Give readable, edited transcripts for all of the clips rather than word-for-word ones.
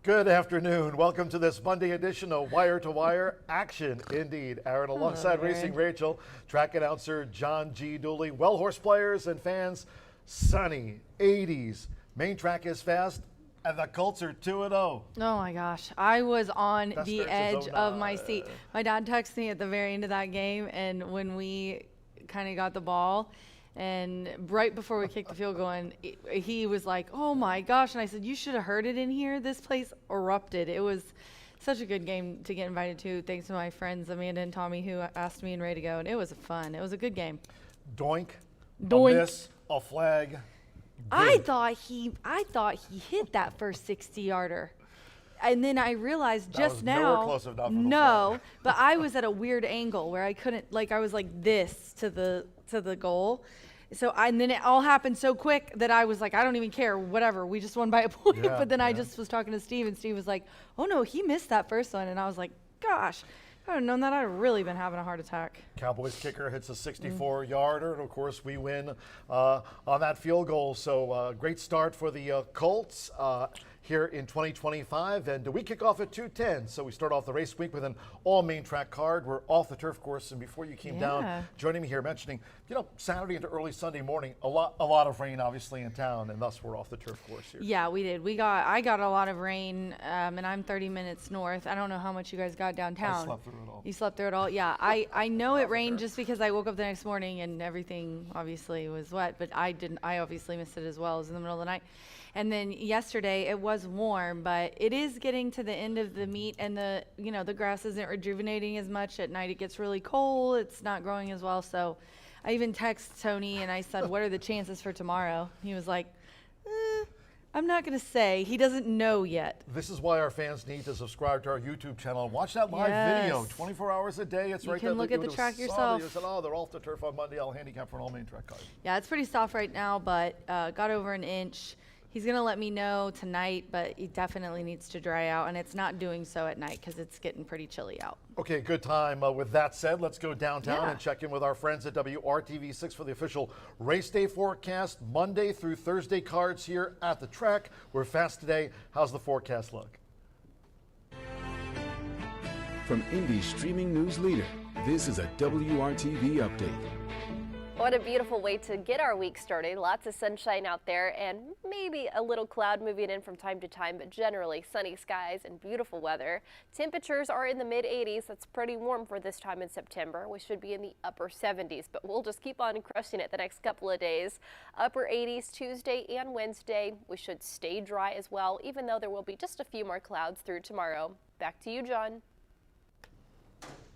Good afternoon. Welcome to this Monday edition of Wire to Wire Action. Indeed, Aaron, alongside Racing Rachel, track announcer John G. Dooley. Well, horse players and fans, sunny 80s. Main track is fast, and the Colts are 2-0. Oh my gosh, I was on Best the starts edge since of my 09. seat. My dad texted me at the very end of that game, and when we kind of got the ball, and right before we kicked the field goal, he was like, "Oh my gosh!" And I said, "You should have heard it in here. This place erupted. It was such a good game to get invited to. Thanks to my friends Amanda and Tommy who asked me and Ray to go, and it was fun. It was a good game. Doink, Doink. a miss, a flag. I Good. thought he hit that first 60-yarder. And then I realized That just was now, nowhere close enough of a no, flag. but I was at a weird angle where I couldn't, I was like this to the goal. And then it all happened so quick that I was like, I don't even care, whatever. We just won by a point. Yeah, But then I yeah. just was talking to Steve, and Steve was like, oh no, he missed that first one. And I was like, gosh, if I would have known that, I'd have really been having a heart attack. Cowboys kicker hits a 64-yarder, and of course we win on that field goal. So great start for the Colts here in 2025, and we kick off at 2:10. So we start off the race week with an all-main track card. We're off the turf course, and before you came down, joining me here, mentioning Saturday into early Sunday morning, a lot of rain obviously in town, and thus we're off the turf course here. Yeah, we did. I got a lot of rain, and I'm 30 minutes north. I don't know how much you guys got downtown. I slept through it all. You slept through it all? Yeah, I know it rained just because I woke up the next morning and everything obviously was wet, but I obviously missed it as well. It was in the middle of the night. And then yesterday it was warm, but it is getting to the end of the meet, and the grass isn't rejuvenating as much. At night it gets really cold. It's not growing as well. So I even texted Tony and I said, what are the chances for tomorrow? He was like, I'm not going to say. He doesn't know yet. This is why our fans need to subscribe to our YouTube channel and watch that live video 24 hours a day. It's You right can there. look You at the would've track saw it. yourself. You said, they're off the turf on Monday. I'll handicap for an all-main track card. Yeah, it's pretty soft right now, but got over an inch. He's going to let me know tonight, but he definitely needs to dry out, and it's not doing so at night because it's getting pretty chilly out. Okay, good time. With that said, let's go downtown Yeah. and check in with our friends at WRTV6 for the official race day forecast. Monday through Thursday cards here at the track. We're fast today. How's the forecast look? From Indy's streaming news leader, this is a WRTV update. What a beautiful way to get our week started. Lots of sunshine out there and maybe a little cloud moving in from time to time, but generally sunny skies and beautiful weather. Temperatures are in the mid-80s. That's pretty warm for this time in September. We should be in the upper 70s, but we'll just keep on crushing it the next couple of days. Upper 80s Tuesday and Wednesday. We should stay dry as well, even though there will be just a few more clouds through tomorrow. Back to you, John.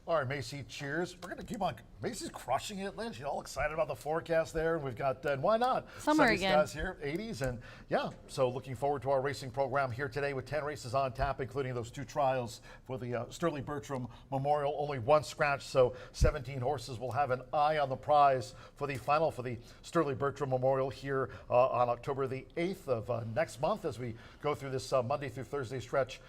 All right, Macy, cheers. We're going to keep on. Macy's crushing it, Lynch. You're all excited about the forecast there. And we've got, and why not? Summer Sunny again. skies here, 80s. And yeah, so looking forward to our racing program here today with 10 races on tap, including those 2 trials for the Sterling Bertram Memorial. Only 1 scratch, so 17 horses will have an eye on the prize for the final for the Sterling Bertram Memorial here on October the 8th of next month as we go through this Monday through Thursday stretch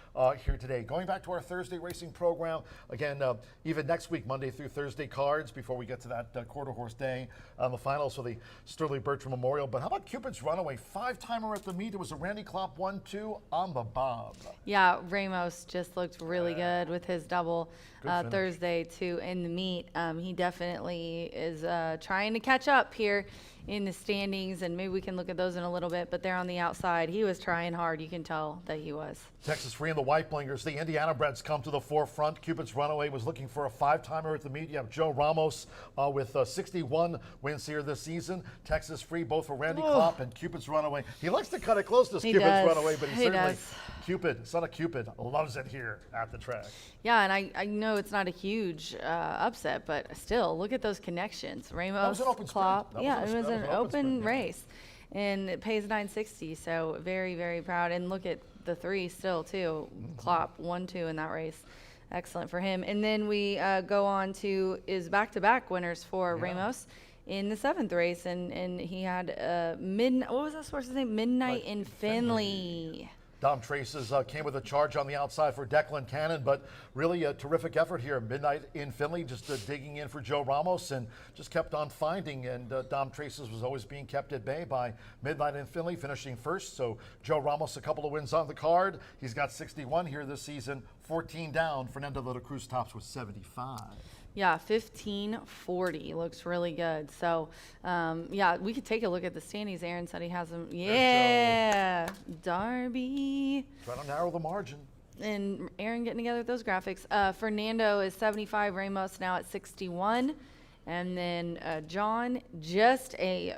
here today. Going back to our Thursday racing program, again, even next week, Monday through Thursday cards before we get to that quarter horse day on the finals for the Sterling Bertram Memorial. But how about Cupid's Runaway? 5-timer at the meet. It was a Randy Klopp 1-2 on the bob. Yeah, Ramos just looked really good with his double Good finish. Thursday too in the meet. He definitely is trying to catch up here in the standings, and maybe we can look at those in a little bit, but they're on the outside. He was trying hard. You can tell that he was. Texas Free and the White Blingers, the Indiana breds come to the forefront. Cupid's Runaway was looking for a 5-timer at the meet. You have Joe Ramos with 61 wins here this season. Texas Free, both for Randy Klopp and Cupid's Runaway. He likes to cut it close to Cupid's does. Runaway, but he certainly, does. Cupid, son of Cupid, loves it here at the track. Yeah, and I know it's not a huge upset, but still, look at those connections. Ramos, was an open sprint. Klopp. That Yeah, was it was an open open sprint, yeah. race, and it pays $960. So very, very proud. And look at the 3 still too. Klopp 1-2 in that race. Excellent for him. And then we go on to back-to-back winners for Ramos in the 7th race, and he had what was that horse's name? Midnight in Finley. Dom Traces came with a charge on the outside for Declan Cannon, but really a terrific effort here. Midnight in Finley, just digging in for Joe Ramos and just kept on finding. And Dom Traces was always being kept at bay by Midnight in Finley, finishing first. So Joe Ramos, a couple of wins on the card. He's got 61 here this season, 14 down. Fernando de la Cruz tops with 75. Yeah, 1540 looks really good. So, yeah, we could take a look at the standings. Aaron said he has them. Yeah, Darby. Trying to narrow the margin. And Aaron getting together with those graphics. Fernando is 75. Ramos now at 61. And then John just a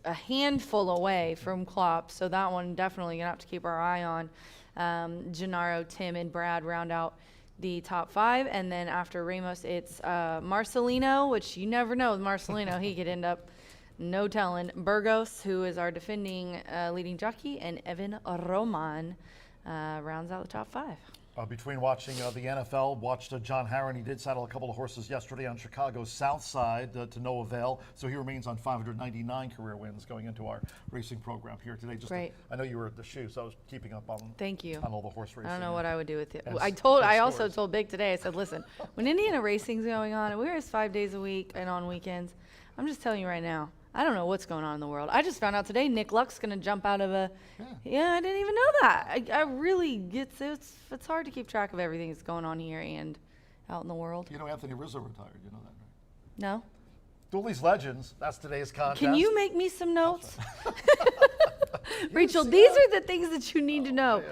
handful away from Klopp. So that one definitely going to have to keep our eye on. Gennaro, Tim, and Brad round out the top 5, and then after Ramos, it's Marcelino, which you never know with Marcelino. He could end up no telling. Burgos, who is our defending leading jockey, and Evan Roman rounds out the top 5. Between watching the NFL, watched John Harron. He did saddle a couple of horses yesterday on Chicago's South Side to no avail. So he remains on 599 career wins going into our racing program here today. Just Great. I know you were at the shoe, so I was keeping up on. Thank you. On all the horse racing. I don't know what I would do with it. And I also scores. told Big today. I said, listen, when Indiana racing's going on, and we race 5 days a week and on weekends, I'm just telling you right now, I don't know what's going on in the world. I just found out today Nick Luck's going to jump out of a. Yeah, I didn't even know that. I really it's hard to keep track of everything that's going on here and out in the world. You know, Anthony Rizzo retired. You know that, right? No. Dooley's Legends. That's today's contest. Can you make me some notes? Rachel, these are the things that you need to know.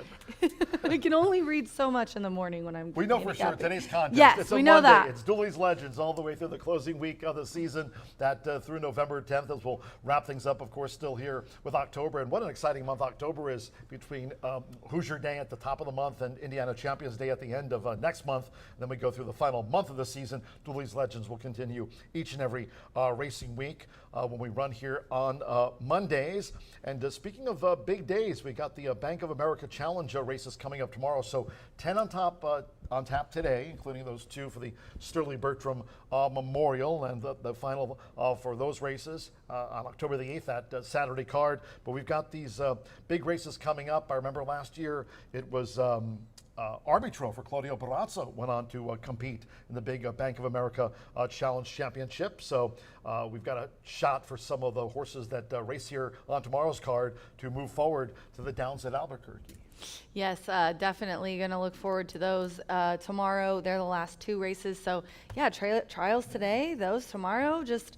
I can only read so much in the morning when I'm. We know for sure today's contest. Yes, it's a we know Monday. that. It's Dooley's Legends all the way through the closing week of the season. That through November 10th, as we'll wrap things up. Of course, still here with October, and what an exciting month October is between Hoosier Day at the top of the month and Indiana Champions Day at the end of next month. And then we go through the final month of the season. Dooley's Legends will continue each and every racing week when we run here on Mondays. And speaking of big days, we got the Bank of America Challenge races coming up tomorrow. So 10 on tap today, including those 2 for the Sterling Bertram Memorial, and the final for those races on October the 8th, that Saturday card. But we've got these big races coming up. I remember last year it was Arbitro for Claudio Barazza went on to compete in the big Bank of America Challenge Championship. So we've got a shot for some of the horses that race here on tomorrow's card to move forward to the Downs at Albuquerque. Yes, definitely going to look forward to those tomorrow. They're the last 2 races. So, yeah, trials today, those tomorrow. Just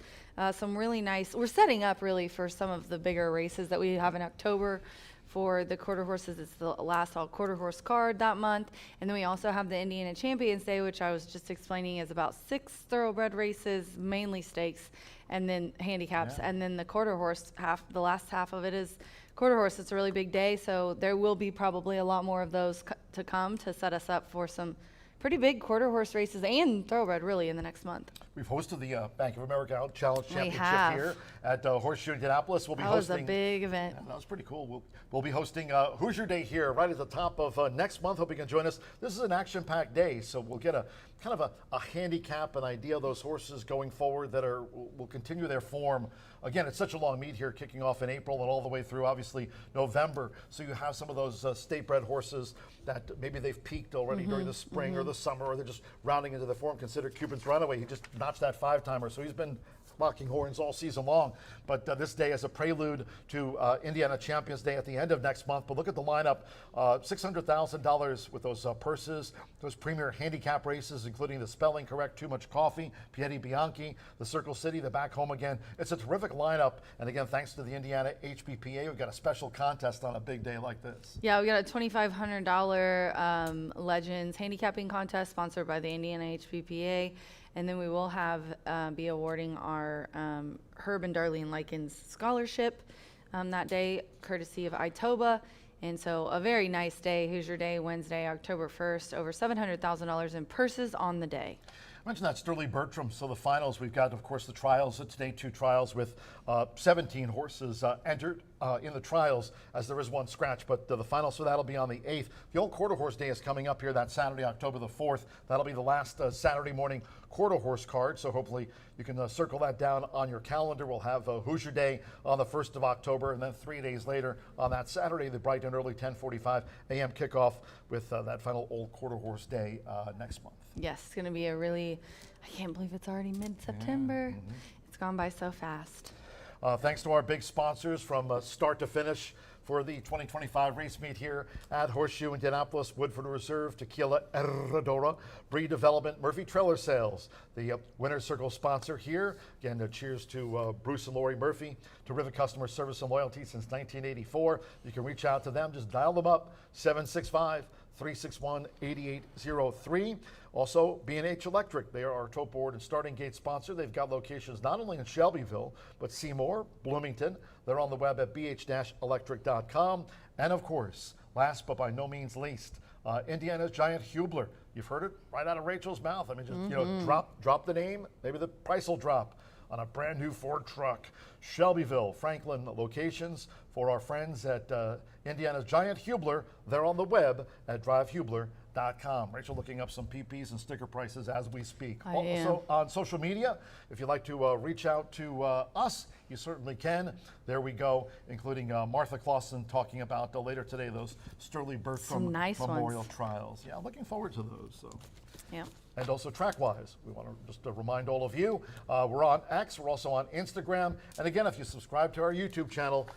some really nice. We're setting up really for some of the bigger races that we have in October. For the quarter horses, it's the last all quarter horse card that month. And then we also have the Indiana Champions Day, which I was just explaining is about 6 thoroughbred races, mainly stakes, and then handicaps. Yeah. And then the quarter horse the last half of it is quarter horse. It's a really big day, so there will be probably a lot more of those to come to set us up for some pretty big quarter horse races and thoroughbred really in the next month. We've hosted the Bank of America Challenge Championship here at Horseshoe Indianapolis. We'll be hosting. That was a big event. Yeah, that was pretty cool. We'll be hosting Hoosier Day here right at the top of next month. Hope you can join us. This is an action-packed day, so we'll get a kind of a handicap, an idea of those horses going forward that will continue their form. Again, it's such a long meet here, kicking off in April and all the way through, obviously, November. So you have some of those state-bred horses that maybe they've peaked already during the spring or the summer, or they're just rounding into the form. Consider Cupid's Runaway. He just notched that 5-timer, so he's been locking horns all season long. But this day is a prelude to Indiana Champions Day at the end of next month. But look at the lineup, $600,000 with those purses, those premier handicap races, including the Spelling Correct, Too Much Coffee, Piedi Bianchi, the Circle City, the Back Home Again. It's a terrific lineup. And again, thanks to the Indiana HBPA, we've got a special contest on a big day like this. Yeah, we got a $2,500 Legends handicapping contest sponsored by the Indiana HBPA. And then we will have be awarding our Herb and Darlene Likens Scholarship that day, courtesy of Itoba. And so a very nice day, Hoosier Day, Wednesday, October 1st, over $700,000 in purses on the day. I mentioned that Sterling Bertram. So the finals, we've got, of course, the trials today, 2 trials with 17 horses entered. in the trials, as there is one scratch, but the finals for that will be on the 8th. The old Quarter Horse Day is coming up here that Saturday, October the 4th. That'll be the last Saturday morning Quarter Horse card, so hopefully you can circle that down on your calendar. We'll have Hoosier Day on the 1st of October, and then 3 days later on that Saturday, the bright and early 10:45 a.m. kickoff with that final old Quarter Horse Day next month. Yes, it's going to be a really, I can't believe it's already mid-September. It's gone by so fast. Thanks to our big sponsors from start to finish for the 2025 race meet here at Horseshoe Indianapolis, Woodford Reserve, Tequila Herradura, Breed Development, Murphy Trailer Sales, the Winner's Circle sponsor here. Again, cheers to Bruce and Lori Murphy, terrific customer service and loyalty since 1984. You can reach out to them, just dial them up, 765-361-8803. Also, B&H Electric, they are our tote board and starting gate sponsor. They've got locations not only in Shelbyville, but Seymour, Bloomington. They're on the web at bh-electric.com. And of course, last but by no means least, Indiana's Giant Hubler. You've heard it right out of Rachel's mouth. I mean, just drop the name, maybe the price will drop on a brand new Ford truck. Shelbyville, Franklin locations for our friends at Indiana's Giant Hubler. They're on the web at drivehubler.com. Rachel looking up some PPs and sticker prices as we speak. I Also on social media, if you'd like to reach out to us, you certainly can. There we go, including Martha Clausen talking about later today those Sterling Bertram nice Memorial ones. Trials. Yeah, looking forward to those. So. Yeah. And also TrackWise, we want to just remind all of you, we're on X, we're also on Instagram. And again, if you subscribe to our YouTube channel,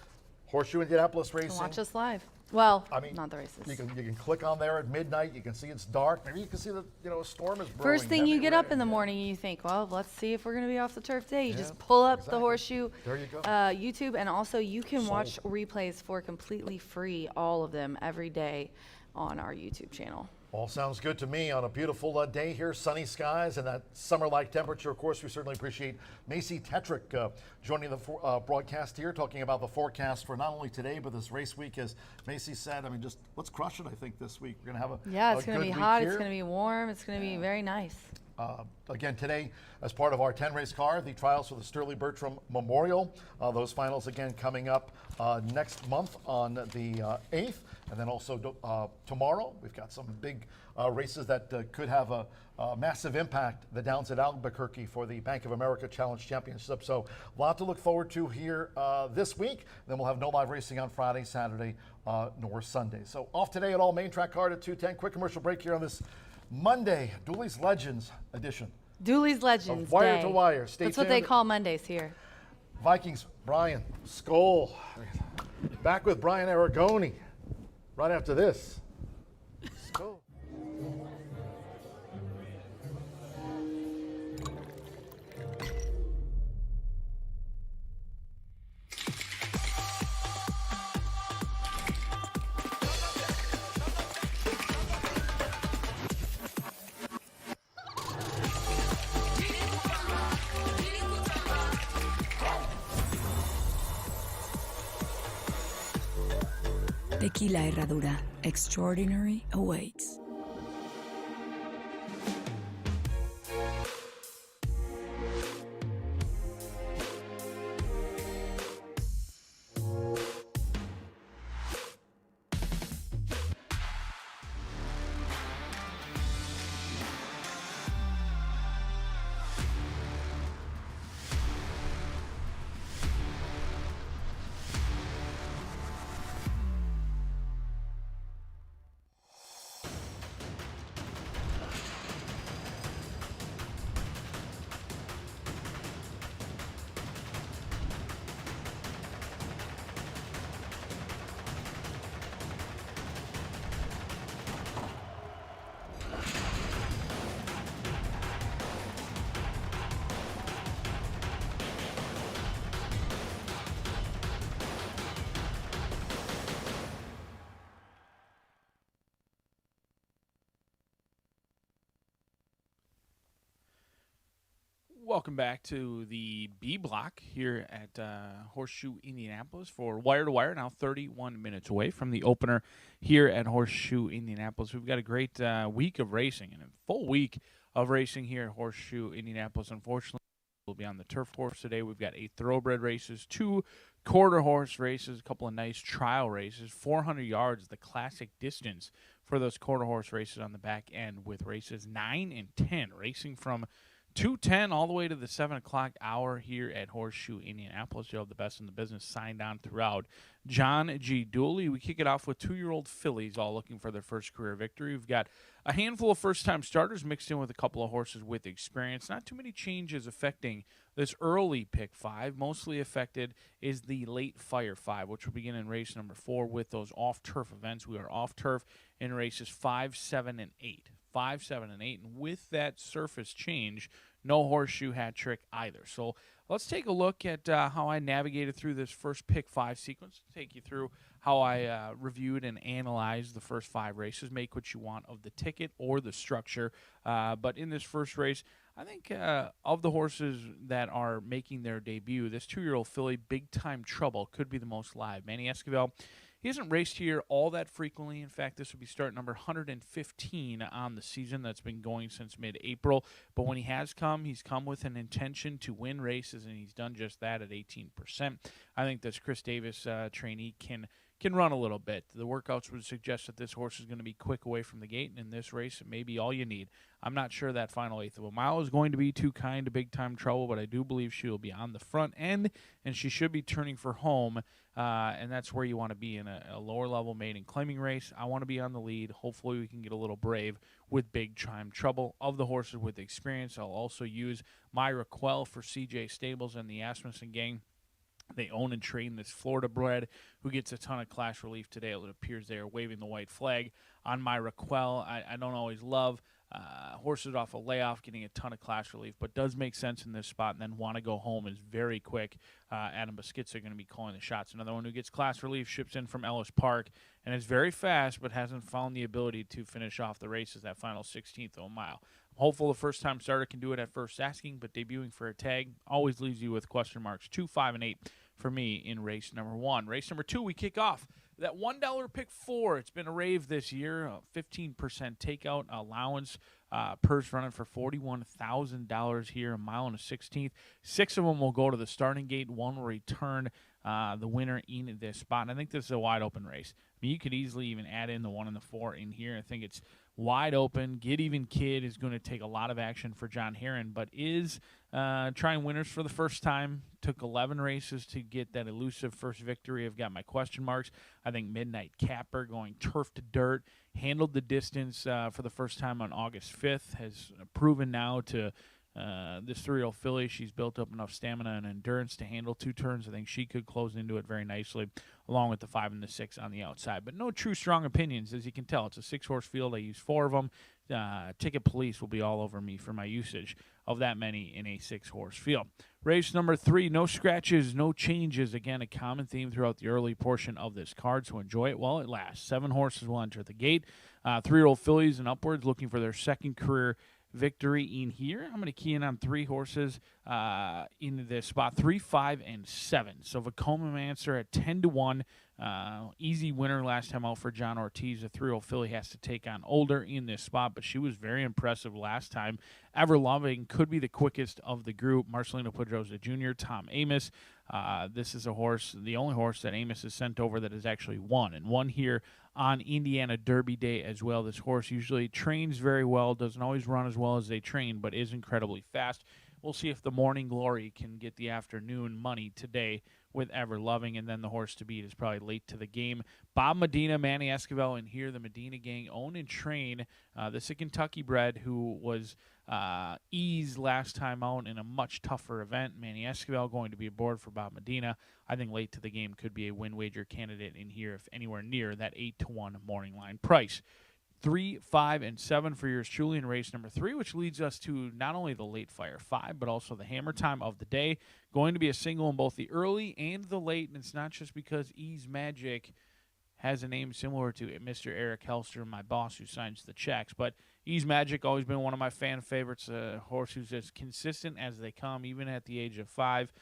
Horseshoe Indianapolis Racing. Watch us live. Well, I mean, not the races. You can click on there at midnight. You can see it's dark. Maybe you can see that a storm is brewing. First thing heavy you get up rain. in the morning, you think, well, let's see if we're going to be off the turf today. You just pull up exactly. the Horseshoe There you go. YouTube, and also you can watch replays for completely free, all of them, every day on our YouTube channel. All sounds good to me on a beautiful day here, sunny skies and that summer-like temperature. Of course, we certainly appreciate Macy Tetrick joining the broadcast here, talking about the forecast for not only today, but this race week. As Macy said, I mean, just let's crush it, I think, this week. We're going to have It's going to be hot. It's going to be warm. It's going to be very nice. Again, today, as part of our 10-race car, the trials for the Sterling Bertram Memorial. Those finals, again, coming up next month on the 8th. And then also tomorrow, we've got some big races that could have a massive impact. The Downs at Albuquerque for the Bank of America Challenge Championship. So a lot to look forward to here this week. Then we'll have no live racing on Friday, Saturday, nor Sunday. So off today at all, main track card at 2:10. Quick commercial break here on this Monday, Dooley's Legends edition. Dooley's Legends Wire Day. to wire. Stay That's what they tuned. call Mondays here. Vikings, Brian, Skoll. Back with Brian Aragoni right after this. Skoll. Tequila Herradura. Extraordinary awaits. Welcome back to the B block here at Horseshoe Indianapolis for Wire to Wire, now 31 minutes away from the opener here at Horseshoe Indianapolis. We've got a great week of racing and a full week of racing here at Horseshoe Indianapolis. Unfortunately, will be on the turf course today. We've got 8 thoroughbred races, 2 quarter horse races, a couple of nice trial races, 400 yards, the classic distance for those quarter horse races on the back end, with races 9 and 10 racing from 2:10 all the way to the 7 o'clock hour here at Horseshoe Indianapolis. You'll have the best in the business signed on throughout. John G. Dooley. We kick it off with 2-year-old fillies all looking for their first career victory. We've got a handful of first-time starters mixed in with a couple of horses with experience. Not too many changes affecting this early pick 5. Mostly affected is the late Fire 5, which will begin in race number 4 with those off-turf events. We are off-turf in races 5, 7, and 8. 5, 7, and 8. And with that surface change, no horseshoe hat trick either. So let's take a look at how I navigated through this first pick 5 sequence. Take you through how I reviewed and analyzed the first 5 races. Make what you want of the ticket or the structure. But in this first race, I think of the horses that are making their debut, this 2-year-old filly, Big Time Trouble, could be the most live. Manny Esquivel, he hasn't raced here all that frequently. In fact, this would be start number 115 on the season. That's been going since mid-April. But when he has come, he's come with an intention to win races, and he's done just that at 18%. I think this Chris Davis trainee can run a little bit. The workouts would suggest that this horse is going to be quick away from the gate, and in this race, it may be all you need. I'm not sure that final eighth of a mile is going to be too kind to Big Time Trouble, but I do believe she will be on the front end, and she should be turning for home, and that's where you want to be in a lower-level maiden claiming race. I want to be on the lead. Hopefully we can get a little brave with Big Time Trouble. Of the horses with experience, I'll also use Myra Quell for CJ Stables and the Asmussen gang. They own and train this Florida bred who gets a ton of class relief today. It appears they are waving the white flag on Myra Quell. I don't always love horses off a layoff getting a ton of class relief, but does make sense in this spot, and then want to go home is very quick. Adam Beschitzer going to be calling the shots. Another one who gets class relief, ships in from Ellis Park, and is very fast, but hasn't found the ability to finish off the races that final 16th of a mile. I'm hopeful the first-time starter can do it at first asking, but debuting for a tag always leaves you with question marks. 2, 5, and 8 for me in race number 1. Race number 2, we kick off that $1 pick 4. It's been a rave this year. 15% takeout allowance. Purse running for $41,000 here, a mile and a 16th. 6 of them will go to the starting gate. 1 will return the winner in this spot. And I think this is a wide open race. I mean, you could easily even add in the 1 and the 4 in here. I think it's wide open. Get Even Kid is going to take a lot of action for John Herron, but is trying winners for the first time. Took 11 races to get that elusive first victory. I've got my question marks. I think Midnight Capper going turf to dirt, handled the distance for the first time on August 5th, has proven now to this 3-year-old filly, she's built up enough stamina and endurance to handle 2 turns. I think she could close into it very nicely, along with the 5 and the 6 on the outside. But no true strong opinions, as you can tell. It's a 6-horse field. I use 4 of them. Ticket Police will be all over me for my usage of that many in a 6-horse field. Race number 3, no scratches, no changes. Again, a common theme throughout the early portion of this card, so enjoy it while it lasts. 7 horses will enter the gate. 3-year-old fillies and upwards looking for their second career victory in here. I'm going to key in on 3 horses in this spot, 3, 5, and 7. So Vacoma Manser at 10-1. Easy winner last time out for John Ortiz. The 3-year-old filly has to take on older in this spot, but she was very impressive last time. Ever Loving could be the quickest of the group. Marcelino Pedrosa Jr., Tom Amos. This is a horse, the only horse that Amos has sent over that has actually won, and won here on Indiana Derby Day as well. This horse usually trains very well, doesn't always run as well as they train, but is incredibly fast. We'll see if the Morning Glory can get the afternoon money today with Ever Loving, and then the horse to beat is probably late to the game. Bob Medina, Manny Esquivel, and here the Medina gang own and train. This is a Kentucky bred who was eased last time out in a much tougher event. Manny Esquivel going to be aboard for Bob Medina. I think late to the game could be a win wager candidate in here if anywhere near that 8-1 morning line price. 3, 5, and 7 for yours truly in race number 3, which leads us to not only the late Fire 5, but also the hammer time of the day. Going to be a single in both the early and the late, and it's not just because Ease Magic has a name similar to Mr. Eric Helster, my boss who signs the checks, but Ease Magic always been one of my fan favorites, a horse who's as consistent as they come, even at the age of 5.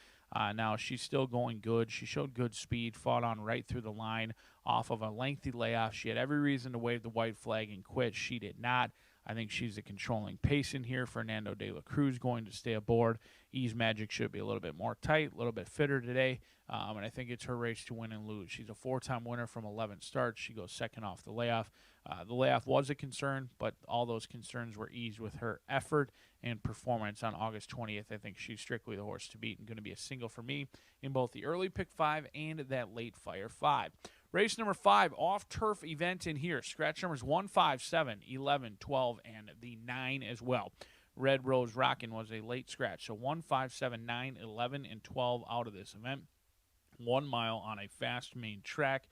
Now, she's still going good. She showed good speed, fought on right through the line off of a lengthy layoff. She had every reason to wave the white flag and quit. She did not. I think she's the controlling pace in here. Fernando de la Cruz going to stay aboard. Ease Magic should be a little bit more tight, a little bit fitter today, and I think it's her race to win and lose. She's a 4-time winner from 11 starts. She goes second off the layoff. The layoff was a concern, but all those concerns were eased with her effort and performance on August 20th. I think she's strictly the horse to beat and going to be a single for me in both the early pick 5 and that late fire 5. Race number 5, off-turf event in here. Scratch numbers 1, 5, 7, 11, 12, and the 9 as well. Red Rose Rockin' was a late scratch. So 1, 5, 7, 9, 11, and 12 out of this event. 1 mile on a fast main track.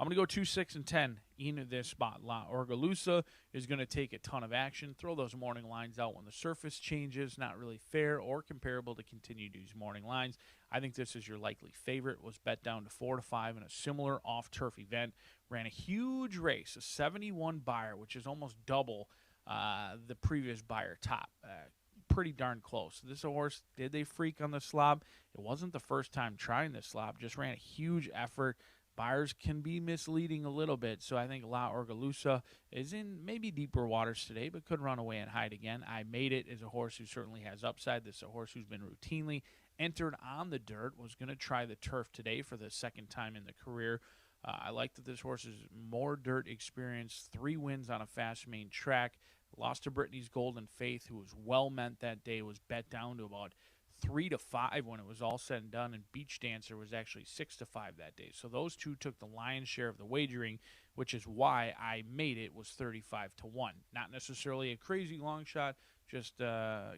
I'm going to go 2, 6, and 10 in this spot. La Orgalusa is going to take a ton of action. Throw those morning lines out when the surface changes. Not really fair or comparable to continue to use morning lines. I think this is your likely favorite. Was bet down to 4 to 5 in a similar off-turf event. Ran a huge race, a 71 buyer, which is almost double the previous buyer top. Pretty darn close. This horse, did they freak on the slob? It wasn't the first time trying this slob. Just ran a huge effort. Buyers can be misleading a little bit, so I think La Orgalusa is in maybe deeper waters today, but could run away and hide again. I Made It as a horse who certainly has upside. This is a horse who's been routinely entered on the dirt, was going to try the turf today for the second time in the career. I like that this horse is more dirt experience, 3 wins on a fast main track. Lost to Brittany's Golden Faith, who was well meant that day, was bet down to about 3 to 5 when it was all said and done, and Beach Dancer was actually 6 to 5 that day. So those two took the lion's share of the wagering, which is why I Made It was 35 to 1. Not necessarily a crazy long shot, just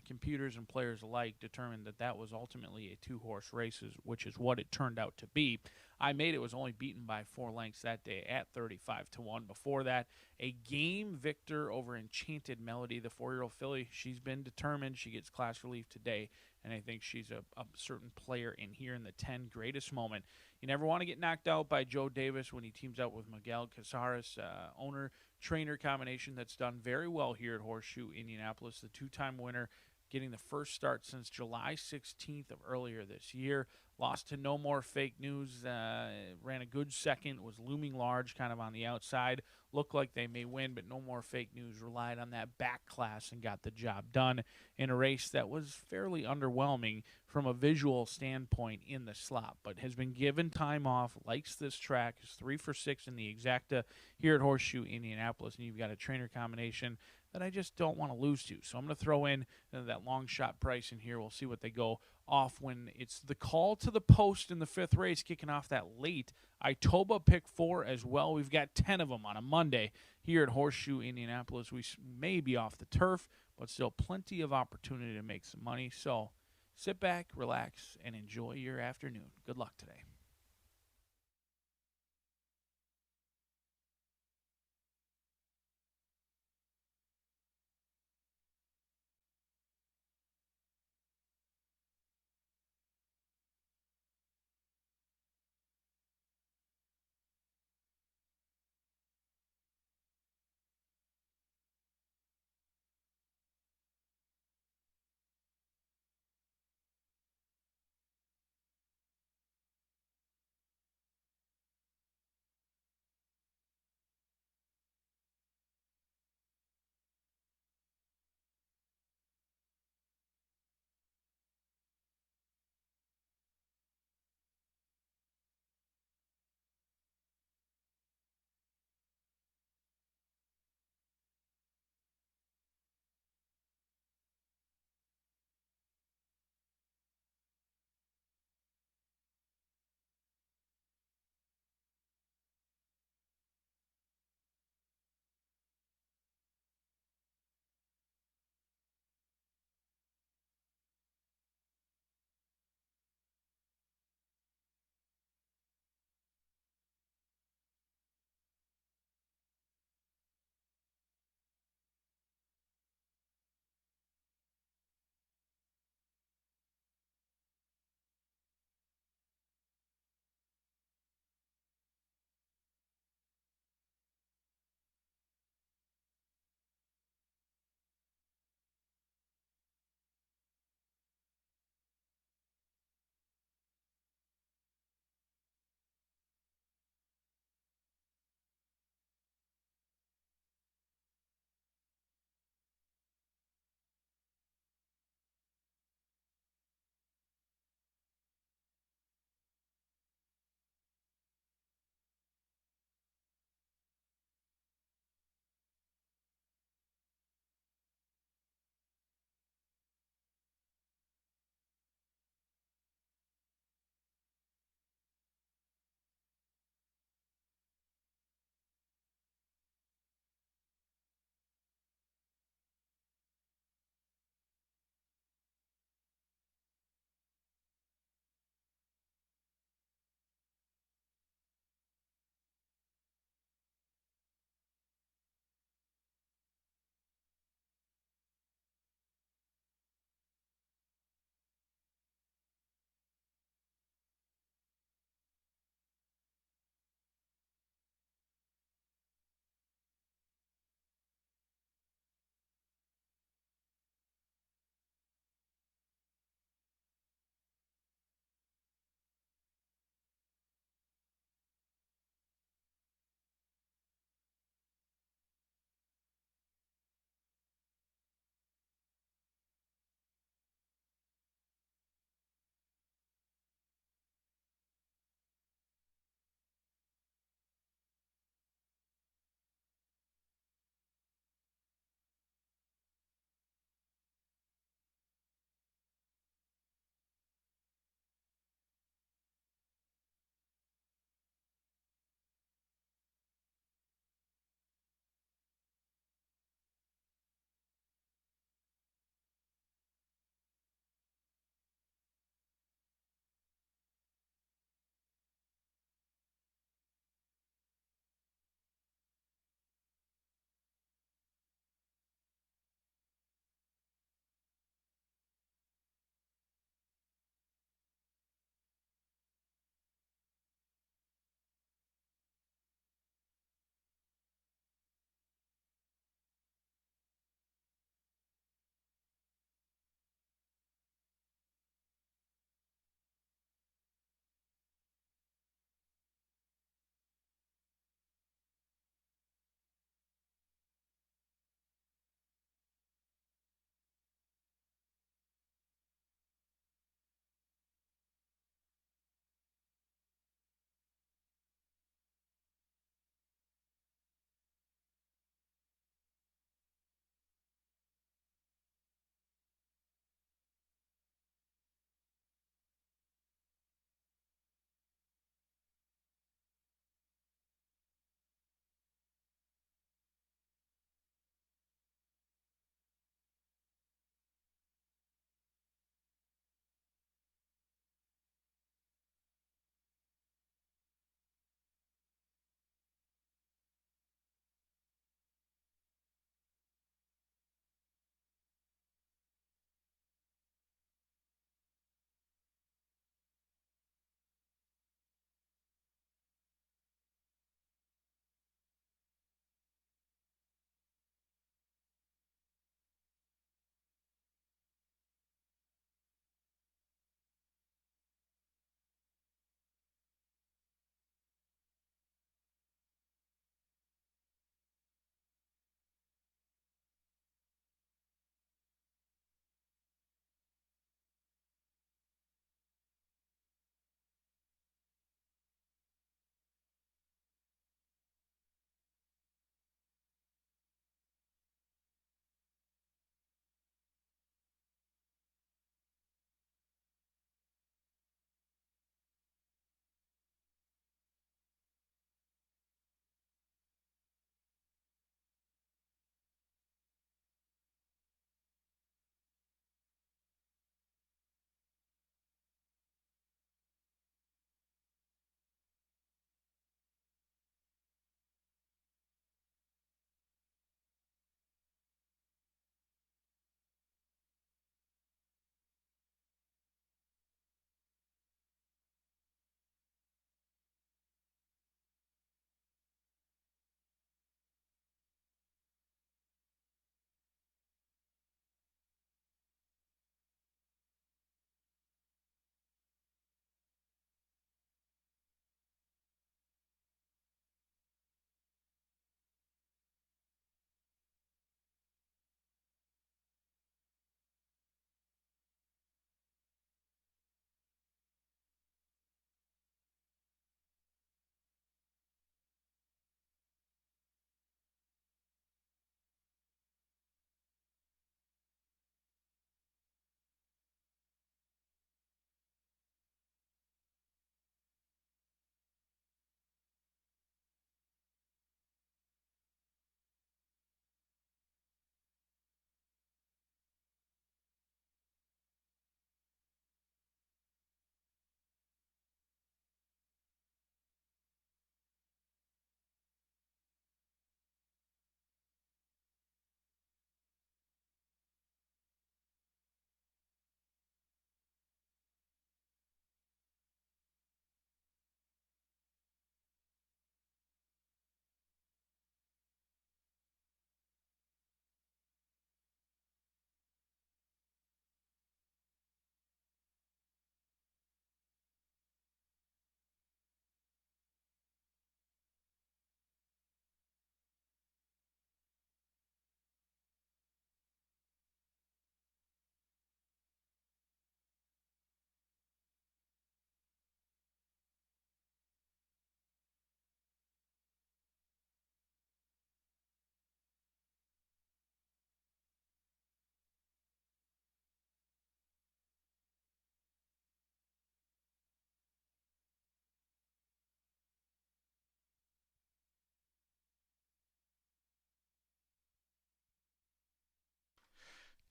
computers and players alike determined that that was ultimately a 2-horse race, which is what it turned out to be. I Made It was only beaten by 4 lengths that day at 35 to 1. Before that, a game victor over Enchanted Melody, the 4-year-old filly. She's been determined. She gets class relief today, and I think she's a certain player in here in the 10 greatest moment. You never want to get knocked out by Joe Davis when he teams up with Miguel Casares, owner-trainer combination that's done very well here at Horseshoe Indianapolis, the 2-time winner, getting the first start since July 16th of earlier this year. Lost to No More Fake News, ran a good second, was looming large kind of on the outside. Looked like they may win, but No More Fake News relied on that back class and got the job done in a race that was fairly underwhelming from a visual standpoint in the slot, but has been given time off, likes this track, is 3 for 6 in the exacta here at Horseshoe Indianapolis, and you've got a trainer combination that I just don't want to lose to. So I'm going to throw in that long shot price in here. We'll see what they go off when it's the call to the post in the 5th race, kicking off that late Itoba pick 4 as well. We've got 10 of them on a Monday here at Horseshoe Indianapolis. We may be off the turf, but still plenty of opportunity to make some money. So sit back, relax, and enjoy your afternoon. Good luck today.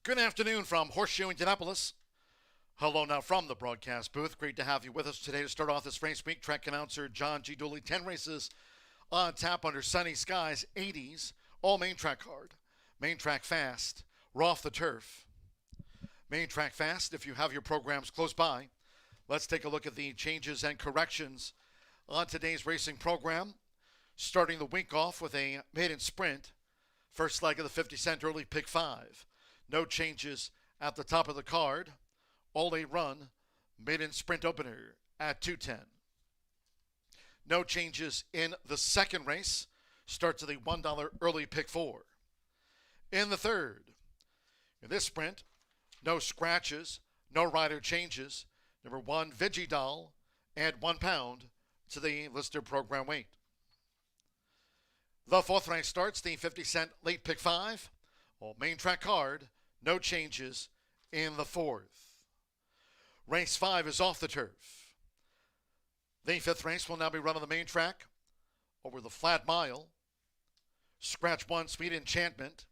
Good afternoon from Horseshoe Indianapolis. Hello now from the broadcast booth. Great to have you with us today to start off this race week. Track announcer John G. Dooley. 10 races on tap under sunny skies, 80s, all main track hard. Main track fast. We're off the turf. Main track fast, if you have your programs close by. Let's take a look at the changes and corrections on today's racing program. Starting the week off with a maiden sprint. First leg of the 50-cent early pick 5. No changes at the top of the card. All a run, maiden sprint opener at 210. No changes in the second race. Starts at the $1 early pick 4. In the third, in this sprint, no scratches, no rider changes. Number 1, Veggie Doll, add 1 pound to the listed program weight. The fourth race starts the 50-cent late pick 5. All main track card, no changes in the fourth. Race 5 is off the turf. The fifth race will now be run on the main track over the flat mile. Scratch 1, Sweet Enchantment.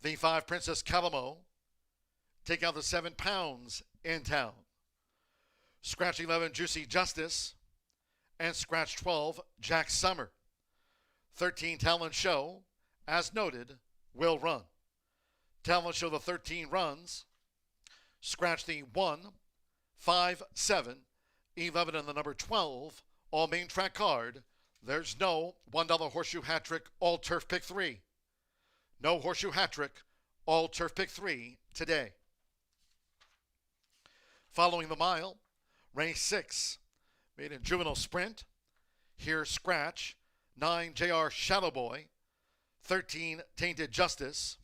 The 5, Princess Calamo. Take out the 7 pounds in town. Scratch 11, Juicy Justice. And scratch 12, Jack Summer. 13, Talent Show, as noted, will run. Talent Show, the 13 runs. Scratch the 1, 5, 7, 11, and the number 12, all main track card. There's no $1 horseshoe hat trick, all turf pick 3. No horseshoe hat trick, all turf pick 3 today. Following the mile, race 6, made in juvenile sprint. Here, scratch 9, JR Shadowboy. 13, Tainted Justice.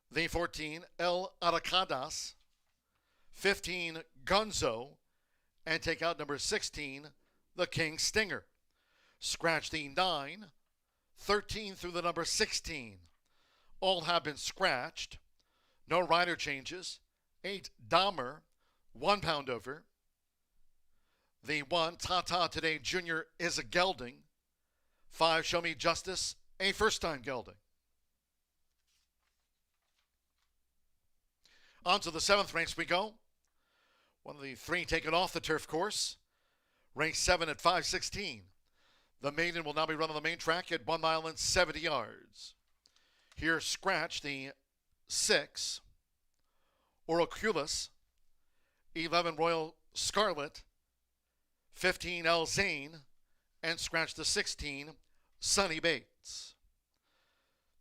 The 14, El Aracadas. 15, Gunzo. And take out number 16, the King Stinger. Scratch the 9, 13 through the number 16. All have been scratched. No rider changes. 8, Dahmer, 1 pound over. The 1, Tata Today Jr. is a gelding. 5, Show Me Justice, a first-time gelding. On to the 7th race we go. One of the 3 taken off the turf course. Race 7 at 5:16. The maiden will now be run on the main track at 1 mile and 70 yards. Here, scratch the 6, Oraculus. 11, Royal Scarlet. 15, El Zane. And scratch the 16, Sonny Bates.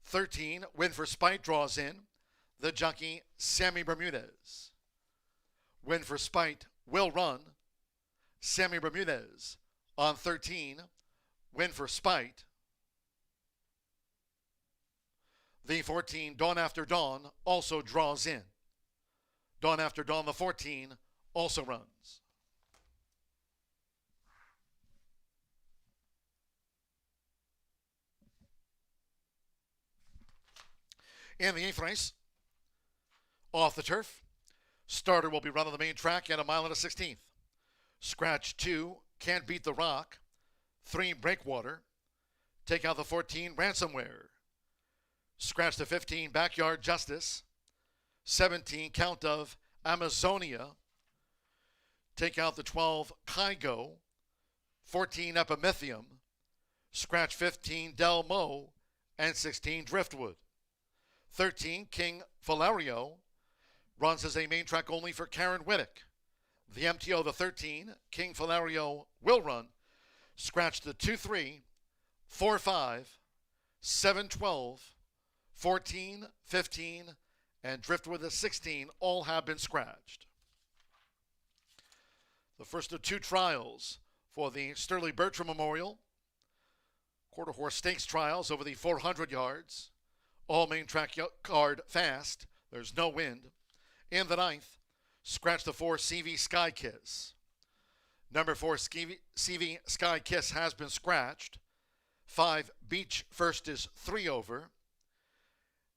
13, Win for Spite draws in. The jockey, Sammy Bermudez. Win for Spite will run. Sammy Bermudez on 13. Win for Spite. The 14, Dawn After Dawn, also draws in. Dawn After Dawn, the 14, also runs. In the 8th race, off the turf, starter will be run on the main track at 1 mile and 1/16. Scratch 2, Can't Beat the Rock. 3, Breakwater. Take out the 14, Ransomware. Scratch the 15, Backyard Justice. 17, Count of Amazonia. Take out the 12, Kygo. 14, Epimethium. Scratch 15, Del Mo. And 16, Driftwood. 13, King Valerio, runs as a main track only for Karen Whittick. The MTO, the 13, King Valerio, will run. Scratch the 2, 3, 4, 5, 7, 12, 14, 15, and Driftwood, the 16, all have been scratched. The first of 2 trials for the Sterling Bertram Memorial. Quarter horse stakes trials over the 400 yards. All main track card fast. There's no wind. In the 9th, scratch the 4, CV Sky Kiss. Number 4, CV Sky Kiss has been scratched. 5, Beach First is 3 over.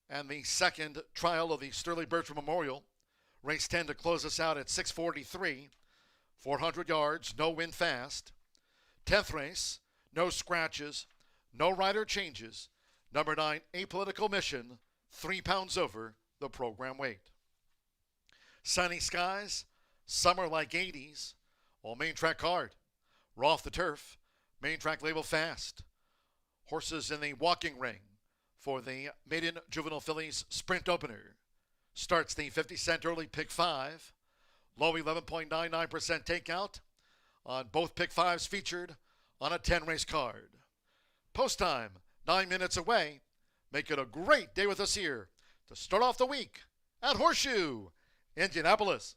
And the second trial of the Sterling Bertram Memorial, race 10 to close us out at 6:43. 400 yards, no wind fast. 10th race, no scratches, no rider changes. Number 9, Apolitical Mission, 3 pounds over the program weight. Sunny skies, summer like 80s. All main track card. We're off the turf. Main track label fast. Horses in the walking ring for the maiden juvenile fillies sprint opener. Starts the 50-cent early pick 5. Low 11.99% takeout on both pick 5s featured on a 10-race card. Post time, 9 minutes away. Make it a great day with us here to start off the week at Horseshoe Indianapolis.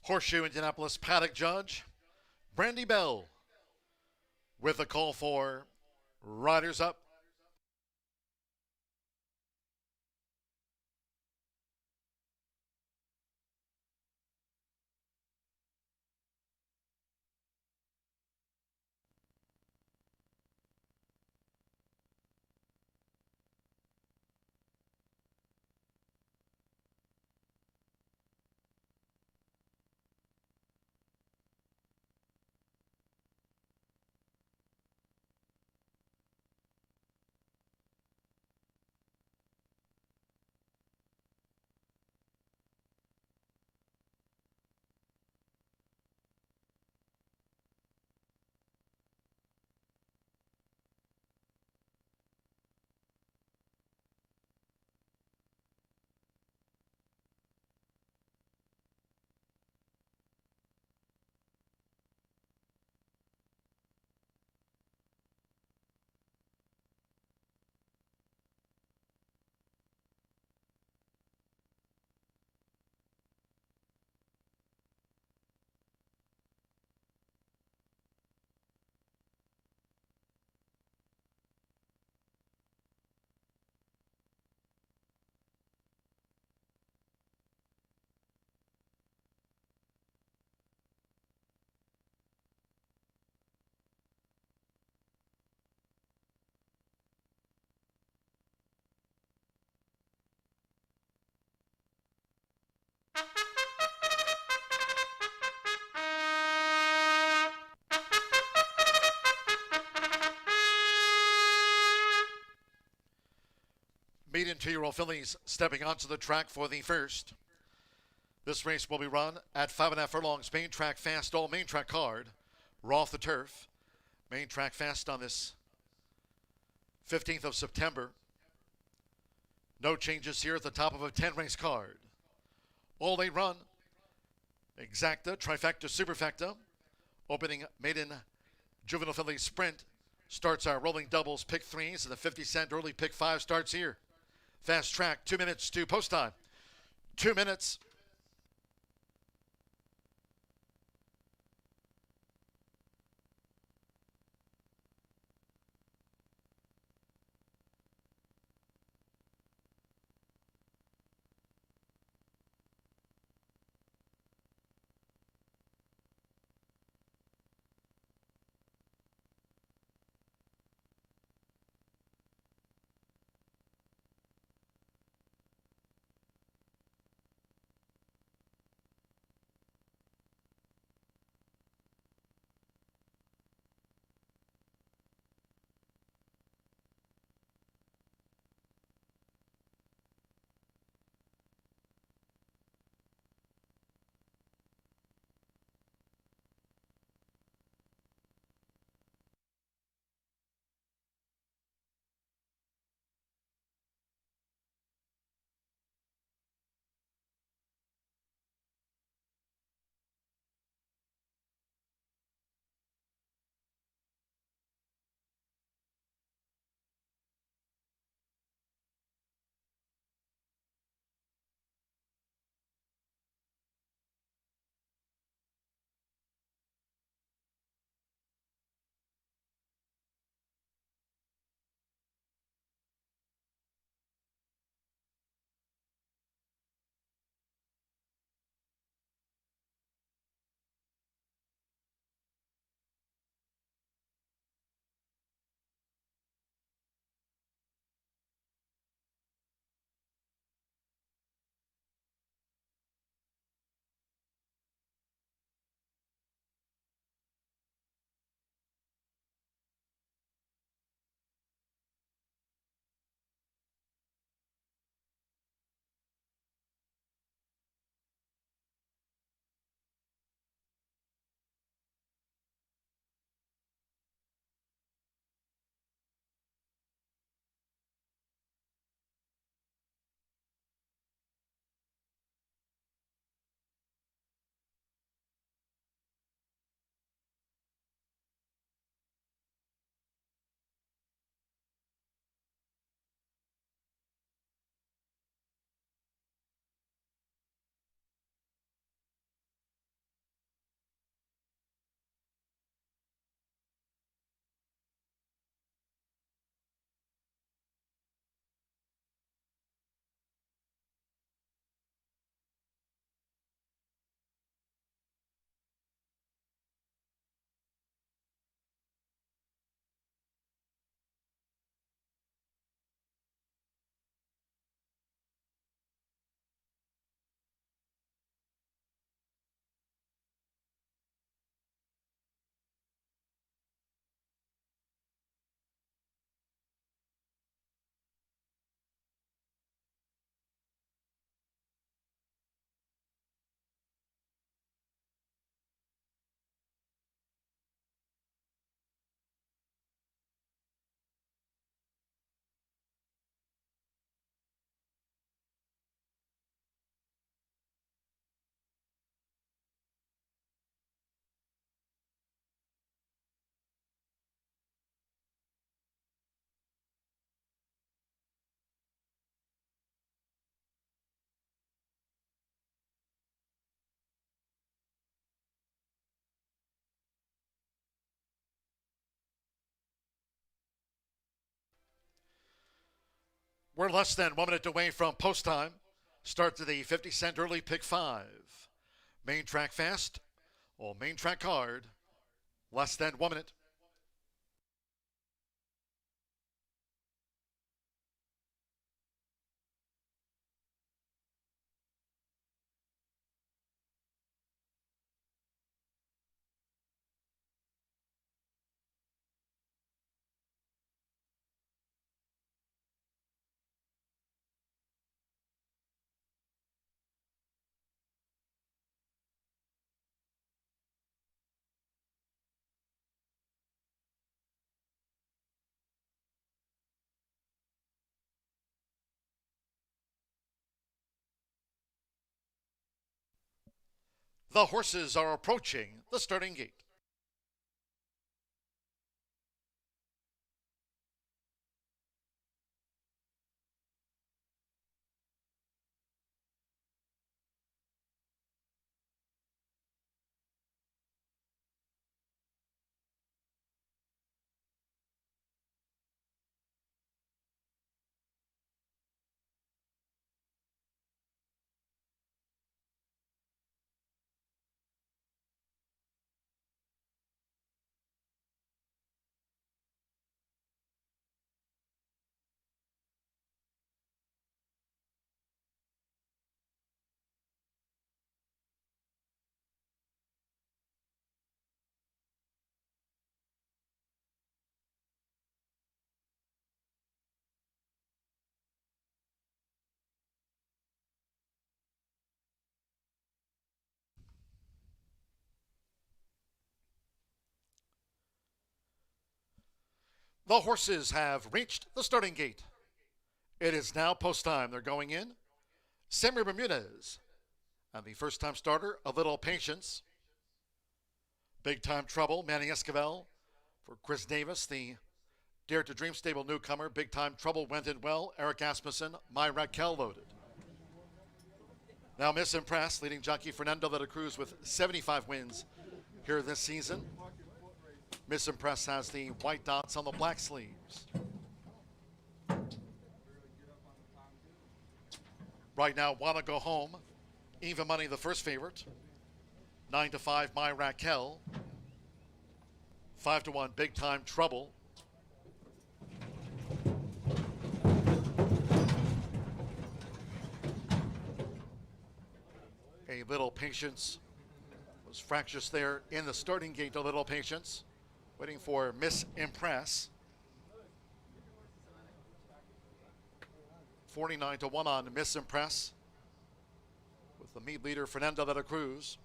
Horseshoe Indianapolis paddock judge, Brandy Bell, with a call for riders up Maiden 2-year-old fillies stepping onto the track for the first. This race will be run at 5.5 furlongs. Main track fast, all main track card. We're off the turf. Main track fast on this 15th of September. No changes here at the top of a 10-race card. All day run. Exacta, trifecta, superfecta. Opening maiden juvenile filly sprint starts our rolling doubles pick threes, and the 50-cent early pick 5 starts here. Fast track, 2 minutes to post time. 2 minutes. We're less than 1 minute away from post time. Start to the 50-cent early pick 5. Main track fast, or main track card. Less than 1 minute. The horses are approaching the starting gate. The horses have reached the starting gate. It is now post time. They're going in. Sammy Bermudez. And the first time starter, A Little Patience. Big Time Trouble, Manny Esquivel. For Chris Davis, the Dare to Dream stable newcomer. Big Time Trouble went in well. Eric Asmussen, My Raquel loaded. Now Miss Impress, leading jockey Fernando de la Cruz with 75 wins here this season. Miss Impress has the white dots on the black sleeves. Right now, Wanna Go Home. Even Money, the first favorite. 9-5, My Raquel. 5-1, Big Time Trouble. A Little Patience was fractious there in the starting gate. A Little Patience, waiting for Miss Impress. 49-1 on Miss Impress, with the meet leader Fernando de la Cruz.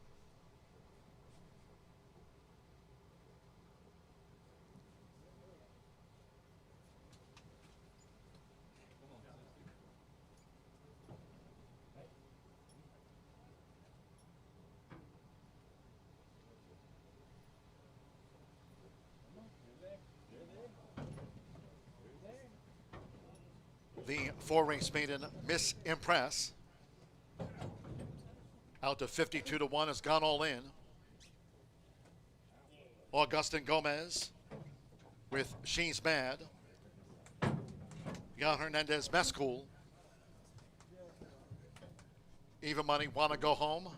The 4-race maiden, Miss Impress, out to 52-1, has gone all in. Augustin Gomez with She's Mad. Jan Hernandez Mescool. Even Money, Wanna Go Home.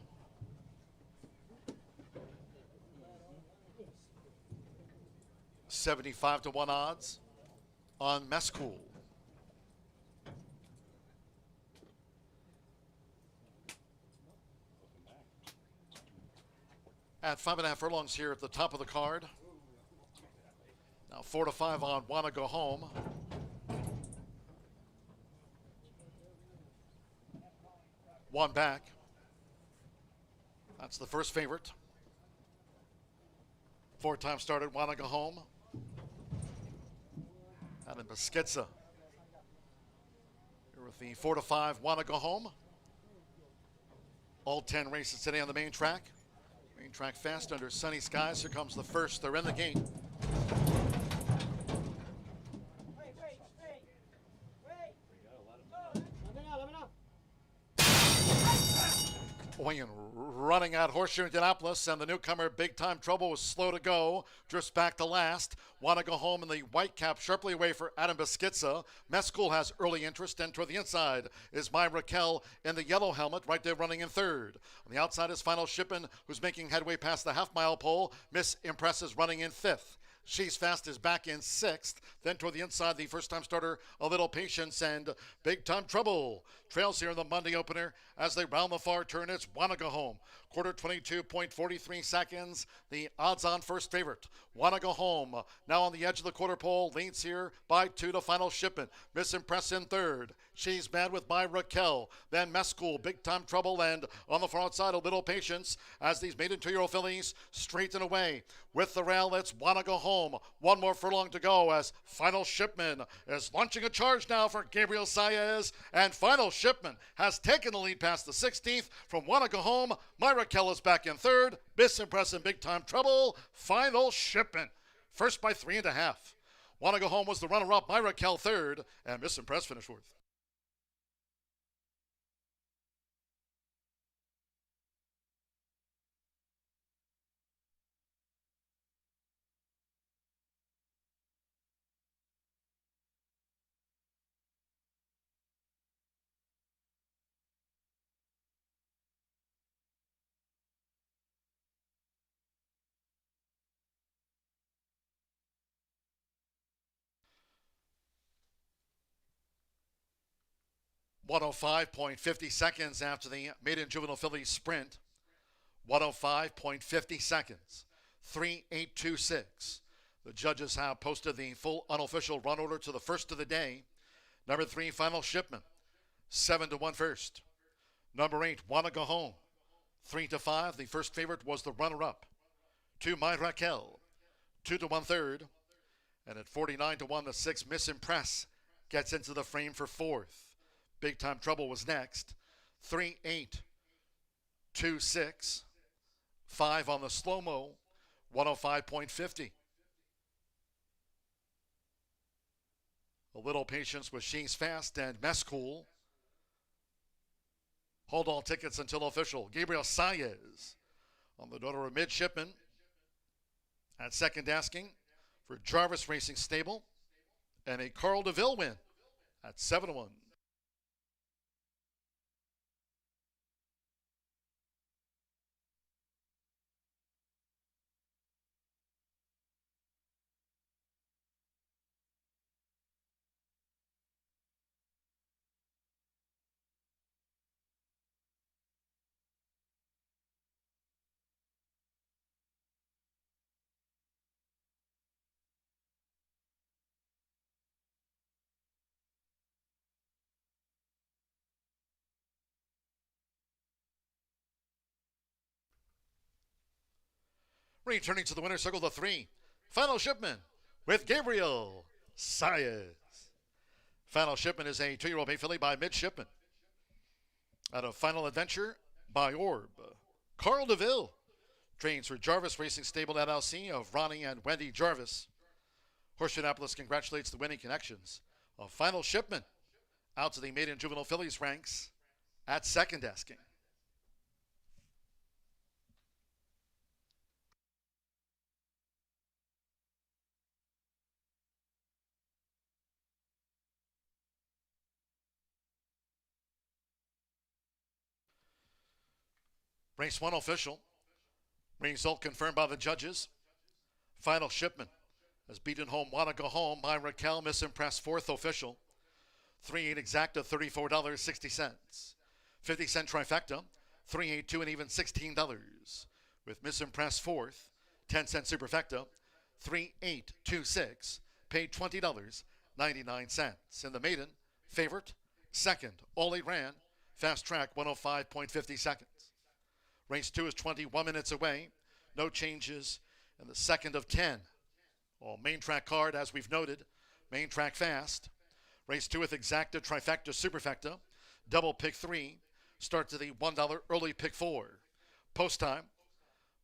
$75-1 odds on Mescool. At 5.5 furlongs here at the top of the card. Now 4-5 on Wanna Go Home. One back. That's the first favorite. 4-time started Wanna Go Home. Adam Beschizza here with the 4-5 Wanna Go Home. All 10 races today on the main track. Main track fast under sunny skies. Here comes the first. They're in the gate. Winging, running out Horseshoe Indianapolis, and the newcomer Big Time Trouble was slow to go. Drifts back to last. Wanna Go Home in the white cap, sharply away for Adam Beschizza. Mescool has early interest, and toward the inside is My Raquel in the yellow helmet, right there running in third. On the outside is Final Shippin', who's making headway past the half-mile pole. Miss Impress is running in fifth. She's Fast is back in sixth. Then toward the inside, the first-time starter, A Little Patience, and Big Time Trouble trails here in the Monday opener as they round the far turn. It's Wanna Go Home. Quarter 22.43 seconds. The odds-on first favorite, Wanna Go Home. Now on the edge of the quarter pole, leads here by 2 to Final Shipment. Miss Impress in third. She's Mad with My Raquel. Then Mescool, Big Time Trouble, and on the far outside, A Little Patience as these maiden 2-year-old fillies straighten away. With the rail, it's Wanna Go Home. One more furlong to go as Final Shipment is launching a charge now for Gabriel Saez. And Final Shipment has taken the lead past the 16th from Wanna Go Home. Myra Kell is back in third. Miss Impress in Big Time Trouble. Final Shipment first by 3.5. Wanna Go Home was the runner-up. Myra Kell third. And Miss Impress finished fourth. .105.50 seconds after the maiden juvenile filly sprint. 105.50 seconds. 3:826. The judges have posted the full unofficial run order to the first of the day. Number 3, Final Shipment. 7-1 first. Number 8, Wanna Go Home. 3-5. The first favorite was the runner-up. 2, Myra Kell. 2-1 third. And at 49-1, the 6, Miss Impress gets into the frame for fourth. Big Time Trouble was next. 3:826. 5 on the slow-mo. 105.50. A little patience with She's Fast and Mess Cool. Hold all tickets until official. Gabriel Saez on the daughter of Midshipman at second asking for Jarvis Racing Stable. And a Carl DeVille win at 7-1. Returning to the winner's circle, the 3, Final Shipment with Gabriel Saez. Final Shipment is a 2-year-old bay filly by Midshipman. Out of Final Adventure by Orb. Carl DeVille trains for Jarvis Racing Stable LLC of Ronnie and Wendy Jarvis. Horseshoe Indianapolis congratulates the winning connections of Final Shipment out to the maiden juvenile fillies ranks at second asking. Race 1 official. Result confirmed by the judges. Final Shipment has beaten home Wanna Go Home. Myra Kell, Miss Impress, fourth official. 3-8 exacta, $34.60. 50-cent trifecta, 3-8-2 and even $16. With Miss Impress fourth, 10-cent superfecta, 3-8-2-6, paid $20.99. In the maiden, favorite, second, all eight ran, fast track, 105.50 seconds. Race 2 is 21 minutes away. No changes in the second of 10. All main track card, as we've noted. Main track fast. Race 2 with exacta, trifecta, superfecta. Double pick 3. Start to the $1 early pick 4. Post time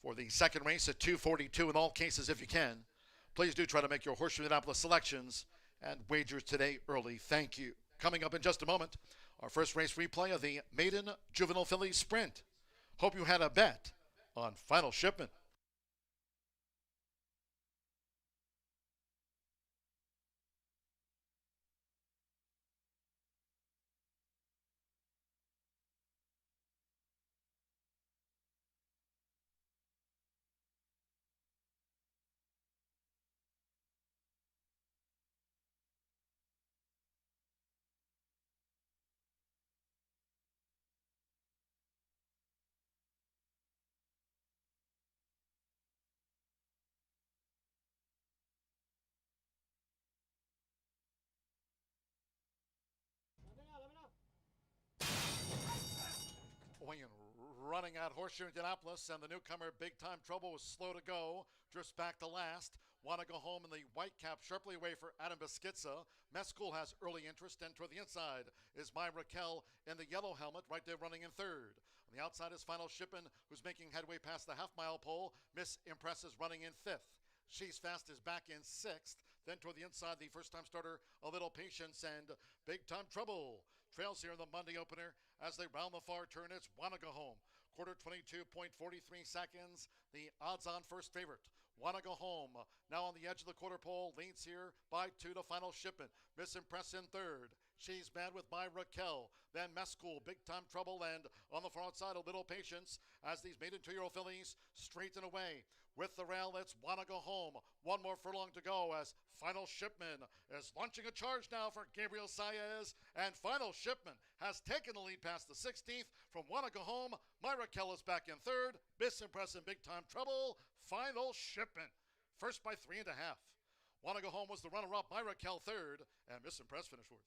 for the second race at 2:42 in all cases if you can. Please do try to make your Horseshoe Indianapolis selections and wagers today early. Thank you. Coming up in just a moment, our first race replay of the maiden juvenile filly sprint. Hope you had a bet on Final Shipment. Weighing running at Horseshoe Indianapolis, and the newcomer Big Time Trouble was slow to go, drifts back to last. Want to go home in the white cap, sharply away for Adam Beschitza. Mescool has early interest, and toward the inside is My Raquel in the yellow helmet, right there running in third. On the outside is Final Shippin', who's making headway past the half-mile pole. Miss Impress is running in fifth. She's Fast is back in sixth. Then toward the inside, the first-time starter, A Little Patience, and Big Time Trouble trails here in the Monday opener. As they round the far turn, it's Wanna Go Home. Quarter 22.43 seconds. The odds-on first favorite, Wanna Go Home. Now on the edge of the quarter pole, leads here by 2 to Final Shipment. Miss Impress in third. She's Mad with My Raquel. Then Mescool, Big Time Trouble, and on the far outside, A Little Patience. As these maiden 2-year-old fillies straighten away with the rail, it's Wanna Go Home. One more furlong to go as Final Shipment is launching a charge now for Gabriel Saez, and Final Shipment has taken the lead past the 16th from Wanna Go Home. My Raquel is back in third. Miss Impress and Big Time Trouble. Final Shipment first by 3.5. Wanna Go Home was the runner-up. My Raquel third, and Miss Impress finished fourth.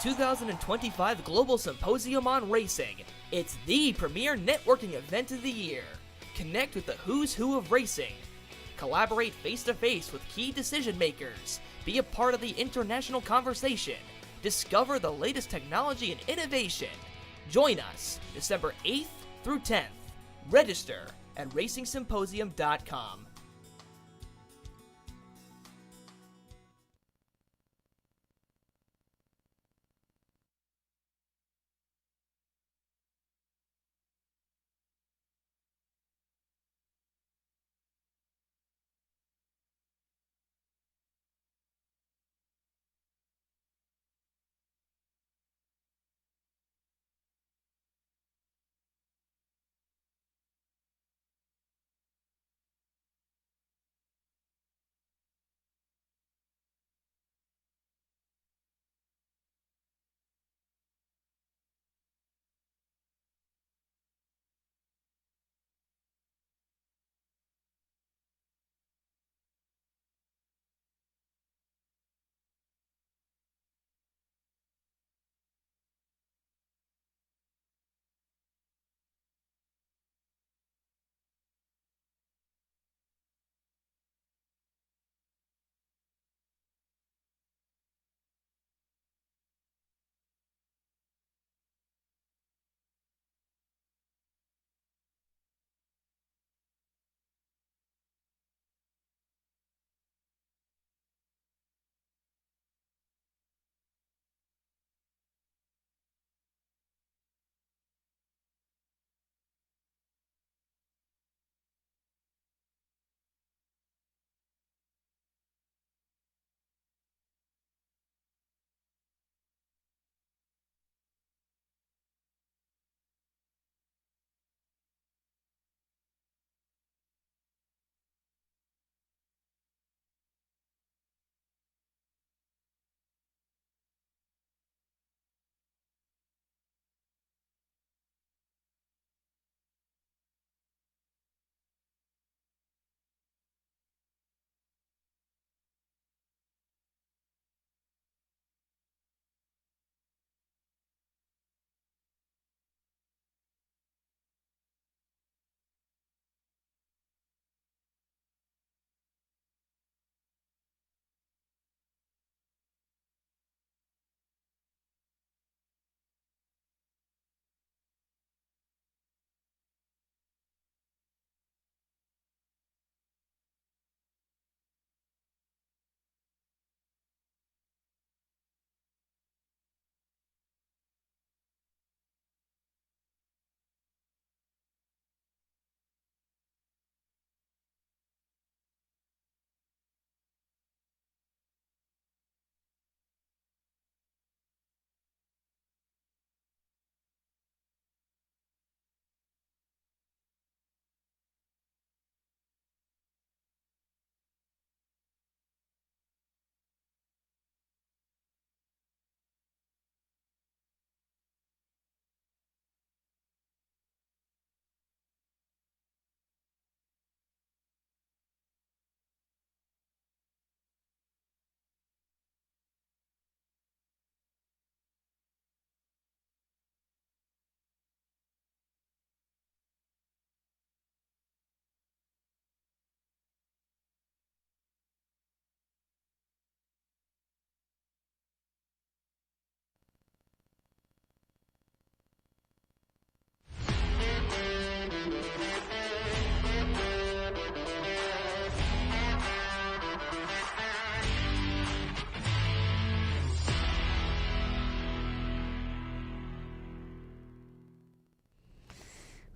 2025 Global Symposium on Racing. It's the premier networking event of the year. Connect with the who's who of racing. Collaborate face-to-face with key decision makers. Be a part of the international conversation. Discover the latest technology and innovation. Join us December 8th through 10th. Register at racingsymposium.com.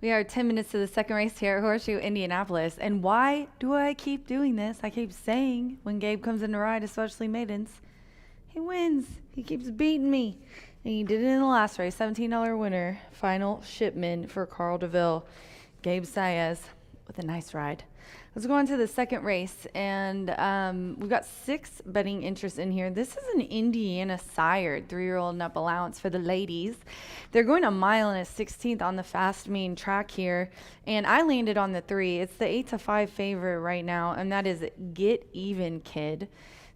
We are 10 minutes to the second race here at Horseshoe Indianapolis. And why do I keep doing this? I keep saying when Gabe comes in to ride, especially maidens, he wins. He keeps beating me. And he did it in the last race. $17 winner. Final shipment for Carl DeVille. Gabe Saez with a nice ride. Let's go on to the second race, and we've got 6 betting interests in here. This is an Indiana sired 3-year-old and up allowance for the ladies. They're going a mile and a 16th on the fast main track here, and I landed on the 3. It's the 8-5 favorite right now, and that is Get Even Kid.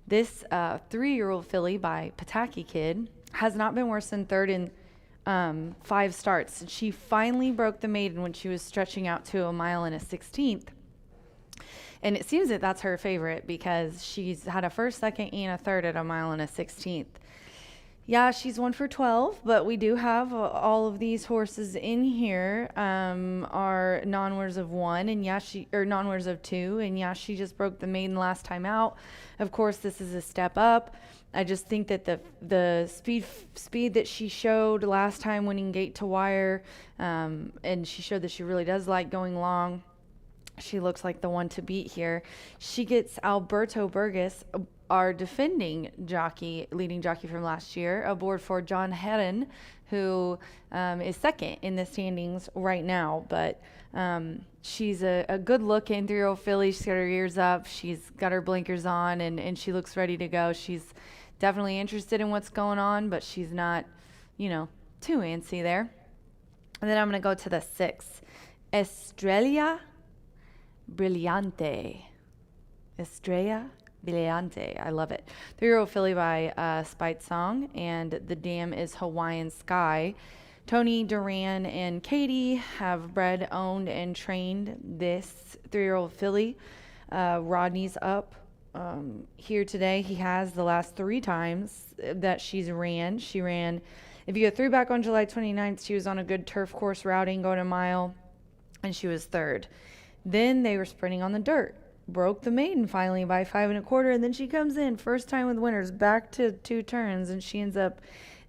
This 3-year-old filly by Pataki Kid has not been worse than third in 5 starts. She finally broke the maiden when she was stretching out to a mile and a 16th. And it seems that that's her favorite because she's had a first, second, and a third at a mile and a 16th. Yeah, she's 1 for 12, but we do have all of these horses in here are non-winners of 1, and non-winners of 2, and yeah, she just broke the maiden last time out. Of course, this is a step up. I just think that the speed that she showed last time winning gate to wire, and she showed that she really does like going long. She looks like the one to beat here. She gets Alberto Burgess, our defending leading jockey from last year, aboard for John Heron, who is second in the standings right now. But she's a good looking 3-year-old filly. She's got her ears up. She's got her blinkers on, and she looks ready to go. She's definitely interested in what's going on, but she's not, too antsy there. And then I'm going to go to the 6. Estrella Brillante. Estrella Brillante. I love it. 3-year-old filly by Spite Song, and the dam is Hawaiian Sky. Tony Duran and Katie have bred, owned, and trained this 3-year-old filly. Rodney's up here today. He has the last 3 times that she's ran. She ran, if you go 3 back on July 29th, she was on a good turf course routing going a mile, and she was 3rd. Then they were sprinting on the dirt. Broke the maiden finally by 5 1/4, and then she comes in first time with winners back to 2 turns, and she ends up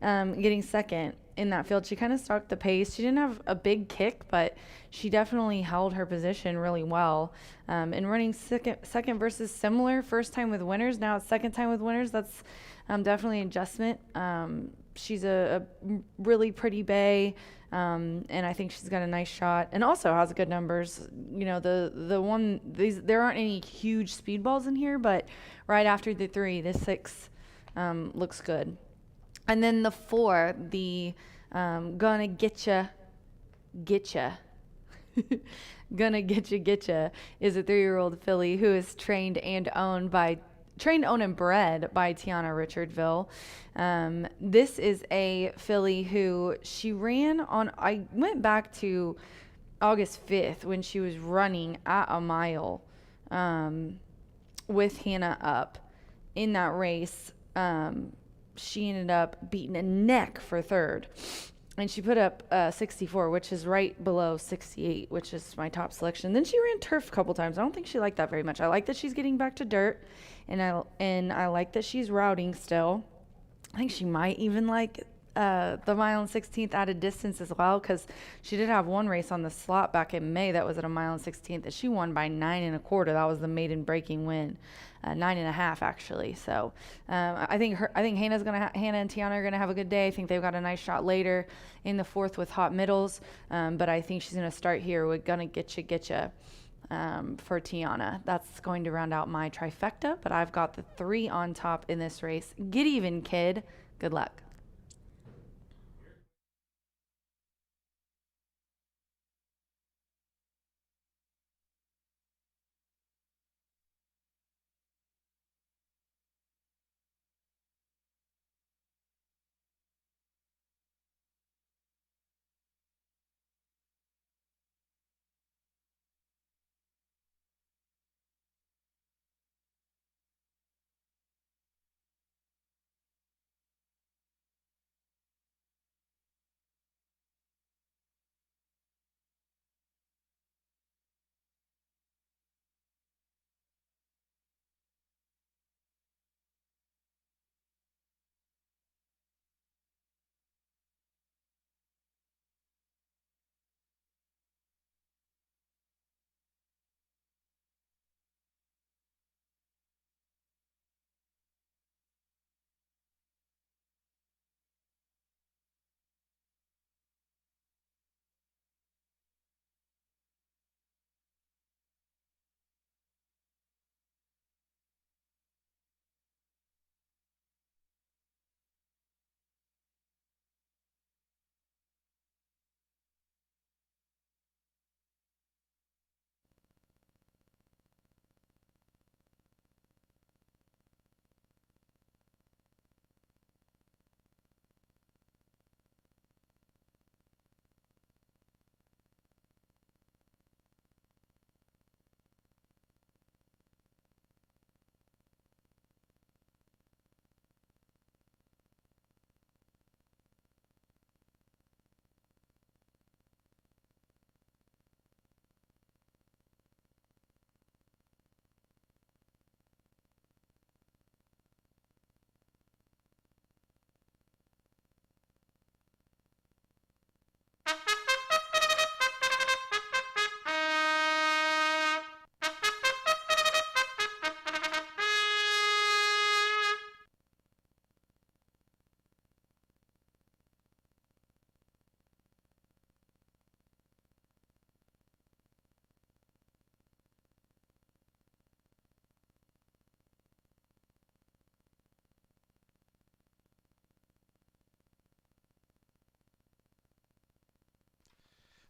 getting second in that field. She kind of stalked the pace. She didn't have a big kick, but she definitely held her position really well. And running second versus similar, first time with winners, now it's second time with winners. That's definitely an adjustment. She's a really pretty bay. And I think she's got a nice shot, and also has good numbers. There aren't any huge speed balls in here, but right after the 3, the 6 looks good. And then the 4, the Gonna Getcha, Gonna Getcha is a 3-year-old filly who is trained, owned, and bred by Tiana Richardville. This is a filly who she ran on. I went back to August 5th when she was running at a mile with Hannah up in that race. She ended up beating a neck for 3rd. And she put up 64, which is right below 68, which is my top selection. Then she ran turf a couple times. I don't think she liked that very much. I like that she's getting back to dirt, and I like that she's routing still. I think she might even like the mile and 16th at a distance as well, because she did have one race on the slot back in May that was at a mile and 16th that she won by 9 1/4. That was the maiden breaking win, 9 1/2 actually. So I think Hannah and Tiana are gonna have a good day. I think they've got a nice shot later in the 4th with Hot Middles, but I think she's gonna start here with Gonna Getcha for Tiana. That's going to round out my trifecta, but I've got the 3 on top in this race. Get even, kid. Good luck.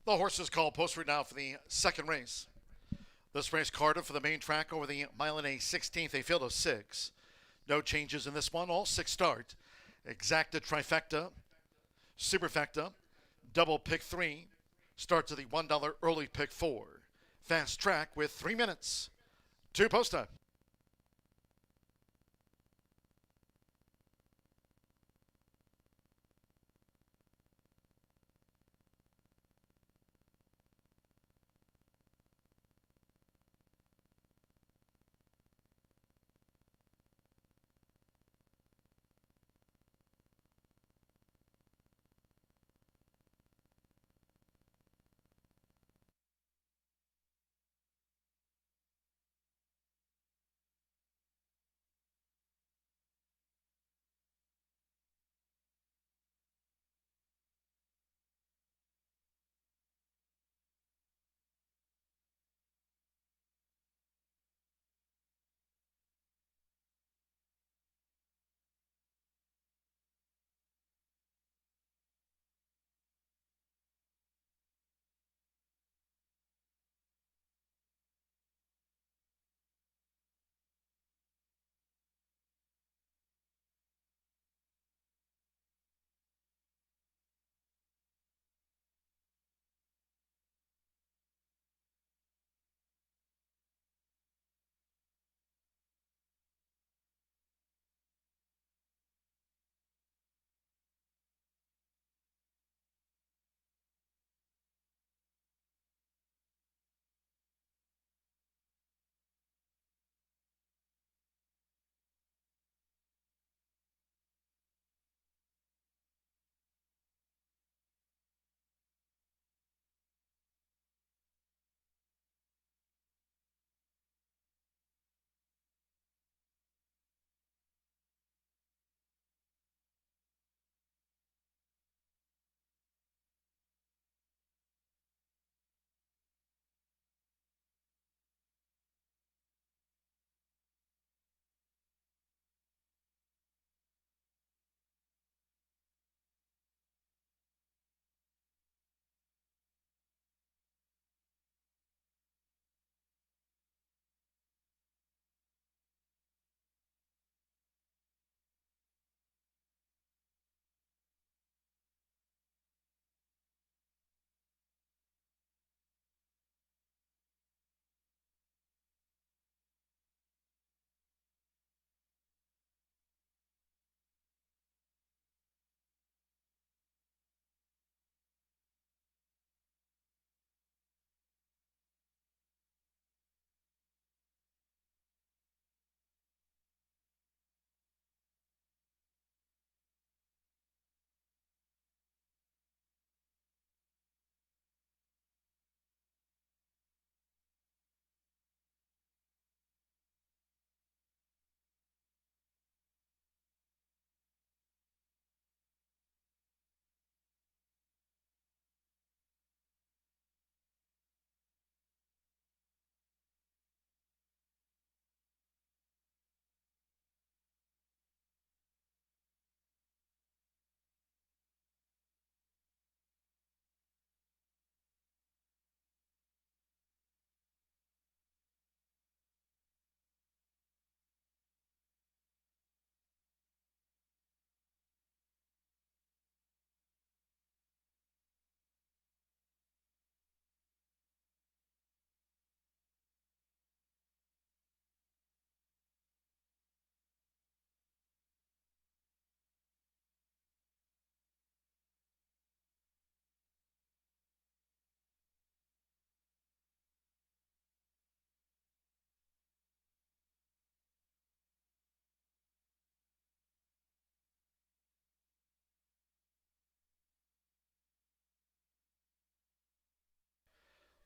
The horses call post right now for the second race. This race, Cardiff, for the main track over the mile and a 16th, a field of 6. No changes in this one. All 6 start. Exacta, trifecta, superfecta, double pick 3. Starts at the $1 early pick 4. Fast track with 3 minutes. 2 post time.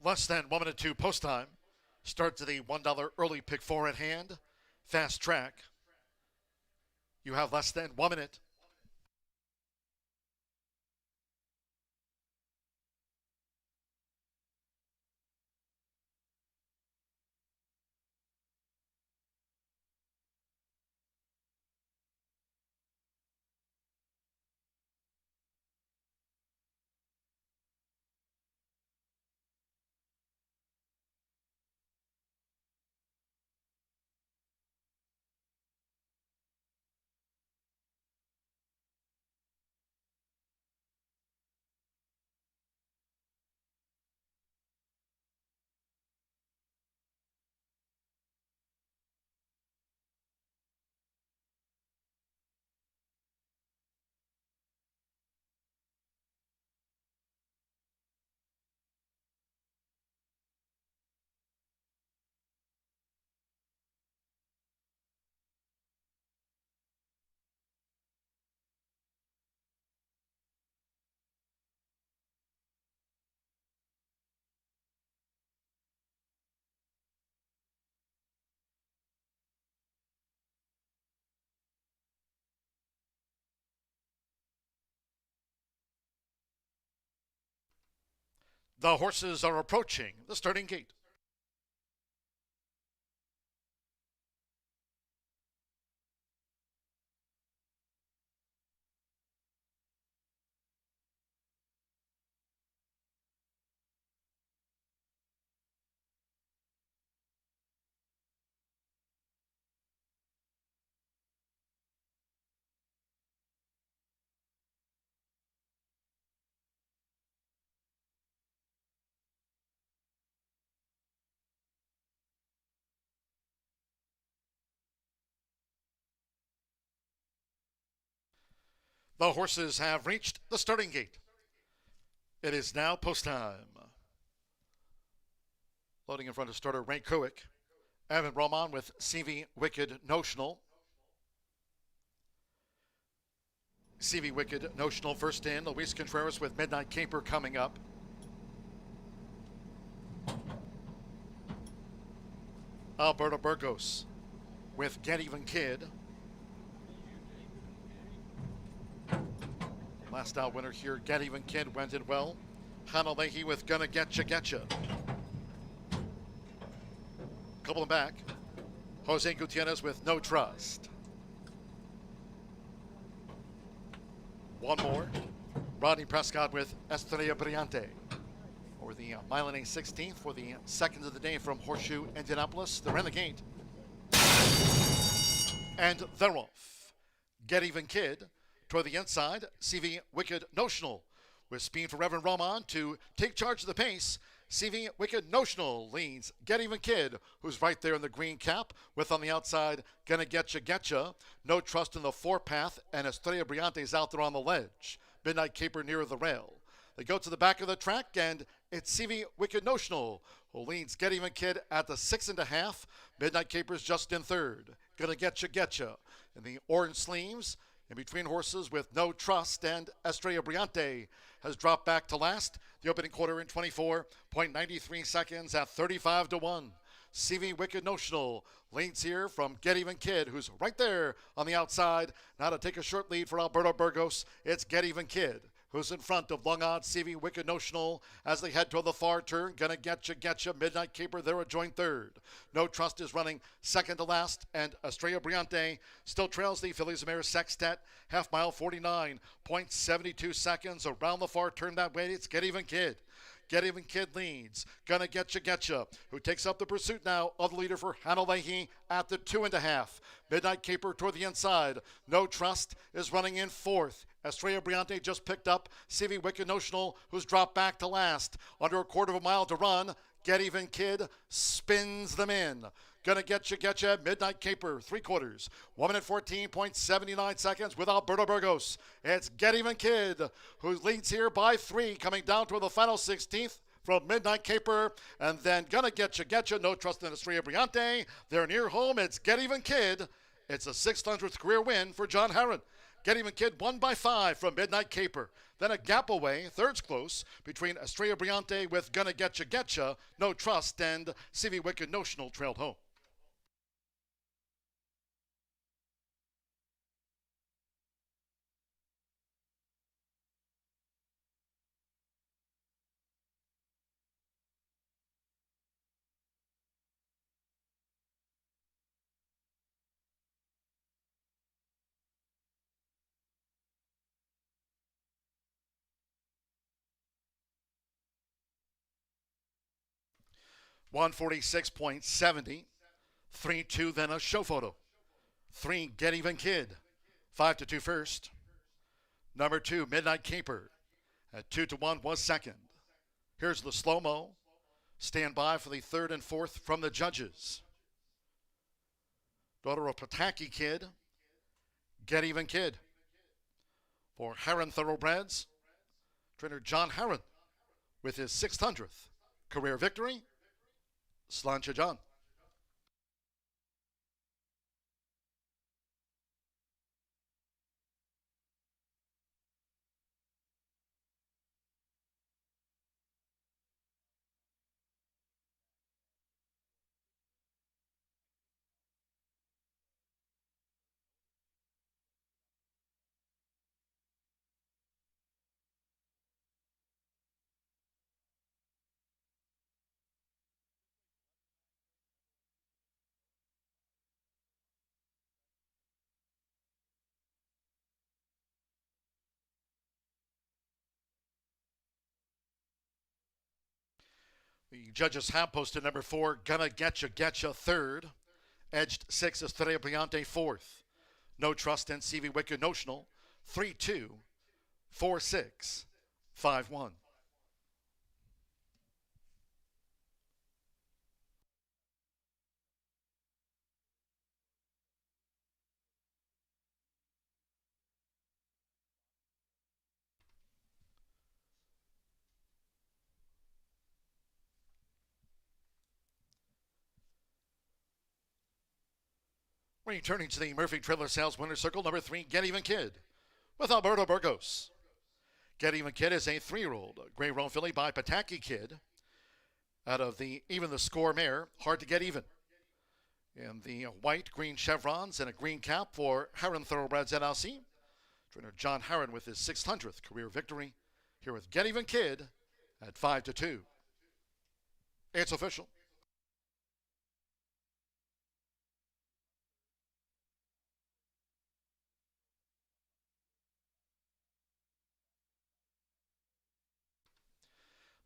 Less than 1 minute 2 post time. Start to the $1 early pick 4 at hand. Fast track. You have less than 1 minute. The horses are approaching the starting gate. The horses have reached the starting gate. It is now post time. Loading in front of starter Ray Kowick. Evan Roman with CV Wicked Notional. CV Wicked Notional first in. Luis Contreras with Midnight Caper coming up. Alberto Burgos with Get Even Kid. Last out winner here, Get Even Kid, went it well. Hannah Leahy with Gonna Getcha Getcha. Couple them back. Jose Gutierrez with No Trust. One more. Rodney Prescott with Estrella Brillante. Or the Milan 16th for the second of the day from Horseshoe Indianapolis. They're in the gate. And they're off. Get Even Kid toward the inside. CV Wicked Notional with speed for Reverend Roman to take charge of the pace. CV Wicked Notional leads Get Even Kid, who's right there in the green cap, with on the outside Gonna Getcha Getcha, No Trust in the four-path, and Estrella Brillante's out there on the ledge. Midnight Caper near the rail. They go to the back of the track, and it's CV Wicked Notional, who leads Get Even Kid at the 6.5. Midnight Caper's just in third. Gonna Getcha Getcha. In the orange sleeves, in between horses with No Trust, and Estrella Brillante has dropped back to last. The opening quarter in 24.93 seconds at 35-1. CV Wicked Notional leads here from Get Even Kid, who's right there on the outside. Now to take a short lead for Alberto Burgos, it's Get Even Kid, who's in front of long odds CV Wicked Notional as they head toward the far turn. Gonna Getcha Midnight Caper there a joint third. No Trust is running second to last, and Estrella Brillante still trails the Fillies of Mare Sextet. Half mile 49.72 seconds around the far turn that way. It's Get Even Kid. Get Even Kid leads. Gonna Getcha, who takes up the pursuit now of the leader for Hannah Leahy at the 2.5. Midnight Caper toward the inside. No Trust is running in fourth. Estrella Brillante just picked up CV Wicked Notional, who's dropped back to last. Under a quarter of a mile to run. Get Even Kid spins them in. Gonna Getcha, Midnight Caper, 3/4. 1 minute 14.79 seconds with Alberto Burgos. It's Get Even Kid, who leads here by 3, coming down to the final 16th from Midnight Caper. And then Gonna Getcha, No Trust in Estrella Brillante. They're near home. It's Get Even Kid. It's a 600th career win for John Herron. Get Even Kid won by 5 from Midnight Caper. Then a gap away, third's close, between Estrella Brillante with Gonna Getcha, No Trust, and CV Wicked Notional trailed home. $146.70. 3-2, then a show photo. 3, Get Even Kid. 5-2 first. Number 2, Midnight Caper. At 2-1 was second. Here's the slow-mo. Stand by for the third and fourth from the judges. Daughter of Pataki Kid. Get Even Kid. For Herron Thoroughbreds, trainer John Herron with his 600th career victory. Slancha John. The judges have posted number 4, Gonna Getcha third. Edged 6, Estrella Brillante fourth. No Trust and CV Wicked Notional 3-2, 4-6, 5-1. Returning to the Murphy Trailer Sales Winner Circle, number 3, Get Even Kid with Alberto Burgos. Get Even Kid is a 3-year-old Gray Roan filly by Pataki Kid out of the Even the Score mare, Hard to Get Even. In the white, green chevrons and a green cap for Heron Thoroughbreds NLC. Trainer John Heron with his 600th career victory here with Get Even Kid at 5-2. It's official.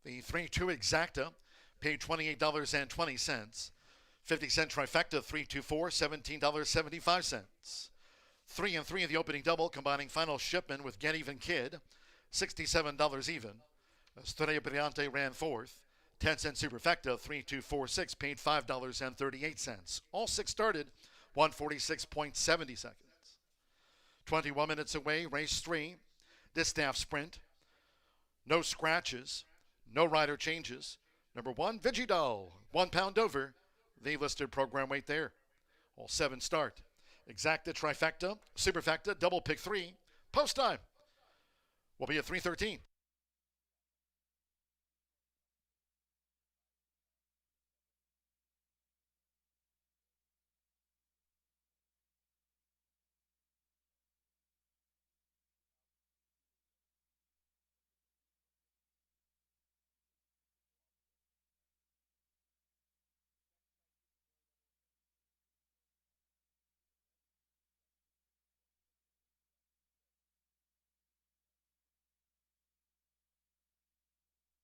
The 3-2 exacta paid $28.20. 50-cent trifecta 3-2-4, $17.75. 3 and 3 of the opening double, combining final shipment with Get Even Kid, $67 even. Estrella Brillante ran fourth. 10-cent superfecta 3-2-4-6 paid $5.38. All 6 started 146.70 seconds. 21 minutes away, race 3, distaff sprint. No scratches. No rider changes. Number 1, Vigidol, 1 pound over. The listed program weight there. All 7 start. Exacta, trifecta, superfecta, double pick 3. Post time will be at 3:13.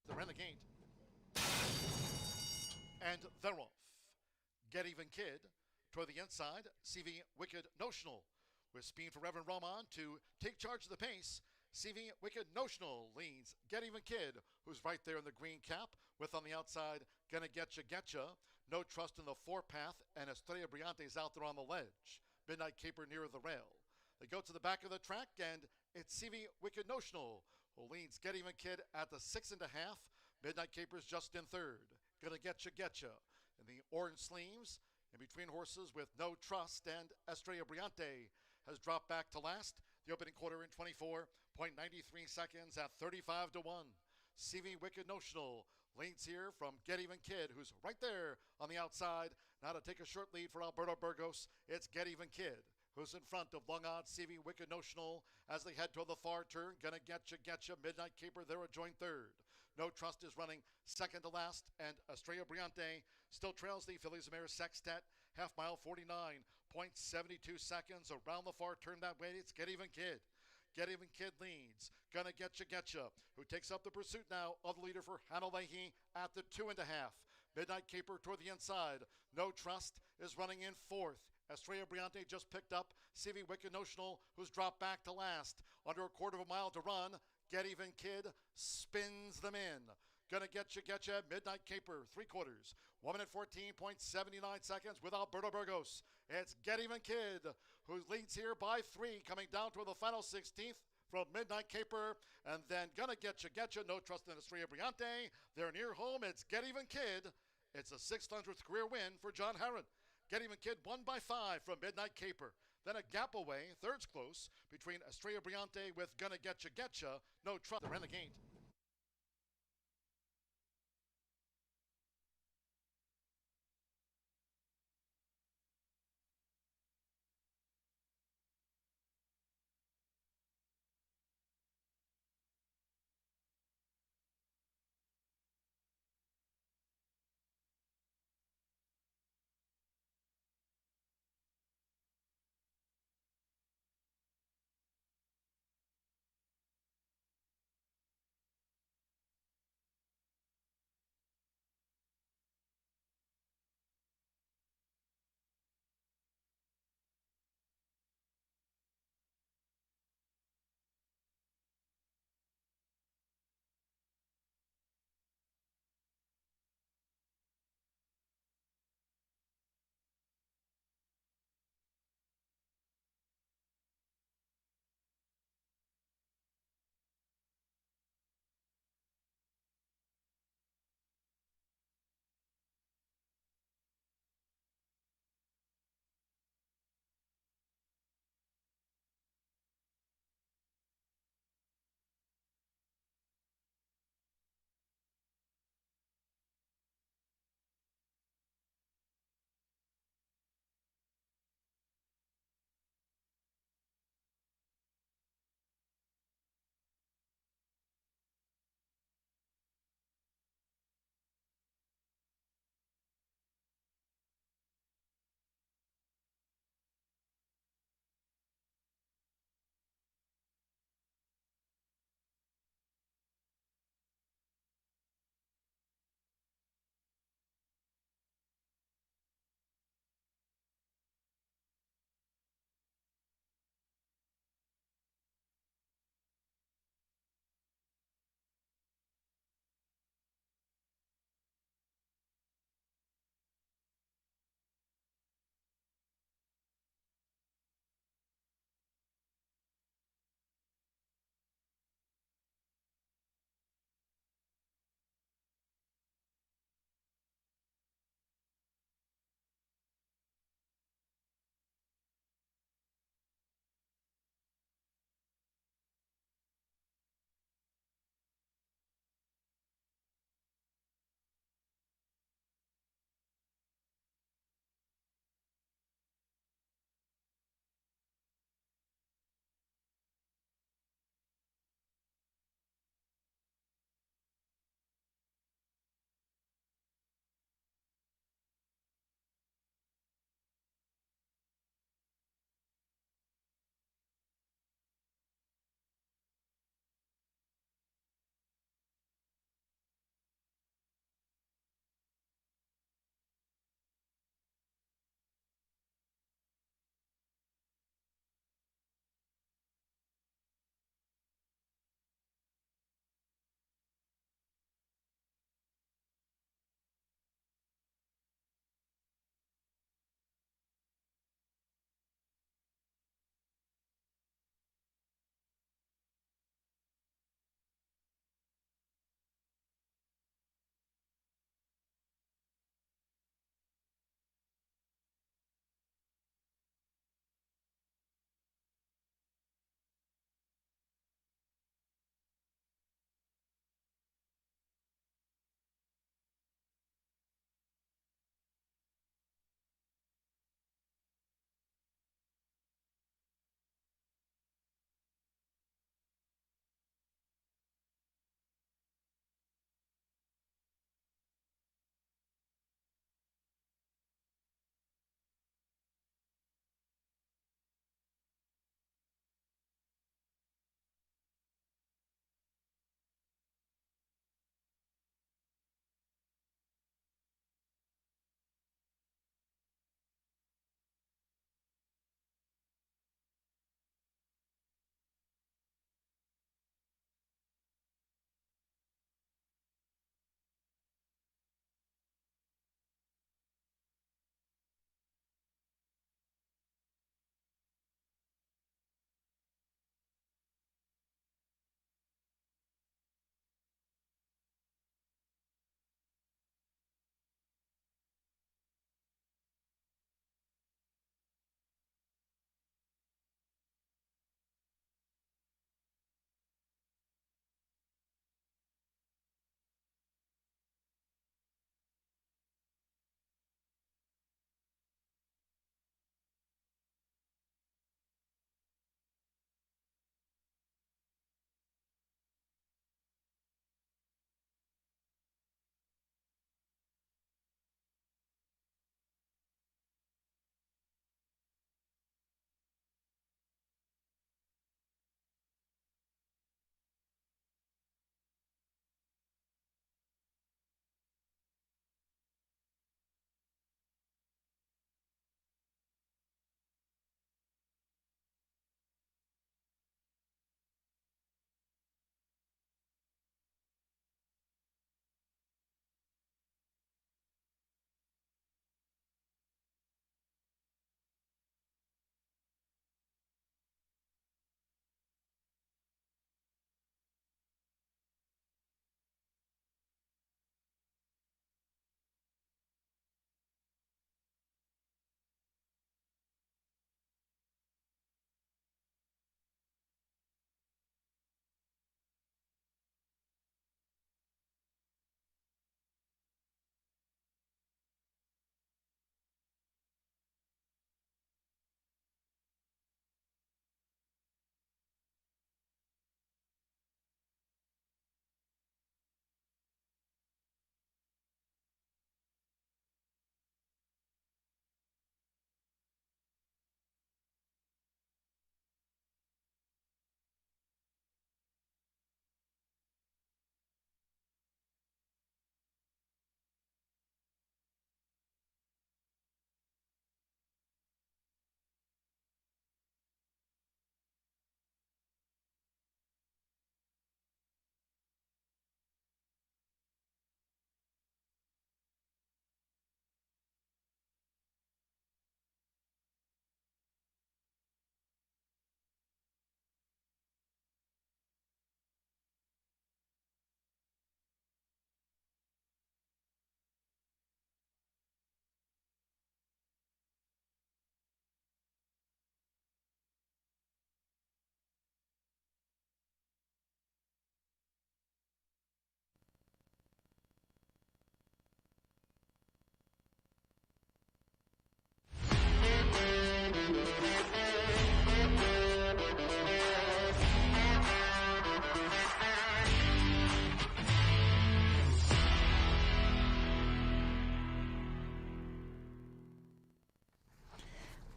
The Renegade. And they're off. Get Even Kid toward the inside. CV Wicked Notional with speed for Reverend Roman to take charge of the pace. CV Wicked Notional leads Get Even Kid, who's right there in the green cap, with on the outside Gonna Getcha. No Trust in the forepath, and Estrella Brillante is out there on the ledge. Midnight Caper near the rail. They go to the back of the track, and it's CV Wicked Notional who leads Get Even Kid at the 6.5. Midnight Caper's just in third. Gonna Getcha. In the orange sleeves, in between horses with No Trust, and Estrella Brillante has dropped back to last. The opening quarter in 24.93 seconds at 35-1. CV Wicked Notional leads here from Get Even Kid, who's right there on the outside. Now to take a short lead for Alberto Burgos, it's Get Even Kid, who's in front of long odds CV Wicked Notional as they head toward the far turn. Gonna Getcha. Midnight Caper there a joint third. No Trust is running second to last, and Estrella Brillante still trails the Fillies Mare Sextet. Half mile, 49.72 seconds around the far turn that way. It's Get Even Kid. Get Even Kid leads. Gonna Getcha, who takes up the pursuit now of the leader for Hannah Leahy at the 2.5. Midnight Caper toward the inside. No Trust is running in fourth. Estrella Brillante just picked up CV Wicked Notional, who's dropped back to last. Under a quarter of a mile to run. Get Even Kid spins them in. Gonna Getcha. Midnight Caper, 3/4. 1 minute 14.79 seconds with Alberto Burgos. It's Get Even Kid, who leads here by 3, coming down to the final 16th from Midnight Caper. And then Gonna Getcha. No Trust in Estrella Brillante. They're near home. It's Get Even Kid. It's a 600th career win for John Heron. Get Even Kid won by 5 from Midnight Caper. Then a gap away, third's close, between Estrella Brillante with Gonna Getcha. No Trust, the Renegade.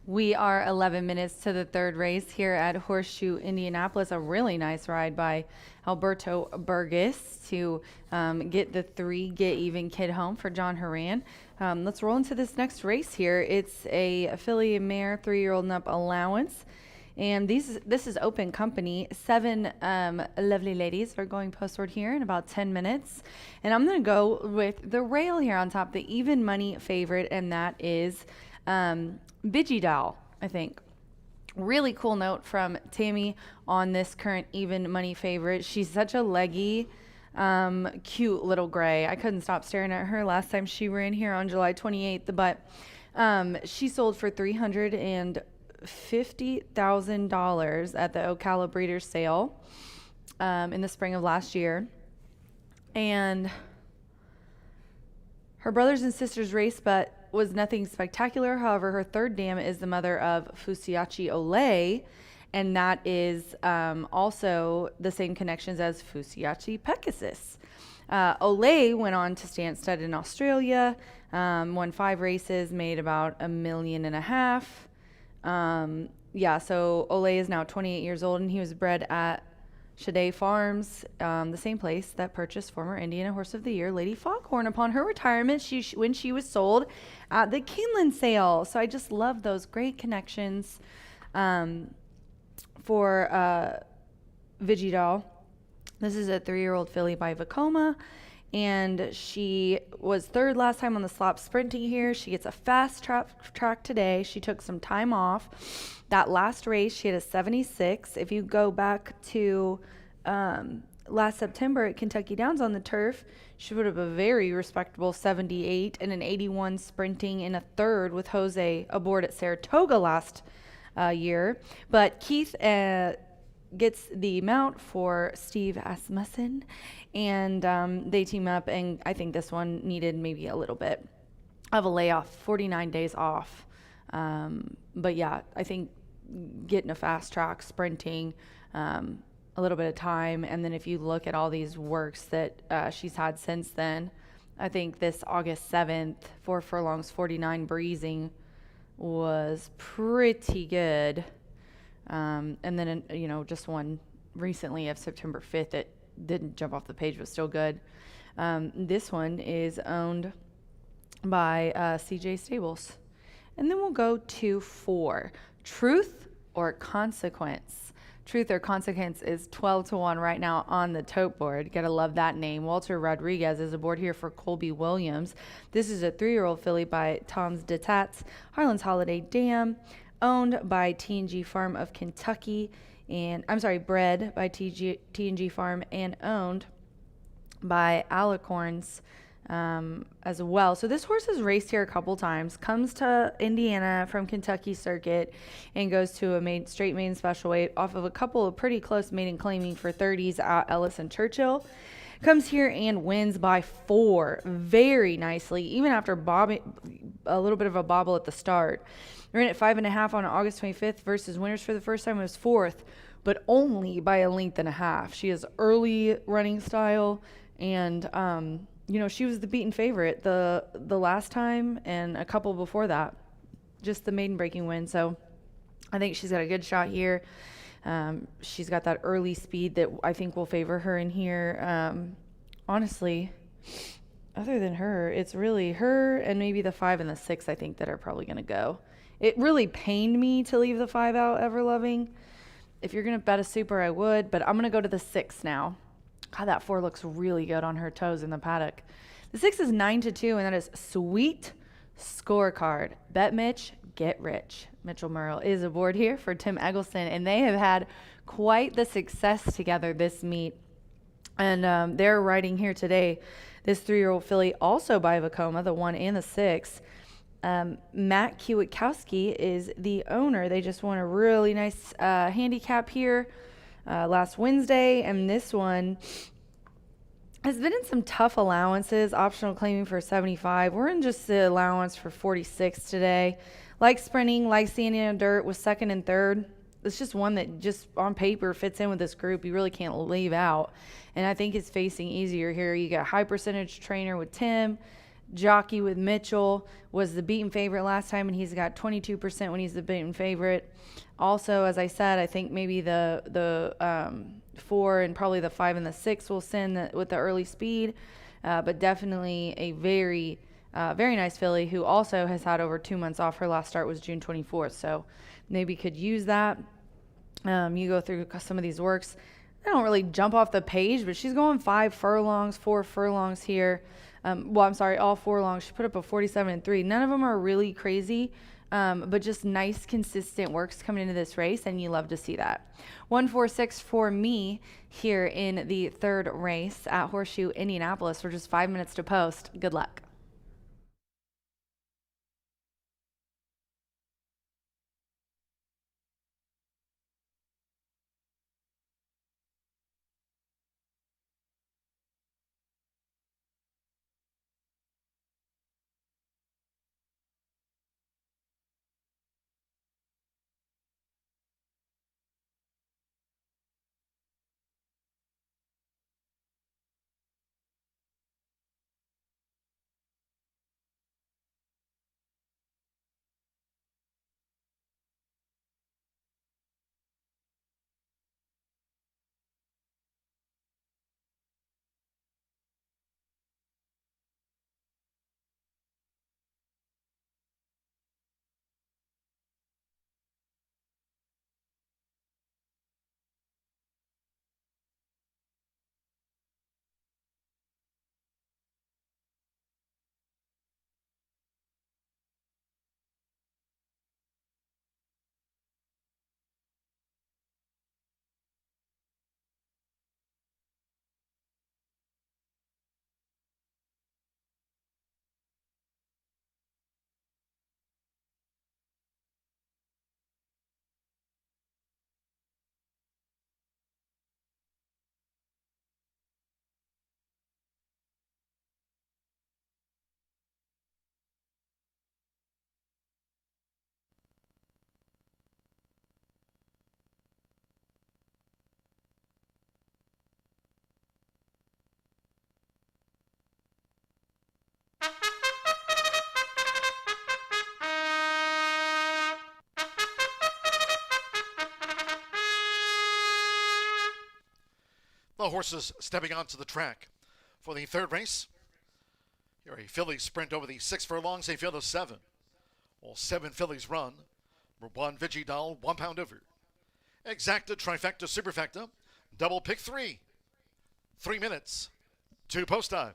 We are 11 minutes to the third race here at Horseshoe Indianapolis. A really nice ride by Alberto Burgess to get the 3 Get Even Kid home for John Horan. Let's roll into this next race here. It's a filly mare 3-year-old and up allowance. And this is open company. 7 lovely ladies are going postward here in about 10 minutes. And I'm going to go with the rail here on top, the even money favorite, and that is Bidgy I think. Really cool note from Tammy on this current even money favorite. She's such a leggy, cute little gray. I couldn't stop staring at her last time she ran here on July 28th, but she sold for $350,000 at the Ocala Breeders' Sale in the spring of last year. And her brothers and sisters race, but was nothing spectacular. However, her third dam is the mother of Fusiachi Olay, and that is also the same connections as Fusiachi Pegasus. Olay went on to stand stud in Australia, won 5 races, made about $1.5 million. So Olay is now 28 years old, and he was bred at Shade Farms, the same place that purchased former Indiana Horse of the Year Lady Foghorn upon her retirement when she was sold at the Keeneland sale. So I just love those great connections for Vigidal. This is a 3-year-old filly by Vacoma, and she was 3rd last time on the slop sprinting here. She gets a fast track today. She took some time off. That last race, she had a 76. If you go back to last September at Kentucky Downs on the turf, she would have a very respectable 78 and an 81 sprinting in a 3rd with Jose aboard at Saratoga last year. But Keith gets the mount for Steve Asmussen, and they team up, and I think this one needed maybe a little bit of a layoff, 49 days off. But yeah, I think getting a fast track, sprinting, a little bit of time, and then if you look at all these works that she's had since then, I think this August 7th, 4 furlongs, 49 breezing was pretty good. And then, just one recently of September 5th that didn't jump off the page, but still good. This one is owned by CJ Stables. And then we'll go to 4. Truth or Consequence. Truth or Consequence is 12-1 right now on the tote board. Gotta love that name. Walter Rodriguez is aboard here for Colby Williams. This is a 3-year-old filly by Tom's Detats, Harlan's Holiday Dam, owned by T&G Farm of Kentucky, bred by T&G Farm and owned by Alicorns as well. So this horse has raced here a couple times, comes to Indiana from Kentucky Circuit, and goes to a straight maiden special weight off of a couple of pretty close maiden claiming for 30s at Ellis and Churchill. Comes here and wins by 4 very nicely, even after a little bit of a bobble at the start. Ran at 5.5 on August 25th versus winners for the first time. It was 4th, but only by a length and a half. She has early running style, and she was the beaten favorite the last time and a couple before that. Just the maiden breaking win. So I think she's got a good shot here. She's got that early speed that I think will favor her in here. Honestly, other than her, it's really her and maybe the 5 and the 6, I think, that are probably going to go. It really pained me to leave the 5 out, Ever Loving. If you're going to bet a super, I would, but I'm going to go to the 6 now. God, that 4 looks really good on her toes in the paddock. The 6 is 9-2, and that is Sweet Scorecard. Bet Mitch, get rich. Mitchell Merle is aboard here for Tim Eggleston, and they have had quite the success together this meet. And they're riding here today. This 3-year-old filly, also by Vacoma, the 1 and the 6. Matt Kiewitkowski is the owner. They just won a really nice handicap here last Wednesday, and this one has been in some tough allowances. Optional claiming for 75. We're in just the allowance for 46 today. Like sprinting, like standing in dirt, was 2nd and 3rd. It's just one that just on paper fits in with this group. You really can't leave out. And I think it's facing easier here. You got high percentage trainer with Tim. jockey with Mitchell, was the beaten favorite last time, and he's got 22% when he's the beaten favorite. Also, as I said, I think maybe the 4 and probably the 5 and the 6 will send with the early speed, but definitely a very nice filly who also has had over 2 months off. Her last start was June 24th, so maybe could use that. You go through some of these works. They don't really jump off the page, but she's going 5 furlongs, 4 furlongs here. All 4 longs. She put up a 47-3. None of them are really crazy, but just nice, consistent works coming into this race, and you love to see that. 146 for me here in the third race at Horseshoe Indianapolis. We're just 5 minutes to post. Good luck. The horses stepping onto the track for the third race. Here a filly sprint over the 6 furlongs, a field of 7. All 7 fillies run. Number 1, Vigidal, 1 pound over. Exacta, trifecta, superfecta, double pick 3. 3 minutes to post time.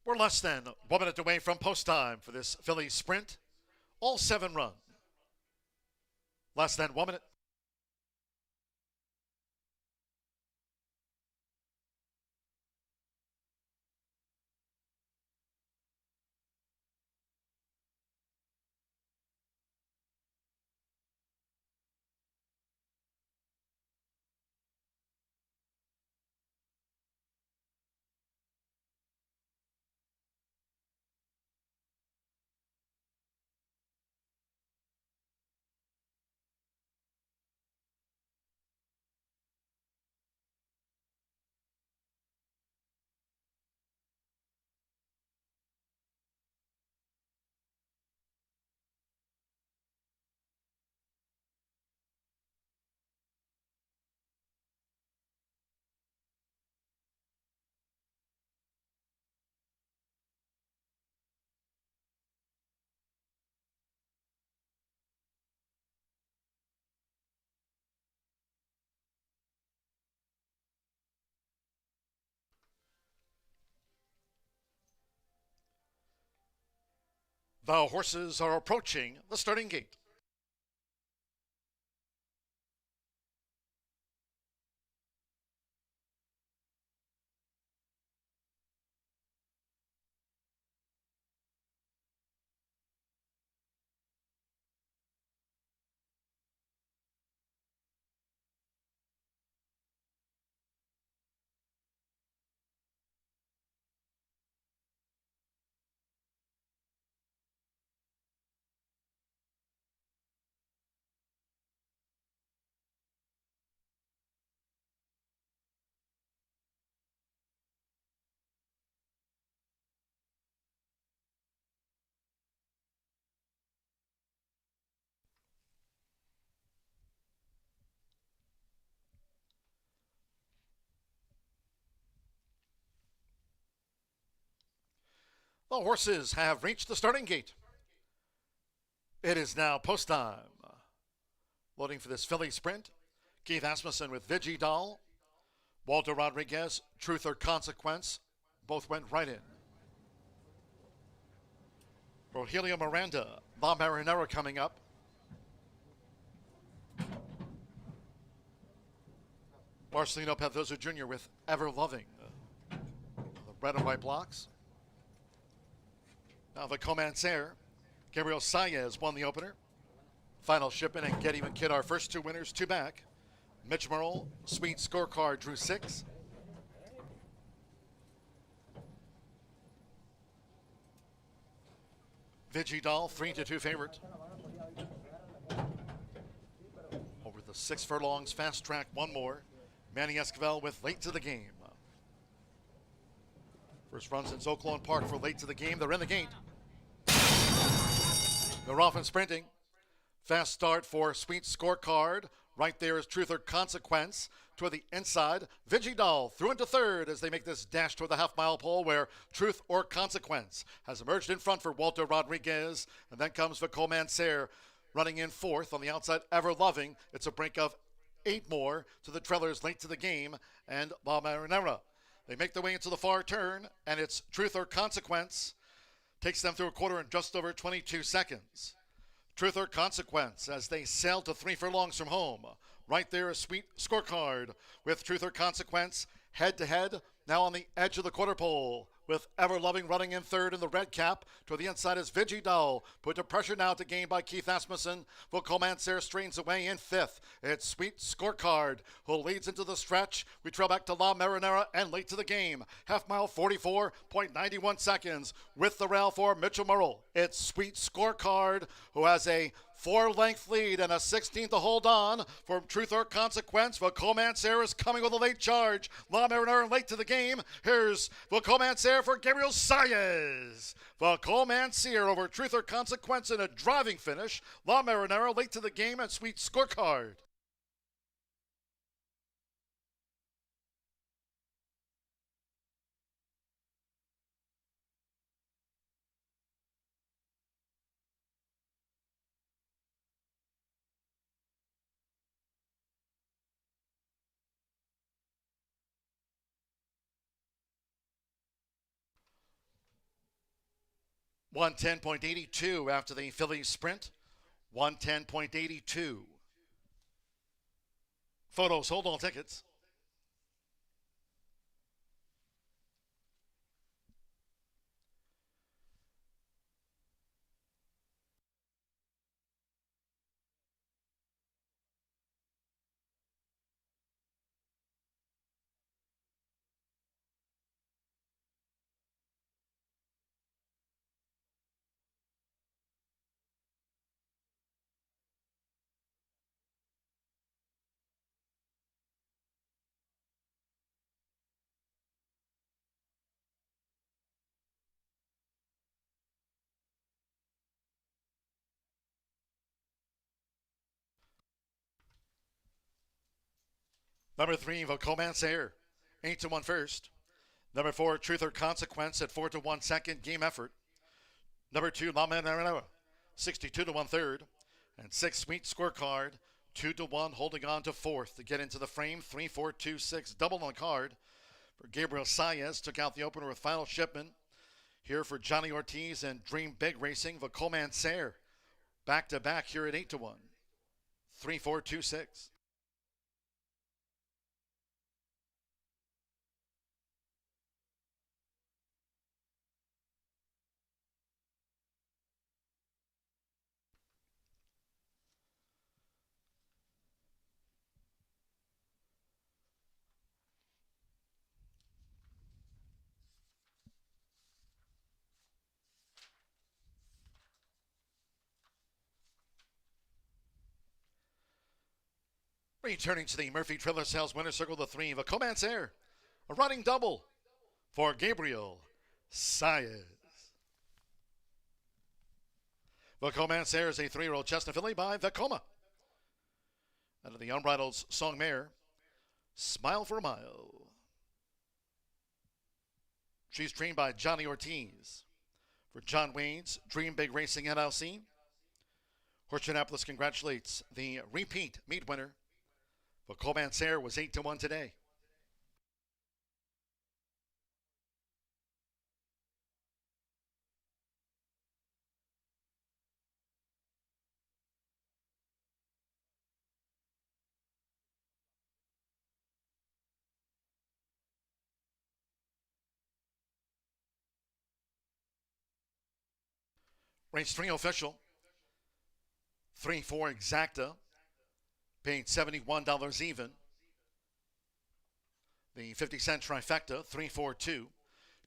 We're less than 1 minute away from post time for this Philly sprint. All 7 run. Less than 1 minute. The horses are approaching the starting gate. The horses have reached the starting gate. It is now post time. Loading for this Philly sprint. Keith Asmussen with Vigi Doll. Walter Rodriguez, Truth or Consequence. Both went right in. Rogelio Miranda, La Marinera coming up. Marcelino Pedroza Jr. with Ever Loving. The red and white blocks. Now the Comancer. Gabriel Saez won the opener. Final shipment and Get Even Kid, our first 2 winners, 2 back. Mitch Merle, Sweet Scorecard, drew 6. Vigi Doll, 3-2 favorite. Over the 6 furlongs, fast track, 1 more. Manny Esquivel with Late to the Game. First runs in Oaklawn Park for Late to the Game. They're in the gate. They're off and sprinting. Fast start for Sweet Scorecard. Right there is Truth or Consequence. Toward the inside, Vigi Doll through into third as they make this dash toward the half-mile pole where Truth or Consequence has emerged in front for Walter Rodriguez. And then comes the Comancer running in fourth. On the outside, Ever Loving. It's a break of 8 more to the trailers Late to the Game and La Marinera. They make their way into the far turn, and it's Truth or Consequence. Takes them through a quarter in just over 22 seconds. Truth or Consequence as they sail to 3 furlongs from home. Right there, a Sweet Scorecard with Truth or Consequence head to head. Now on the edge of the quarter pole with Ever Loving running in third in the red cap. To the inside is Vigi Doll. Put to pressure now to gain by Keith Asmussen. Volcomancer strains away in fifth. It's Sweet Scorecard who leads into the stretch. We trail back to La Marinera and Late to the Game. Half mile 44.91 seconds with the rail for Mitchell Merle. It's Sweet Scorecard who has a 4-length lead and a 16th to hold on for Truth or Consequence. Volcomancer is coming with a late charge. La Marinera and Late to the Game. Here's Volcomancer for Gabriel Saez. Volcomancer over Truth or Consequence in a driving finish. La Marinera Late to the Game and Sweet Scorecard. 110.82 after the Phillies sprint. 110.82. Photos, hold all tickets. Number 3, Vocomancer, 8-1 first. Number 4, Truth or Consequence at 4-1 second, game effort. Number 2, La Manera, 62-1 third. And 6, Sweet Scorecard, 2-1, holding on to fourth to get into the frame. 3-4-2-6, double on the card for Gabriel Saez. Took out the opener with Final Shipment. Here for Johnny Ortiz and Dream Big Racing, Vocomancer, back-to-back here at 8-1. 3-4-2-6. Returning to the Murphy Trailer Sales winner circle, the 3, Vocomancer, a running double for Gabriel Saez. Vocomancer is a 3-year-old chestnut filly by Vekoma. Out of the Unbridled Song Mare, Smile for a Mile. She's trained by Johnny Ortiz. For John Wayne's Dream Big Racing LLC, Horseshoe Indianapolis congratulates the repeat meet winner. Vocomancer was 8-1 today. Race 3 official. 3-4 exacta. Paid $71 even. The 50-cent trifecta, 3-4-2,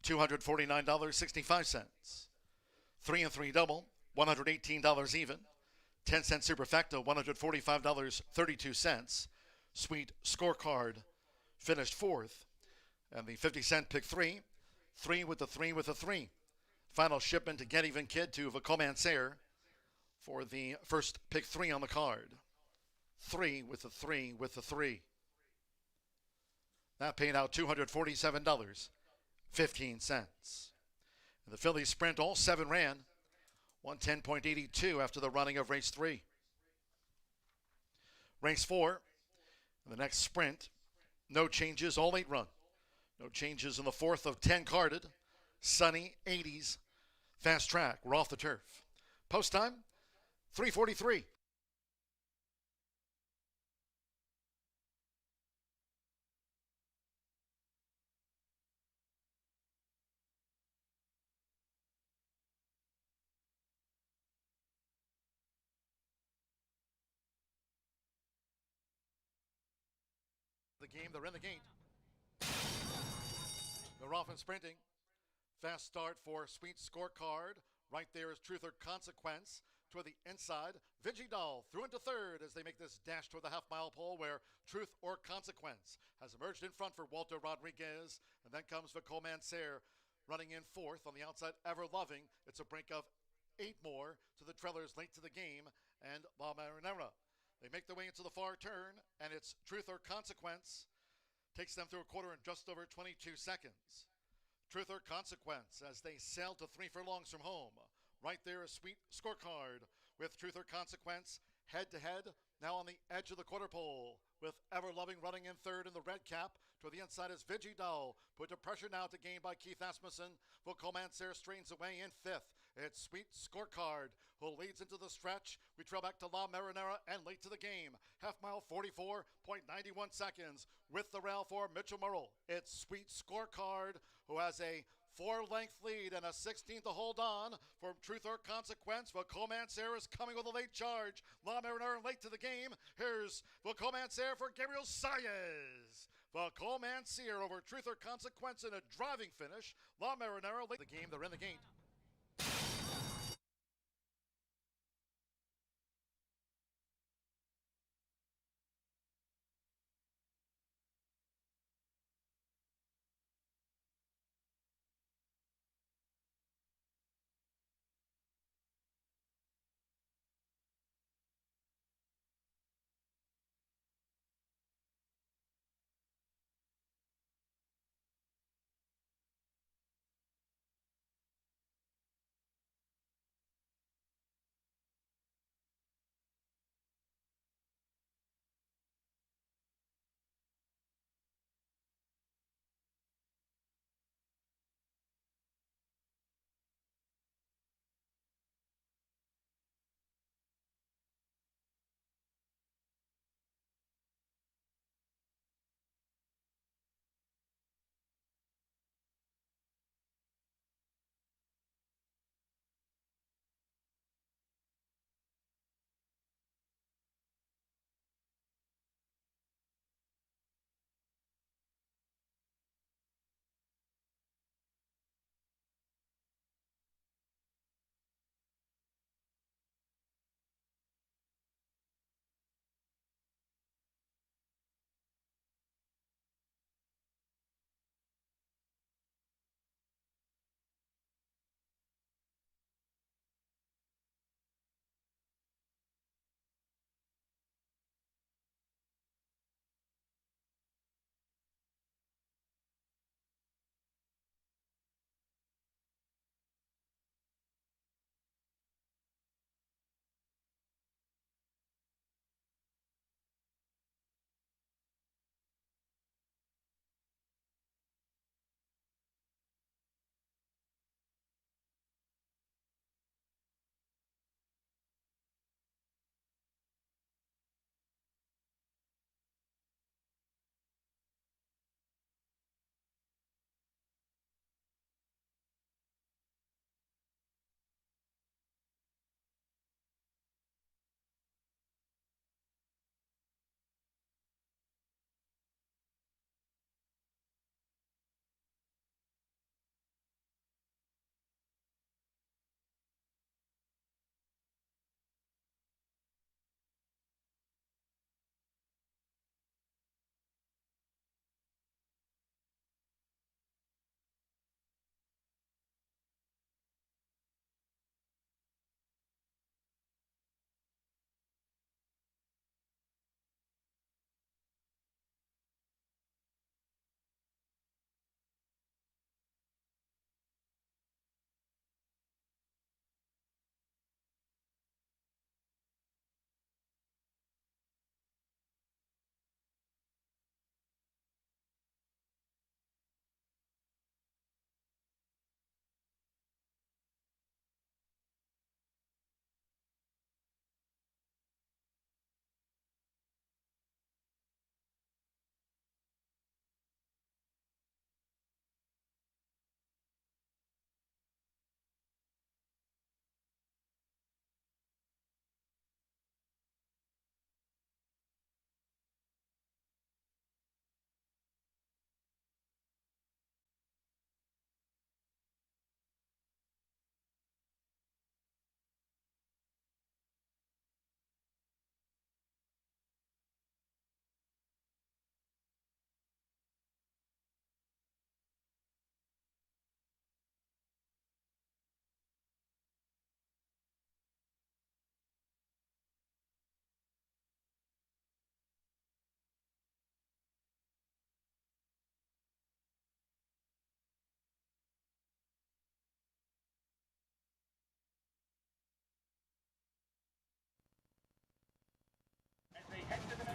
$249.65. 3-3 double, $118 even. 10-cent superfecta, $145.32. Sweet Scorecard finished fourth. And the 50-cent pick 3, 3 with the 3 with the 3. Final shipment to Get Even Kid to Vocomancer for the first pick 3 on the card. 3 with the 3 with the 3. That paid out $247.15. And the Phillies sprint, all 7 ran. 110.82 after the running of race 3. Race 4, the next sprint, no changes, all 8 run. No changes in the 4th of 10 carded. Sunny 80s, fast track. We're off the turf. Post time, 3:43. The game, they're in the gate. They're off and sprinting. Fast start for Sweet Scorecard. Right there is Truth or Consequence. Toward the inside, Vigidal through into third as they make this dash toward the half-mile pole where Truth or Consequence has emerged in front for Walter Rodriguez. And then comes Vocomancer running in fourth on the outside, Ever Loving. It's a break of 8 more to the trailers late to the game and La Marinera. They make their way into the far turn, and it's Truth or Consequence. Takes them through a quarter in just over 22 seconds. Truth or Consequence as they sail to 3 furlongs from home. Right there, a Sweet Scorecard with Truth or Consequence head-to-head, now on the edge of the quarter pole with Ever Loving running in third in the red cap. To the inside is Vigidal. Put to pressure now to gain by Keith Asmussen. Vocomancer strains away in 5th. It's Sweet Scorecard who leads into the stretch. We trail back to La Marinera and late to the game. Half mile 44.91 seconds with the rail for Mitchell Murrell. It's Sweet Scorecard who has a 4-length lead and a 16th to hold on for Truth or Consequence. Vaucomancer is coming with a late charge. La Marinera late to the game. Here's Vaucomancer for Gabriel Saez. Vaucomancer over Truth or Consequence in a driving finish. La Marinera late to the game. They're in the gate.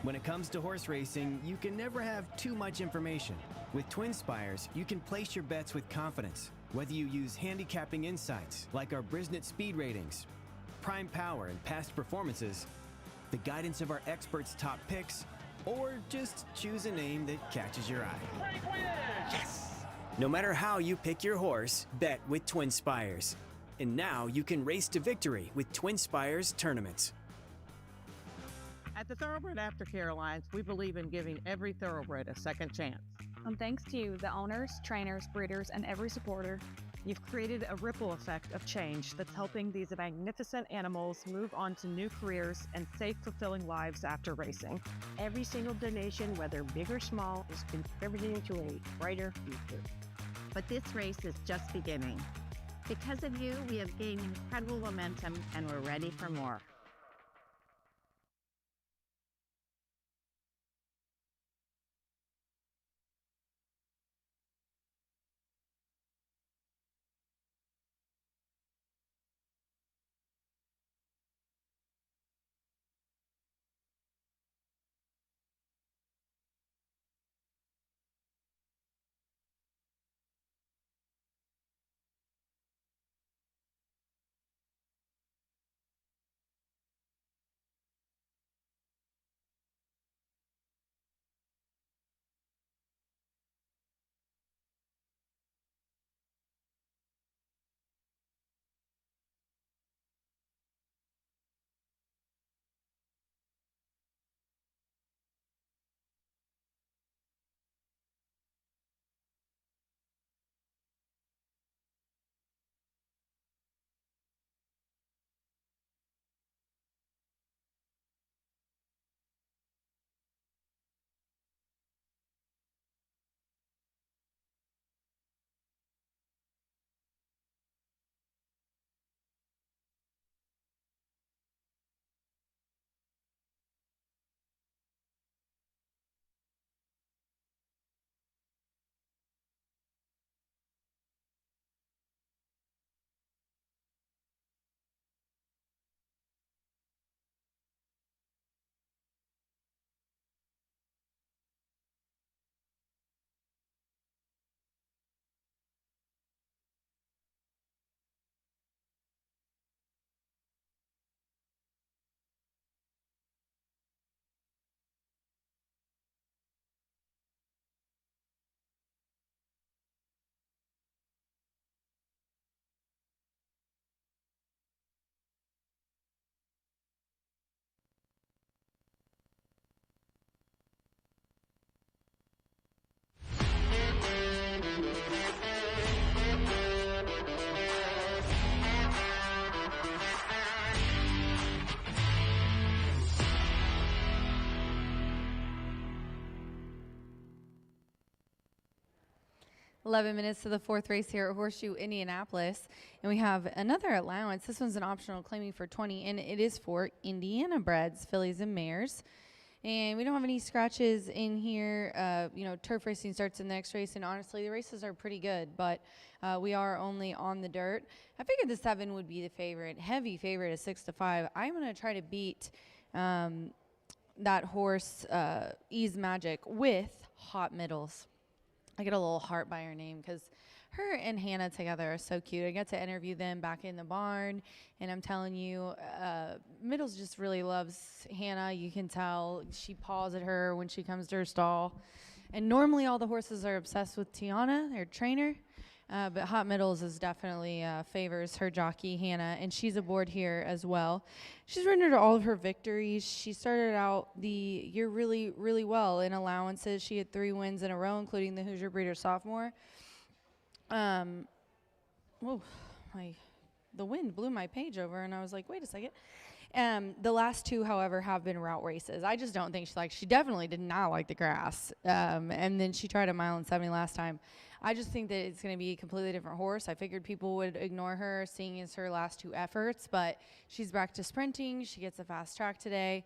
When it comes to horse racing, you can never have too much information. With Twin Spires, you can place your bets with confidence. Whether you use handicapping insights like our Brisnet speed ratings, prime power, and past performances, the guidance of our experts' top picks, or just choose a name that catches your eye. Yes! No matter how you pick your horse, bet with Twin Spires. And now you can race to victory with Twin Spires tournaments. At the Thoroughbred Aftercare Alliance, we believe in giving every thoroughbred a second chance. And thanks to you, the owners, trainers, breeders, and every supporter, You've created a ripple effect of change that's helping these magnificent animals move on to new careers and safe, fulfilling lives after racing. Every single donation, whether big or small, is contributing to a brighter future. But this race is just beginning. Because of you, we have gained incredible momentum and we're ready for more. Minutes to the fourth race here at Horseshoe Indianapolis, and we have another allowance. This one's an optional claiming for 20, and it is for Indiana breds, fillies and mares. And we don't have any scratches in here. Turf racing starts in the next race, and honestly, the races are pretty good, but we are only on the dirt. I figured the 7 would be the favorite, heavy favorite at 6-5. I'm going to try to beat that horse, Ease Magic, with Hot Middles. I get a little heart by her name because her and Hannah together are so cute. I got to interview them back in the barn, and I'm telling you, Middles just really loves Hannah. You can tell she paws at her when she comes to her stall. And normally all the horses are obsessed with Tiana, their trainer, but Hot Middles is definitely favors her jockey, Hannah, and she's aboard here as well. She's rendered all of her victories. She started out the year really, really well in allowances. She had 3 wins in a row, including the Hoosier Breeder sophomore. The wind blew my page over, and I was like, wait a second. The last 2, however, have been route races. I just don't think she definitely did not like the grass. And then she tried a 1.70 miles last time. I just think that it's going to be a completely different horse. I figured people would ignore her, seeing as her last 2 efforts, but she's back to sprinting. She gets a fast track today.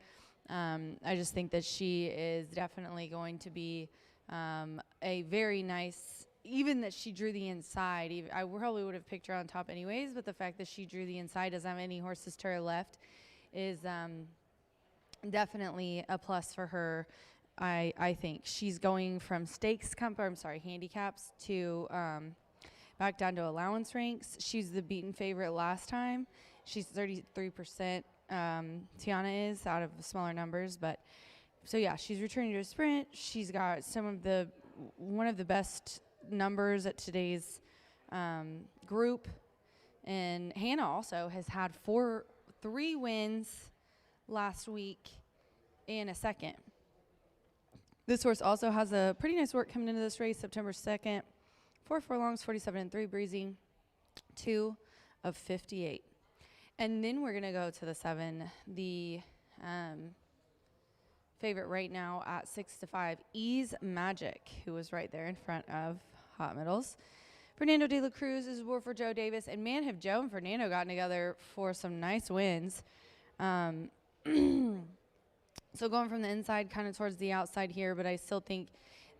I just think that she is definitely going to be a very nice, even that she drew the inside. I probably would have picked her on top anyways, but the fact that she drew the inside, doesn't have any horses to her left, is definitely a plus for her. I think she's going from handicaps to back down to allowance ranks. She's the beaten favorite last time. She's 33%. Tiana is out of smaller numbers, but so yeah, she's returning to a sprint. She's got one of the best numbers at today's group, and Hannah also has had 3 wins last week and a second. This horse also has a pretty nice work coming into this race, September 2nd. 4 furlongs, 47-3 breezy, 2 of 58. And then we're going to go to the 7, the favorite right now at 6-5, Ease Magic, who was right there in front of Hot Middles. Fernando de la Cruz is war for Joe Davis, and man, have Joe and Fernando gotten together for some nice wins. So going from the inside kind of towards the outside here, but I still think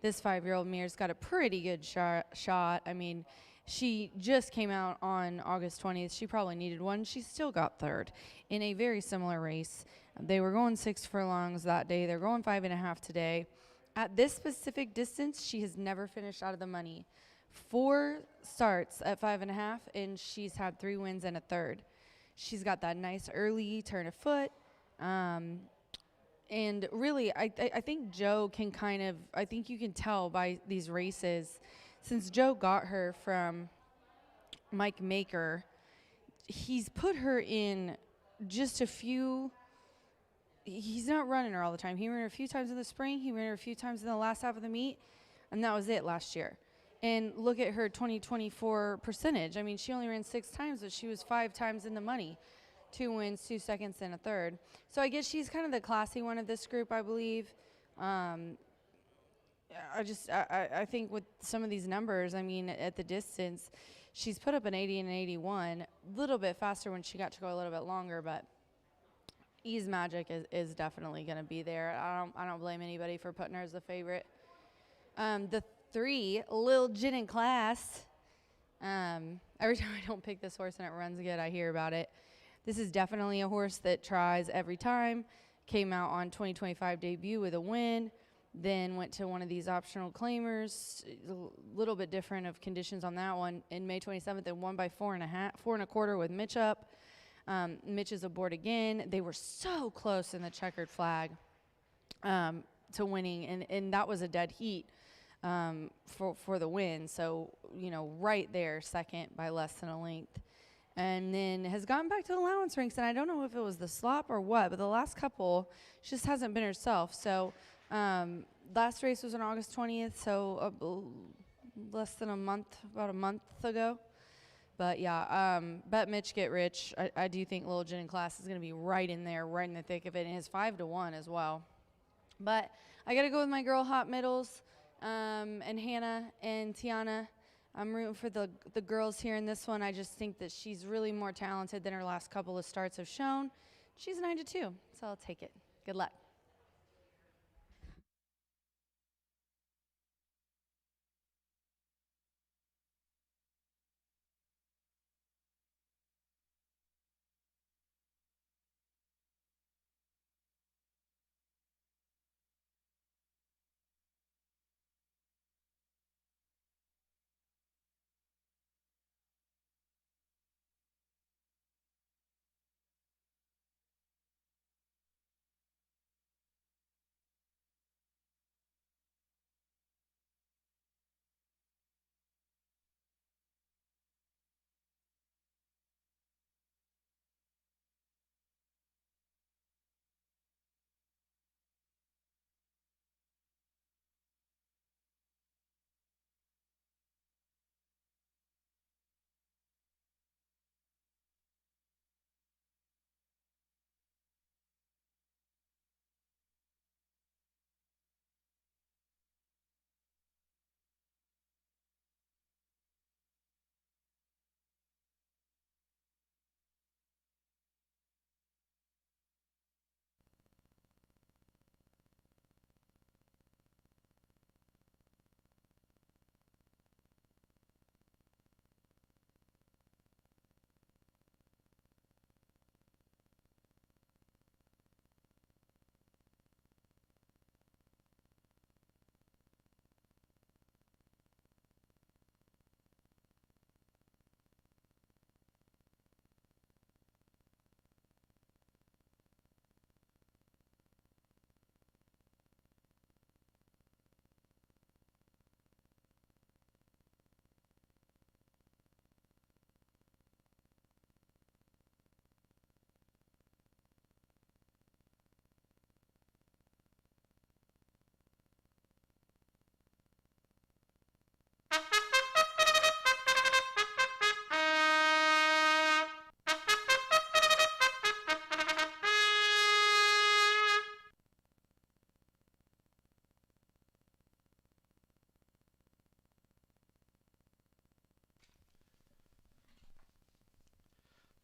this 5-year-old mare's got a pretty good shot. I mean, she just came out on August 20th. She probably needed one. She still got third in a very similar race. They were going 6 furlongs that day. They're going 5.5 today. At this specific distance, she has never finished out of the money. 4 starts at 5.5, and she's had 3 wins and a third. She's got that nice early turn of foot. And really, I think Joe can I think you can tell by these races, since Joe got her from Mike Maker, he's put her in just a few. He's not running her all the time. He ran her a few times in the spring. He ran her a few times in the last half of the meet, and that was it last year. And look at her 2024 percentage. I mean, she only ran 6 times, but she was 5 times in the money. 2 wins, 2 seconds, and a third. So I guess she's kind of the classy one of this group, I believe. I think with some of these numbers, I mean, at the distance, she's put up an 80 and an 81. A little bit faster when she got to go a little bit longer, but Ease Magic is definitely going to be there. I don't blame anybody for putting her as the favorite. The 3, Lil Gin in Class. Every time I don't pick this horse and it runs good, I hear about it. This is definitely a horse that tries every time. Came out on 2025 debut with a win, then went to one of these optional claimers. A little bit different of conditions on that one. In May 27th, and won by 4.25 with Mitch up. Mitch is aboard again. They were so close in the checkered flag to winning, and that was a dead heat for the win. So, right there, second by less than a length. And then has gotten back to the allowance ranks, and I don't know if it was the slop or what, but the last couple, she just hasn't been herself. So last race was on August 20th, so less than about a month ago. But yeah, bet Mitch get rich. I do think Lil Jen in Class is going to be right in there, right in the thick of it, and it's 5-1 as well. But I got to go with my girl Hot Middles and Hannah and Tiana. I'm rooting for the girls here in this one. I just think that she's really more talented than her last couple of starts have shown. She's 9-2, so I'll take it. Good luck.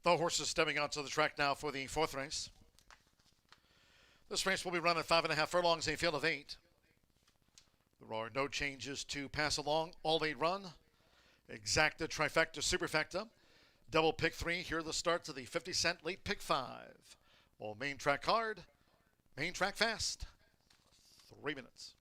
The horses stepping onto the track now for the fourth race. This race will be run at 5.5 furlongs, a field of 8. There are no changes to pass along. All 8 run. Exacta, trifecta, superfecta. Double pick 3. Here are the starts of the 50-cent late pick 5. All main track hard. Main track fast. 3 minutes.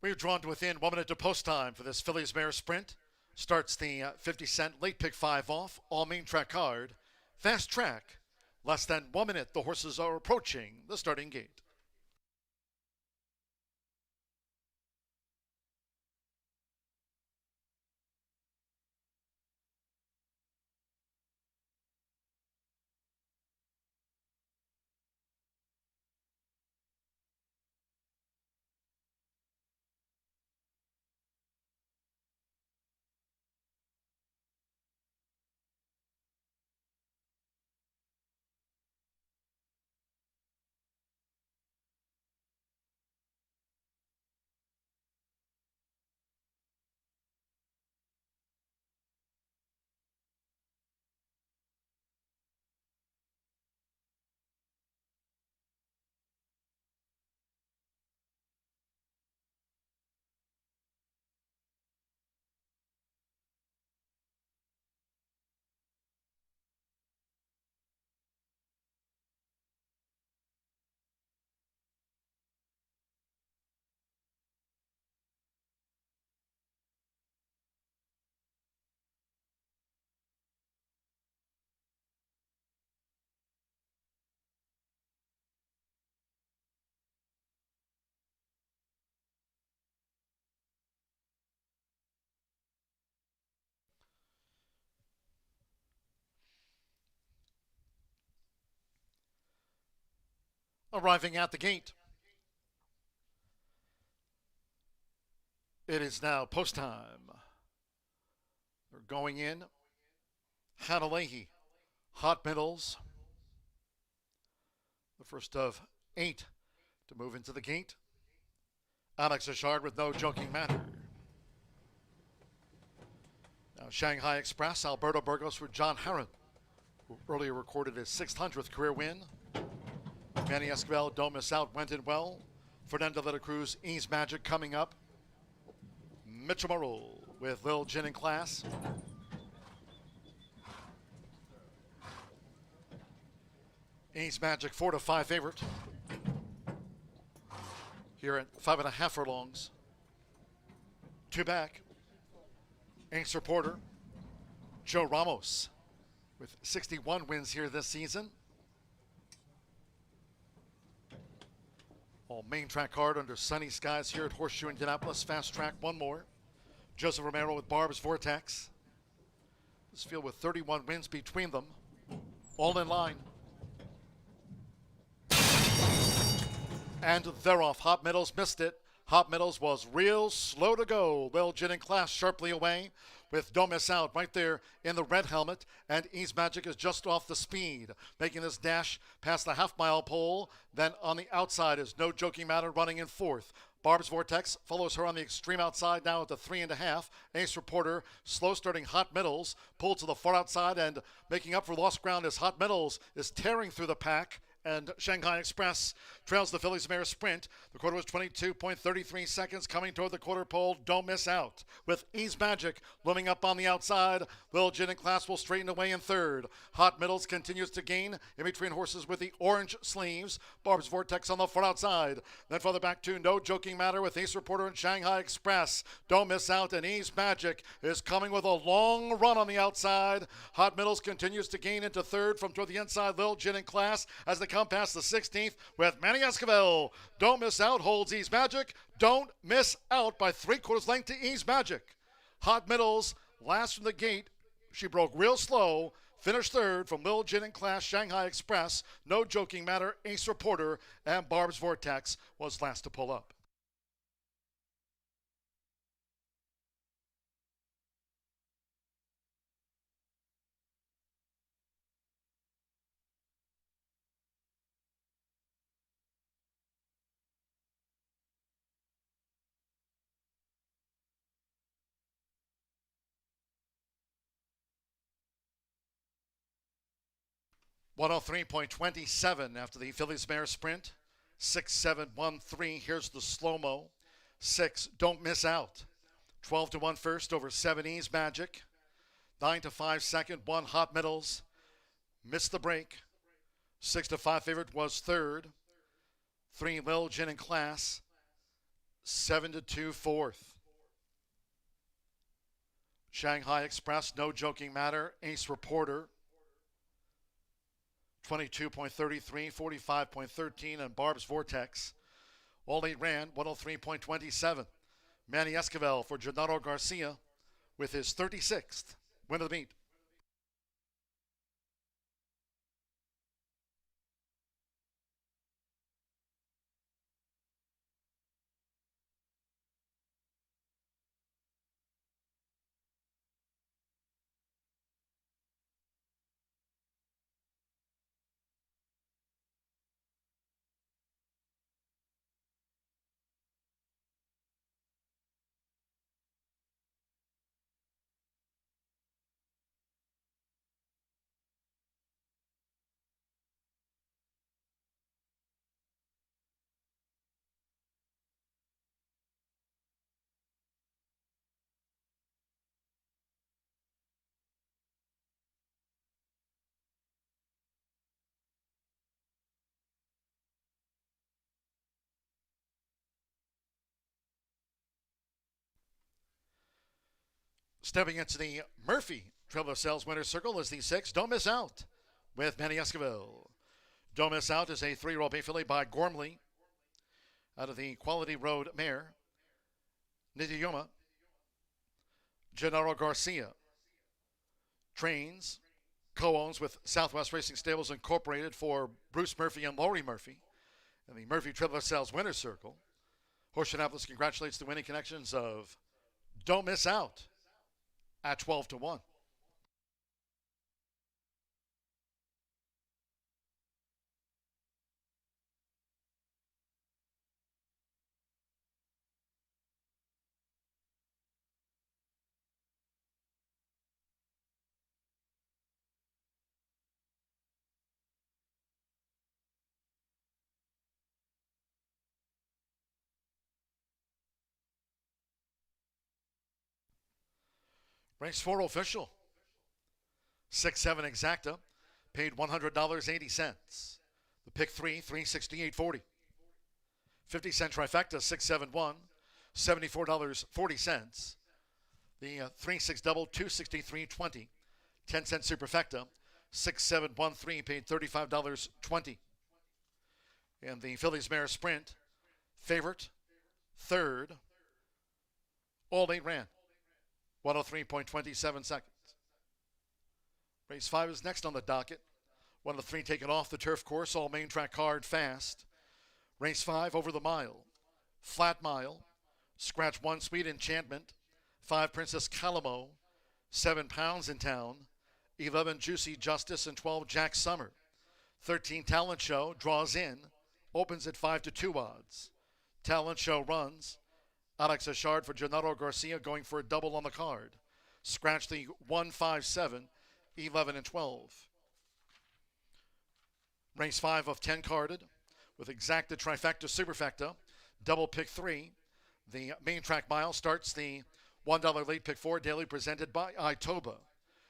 We've drawn to within 1 minute to post time for this Phillies Mare Sprint. Starts the 50-cent late pick 5 off, all main track hard. Fast track. Less than 1 minute, the horses are approaching the starting gate. arriving at the gate. It is now post time. They're going in. Hannah Leahy, Hot Middles. The first of 8 to move into the gate. Alex Ashard with No Joking Matter. Now Shanghai Express, Alberto Burgos with John Herron, who earlier recorded his 600th career win. Manny Esquivel, Don't Miss Out, went in well. Fernando de la Cruz, Ease Magic coming up. Mitchell Morrill with Lil Gin in Class. Ease Magic 4-5 favorite. Here at 5.5 furlongs. 2 back. Ace Reporter, Joe Ramos with 61 wins here this season. All main track card under sunny skies here at Horseshoe Indianapolis. Fast track, one more. Joseph Romero with Barb's Vortex. This field with 31 wins between them. All in line. And they're off. Hot Middles missed it. Hot Middles was real slow to go. Lil Gin in Class sharply away with Don't Miss Out right there in the red helmet. And Ease Magic is just off the speed, making this dash past the half-mile pole. Then on the outside is No Joking Matter running in 4th. Barb's Vortex follows her on the extreme outside now at the 3.5. Ace Reporter, slow starting Hot Middles, pulled to the far outside, and making up for lost ground as Hot Middles is tearing through the pack. And Shanghai Express trails the Phillies Mare Sprint. The quarter was 22.33 seconds coming toward the quarter pole. Don't Miss Out with Ease Magic looming up on the outside. Lil Gin in Class will straighten away in 3rd. Hot Middles continues to gain in between horses with the orange sleeves. Barb's Vortex on the far outside. Then further back to No Joking Matter with Ace Reporter and Shanghai Express. Don't Miss Out, and Ease Magic is coming with a long run on the outside. Hot Middles continues to gain into 3rd from toward the inside. Lil Gin in Class as they come past the 16th with Manny Esquivel. Don't Miss Out holds Ease Magic. Don't Miss Out by 3/4 length to Ease Magic. Hot Middles last from the gate. She broke real slow. Finished 3rd from Lil Gin in Class, Shanghai Express, No Joking Matter, Ace Reporter, and Barb's Vortex was last to pull up. .103.27 after the Phillies Mare Sprint. 6-7-1-3. Here's the slow-mo. 6, Don't Miss Out. 12-1 first over 7 Ease Magic. 9-5 second, 1 Hot Middles. Missed the break. 6-5 favorite was 3rd. 3 Lil Gin in Class. 7-2 4th. Shanghai Express, No Joking Matter, Ace Reporter. 22.33, 45.13, and Barb's Vortex. All 8 ran 103.27. Manny Esquivel for Gennaro Garcia with his 36th win of the meet. Stepping into the Murphy Trail of Sales Winner's Circle is the 6, Don't Miss Out, with Manny Esquivel. Don't Miss Out is a 3-year-old bay filly by Gormley out of the Quality Road mare. Nidiyoma, Gennaro Garcia trains, co-owns with Southwest Racing Stables Incorporated for Bruce Murphy and Laurie Murphy. In the Murphy Triple Sales Winner's Circle, Horseshoe Indianapolis congratulates the winning connections of Don't Miss Out at 12-1. Race 4 official. 6-7 exacta. Paid $100.80. The pick 3, $368.40. 50-cent trifecta, 6-7-1, $74.40. The 3-6 double, $263.20. 10-cent superfecta, 6-7-1-3, paid $35.20. And the Phillies Mare Sprint, favorite, third, all 8 ran. 103.27 seconds. Race 5 is next on the docket. 1 of the 3 taken off the turf course, all main track hard fast. Race 5 over the mile. Flat mile. Scratch 1 Sweet Enchantment. 5 Princess Calamo. 7 Pounds in Town. 11 Juicy Justice and 12 Jack Summer. 13 Talent Show draws in. Opens at 5-2 odds. Talent Show runs. Alex Achard for Gennaro Garcia going for a double on the card. Scratch the 1, 5, 7, 11, and 12. Race 5 of 10 carded with exacta trifecta superfecta. Double pick 3. The main track mile starts the $1 late pick 4 daily presented by Itoba.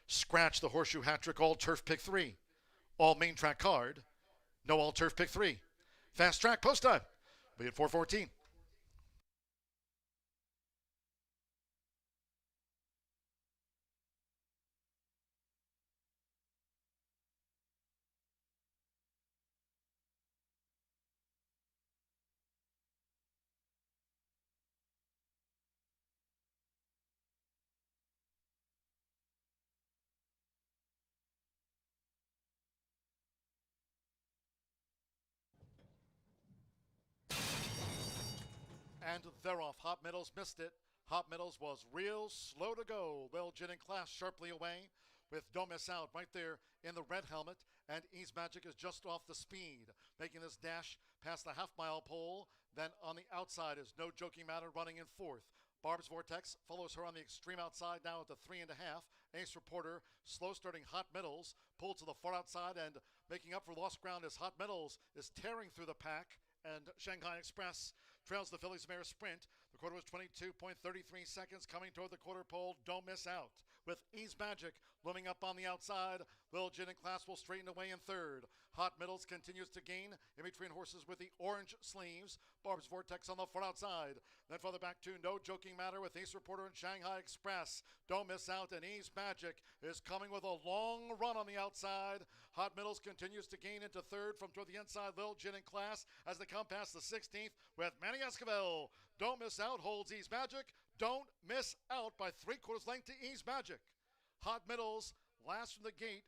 Scratch the Horseshoe hat trick all turf pick 3. All main track card. No all turf pick 3. Fast track post time. Be at 4:14. And they're off. Hot Meadows missed it. Hot Meadows was real slow to go. Lil Gin and Class sharply away with Don't Miss Out right there in the red helmet. And Ease Magic is just off the speed, making this dash past the half-mile pole. Then on the outside is No Joking Matter running in 4th. Barb's Vortex follows her on the extreme outside now at the 3.5. Ace Reporter, slow starting Hot Middles, pulled to the far outside and making up for lost ground as Hot Middles is tearing through the pack. And Shanghai Express trails the Phillies Mare Sprint. The quarter was 22.33 seconds coming toward the quarter pole. Don't Miss Out with Ease Magic looming up on the outside. Lil Gin and Class will straighten away in 3rd. Hot Middles continues to gain in between horses with the orange sleeves. Barb's Vortex on the far outside. Then further back to No Joking Matter with Ace Reporter and Shanghai Express. Don't Miss Out and Ease Magic is coming with a long run on the outside. Hot Middles continues to gain into 3rd from toward the inside. Lil Gin and Class as they come past the 16th with Manny Esquivel. Don't Miss Out holds Ease Magic. Don't Miss Out by 3/4 length to Ease Magic. Hot Middles last from the gate.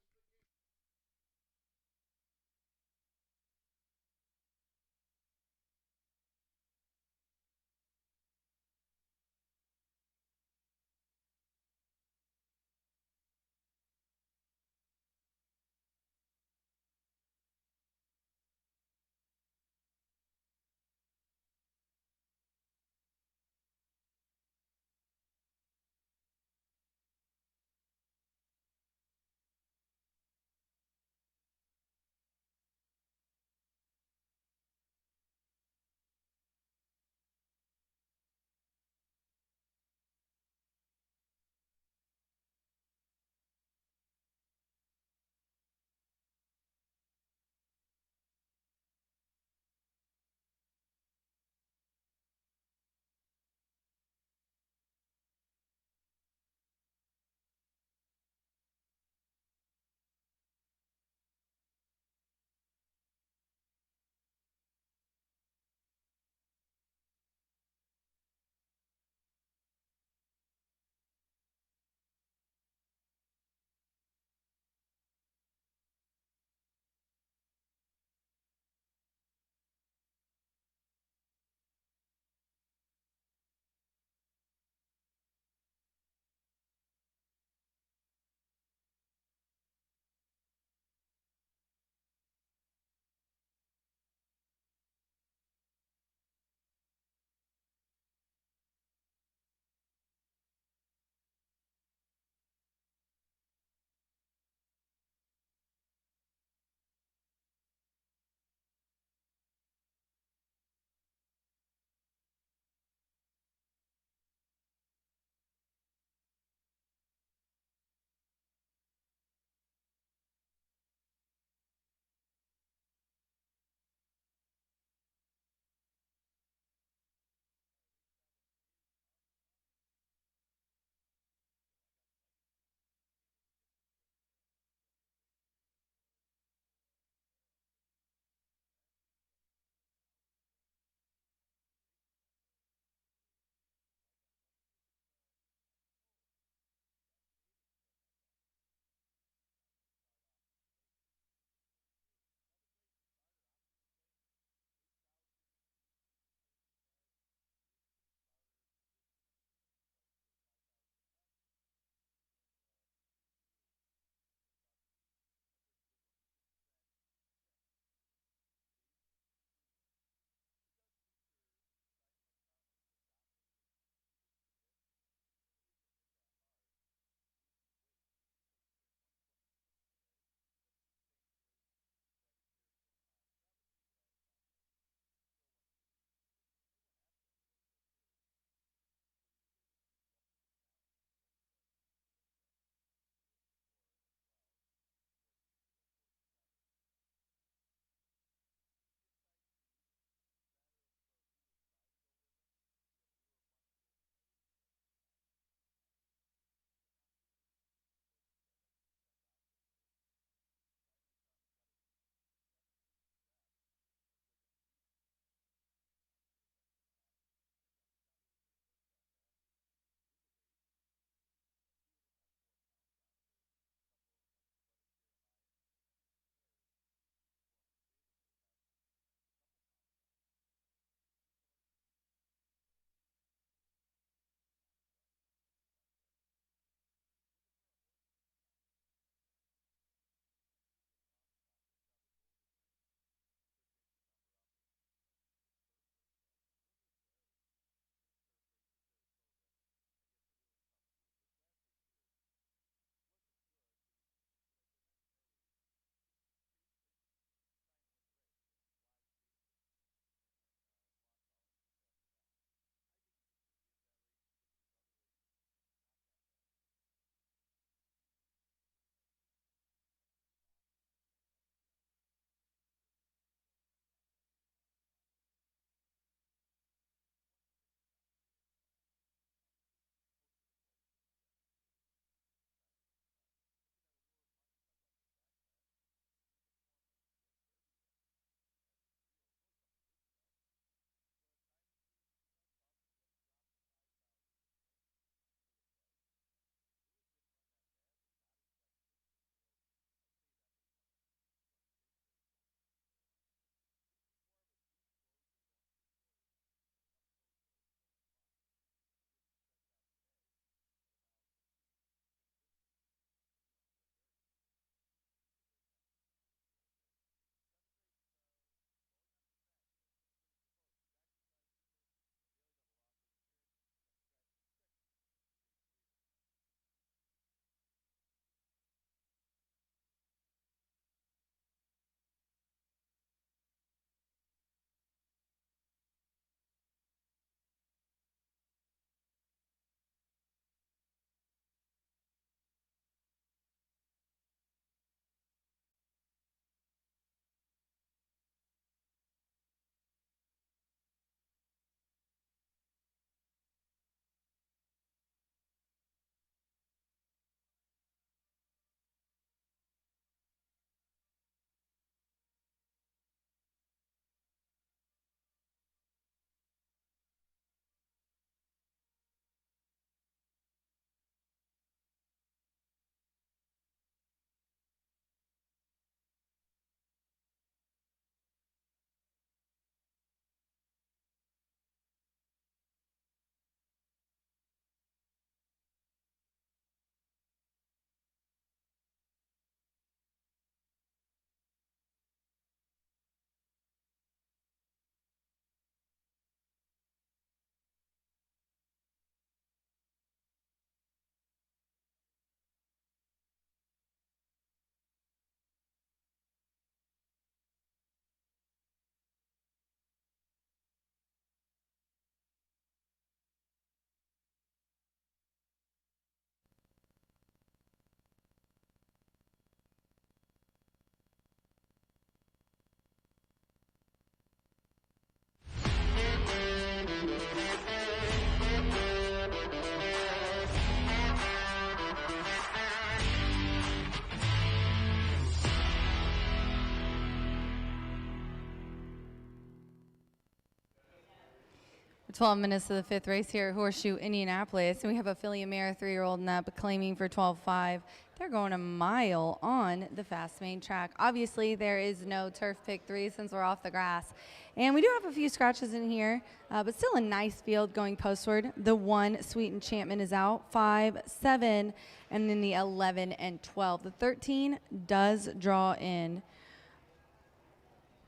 12 minutes to the fifth race here at Horseshoe Indianapolis. And we have a filly and mare, 3-year-old Nub, claiming for 12.5. They're going a mile on the fast main track. Obviously, there is no turf pick 3 since we're off the grass. And we do have a few scratches in here, but still a nice field going postward. The 1, Sweet Enchantment, is out. 5, 7, and then the 11 and 12. The 13 does draw in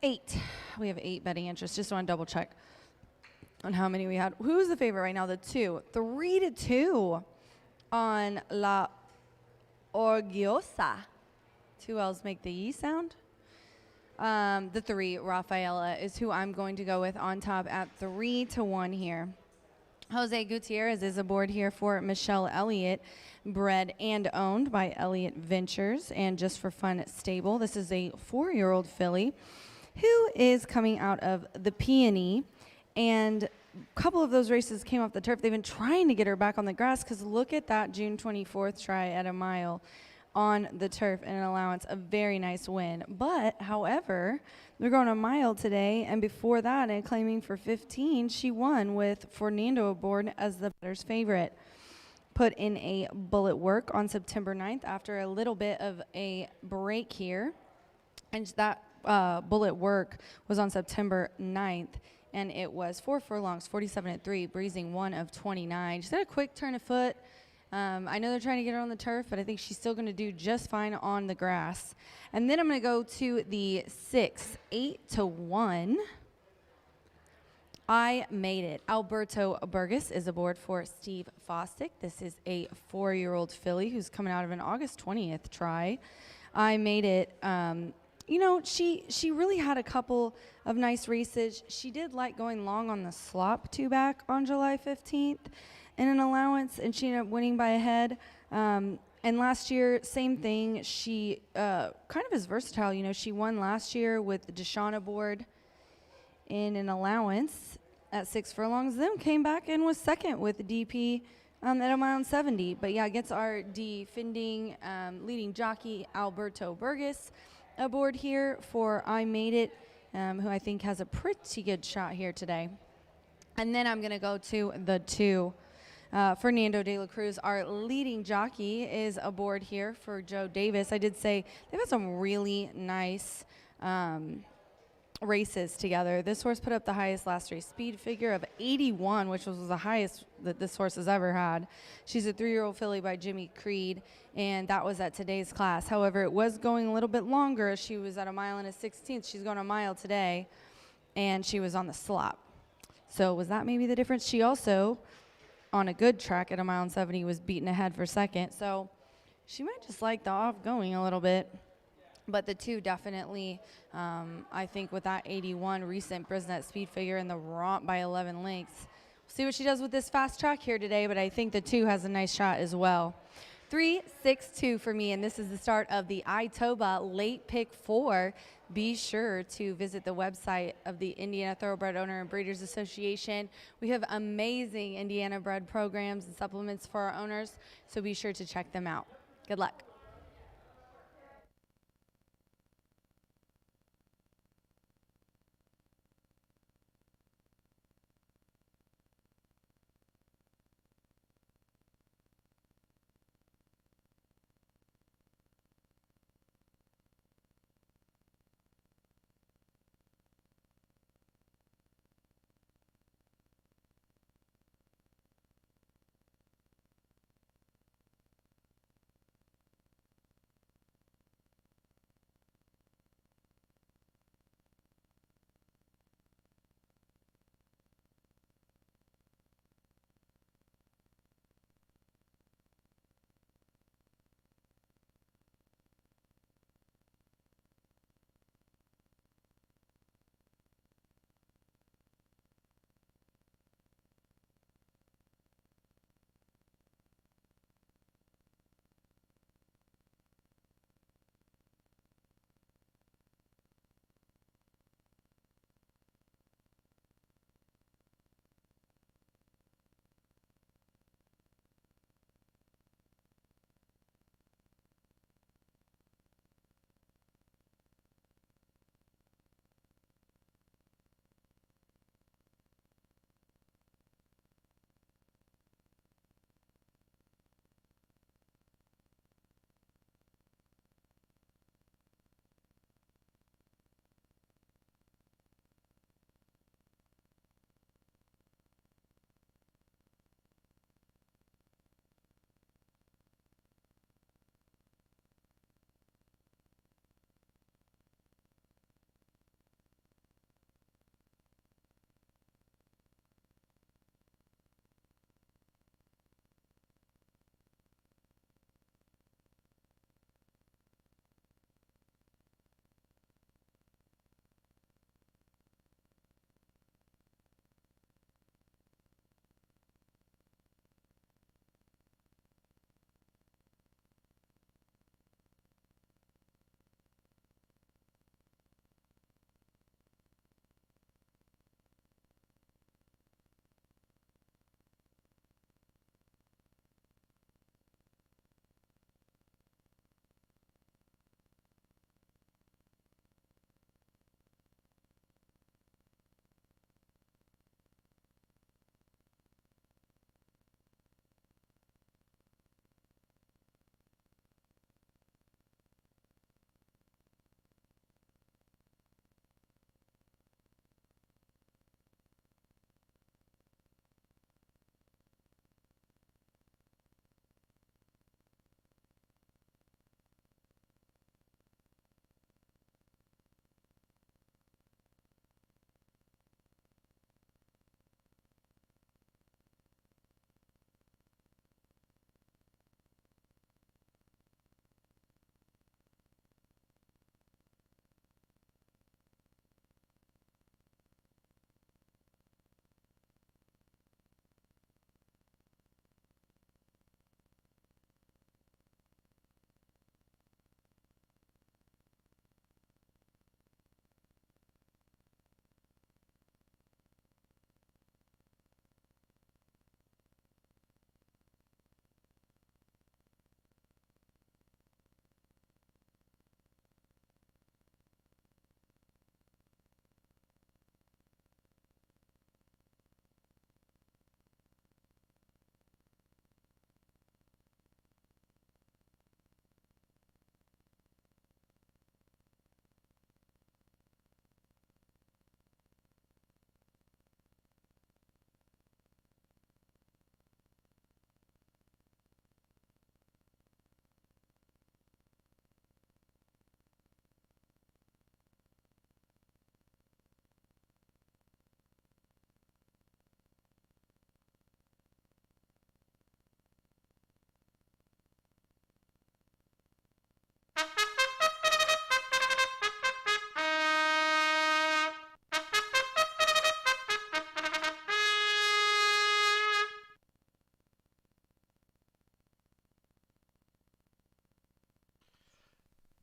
8. We have 8 betting interests. Just want to double check on how many we had. Who's the favorite right now? The 2. 3-2 on La Orgullosa. 2 L's make the E sound. The 3, Rafaela, is who I'm going to go with on top at 3-1 here. Jose Gutierrez is aboard here for Michelle Elliott, bred and owned by Elliott Ventures and Just for Fun Stable. This is a 4-year-old filly who is coming out of the Peony, and a couple of those races came off the turf. They've been trying to get her back on the grass because look at that June 24th try at a mile on the turf and an allowance, a very nice win. But, however, they're going a mile today, and before that, and claiming for 15, she won with Fernando aboard as the bettor's favorite. Put in a bullet work on September 9th after a little bit of a break here, and that bullet work was on September 9th, and it was 4 furlongs, 47-3, breezing 1 of 29. Just had a quick turn of foot. I know they're trying to get her on the turf, but I think she's still going to do just fine on the grass. And then I'm going to go to the 6, 8-1. I Made It. Alberto Burgess is aboard for Steve Fostick. This is a 4-year-old filly who's coming out of an August 20th try. I Made It. You know, she really had a couple of nice races. She did like going long on the slop 2-back on July 15th in an allowance, and she ended up winning by a head. And last year, same thing. She kind of is versatile. You know, she won last year with Deshaun aboard in an allowance at 6 furlongs, then came back and was second with the DP at a mile and 70. But yeah, gets our defending leading jockey Alberto Burgess aboard here for I Made It, who I think has a pretty good shot here today. And then I'm going to go to the 2. Fernando de la Cruz, our leading jockey, is aboard here for Joe Davis. I did say they've had some really nice races together. This horse put up the highest last race speed figure of 81, which was the highest that this horse has ever had. She's a 3-year-old filly by Jimmy Creed, and that was at today's class. However, it was going a little bit longer. She was at a mile and a 16th. She's going a mile today, and she was on the slop. So was that maybe the difference? She also, on a good track at a mile and 70, was beaten ahead for second. So she might just like the off going a little bit. But the 2 definitely, I think with that 81 recent Brisnet speed figure and the romp by 11 lengths. We'll see what she does with this fast track here today, but I think the 2 has a nice shot as well. 3-6-2 for me, and this is the start of the Itoba late pick 4. Be sure to visit the website of the Indiana Thoroughbred Owner and Breeders Association. We have amazing Indiana bred programs and supplements for our owners, so be sure to check them out. Good luck.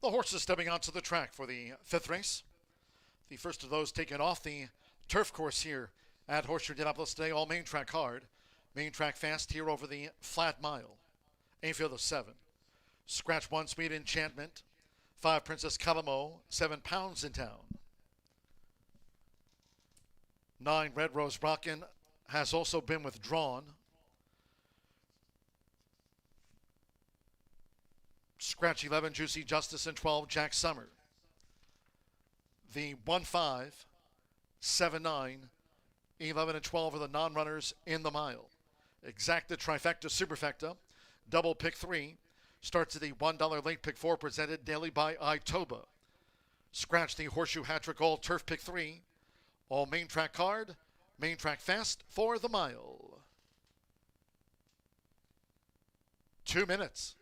The horses stepping onto the track for the fifth race. The first of those taken off the turf course here at Horseshoe Indianapolis today, all main track hard. Main track fast here over the flat mile. A field of 7. Scratch 1, Speed Enchantment. 5, Princess Calamo. 7, Pounds in Town. 9, Red Rose Brocken has also been withdrawn. Scratch 11, Juicy Justice, and 12, Jack Summer. The 1, 5, 7, 9, 11, and 12 are the non-runners in the mile. Exacta, Trifecta, Superfecta, Double Pick 3, starts at the $1 Late Pick 4, presented daily by Itoba. Scratch the Horseshoe Hat-Trick All Turf Pick 3, all main track card, main track fast for the mile. 2 minutes.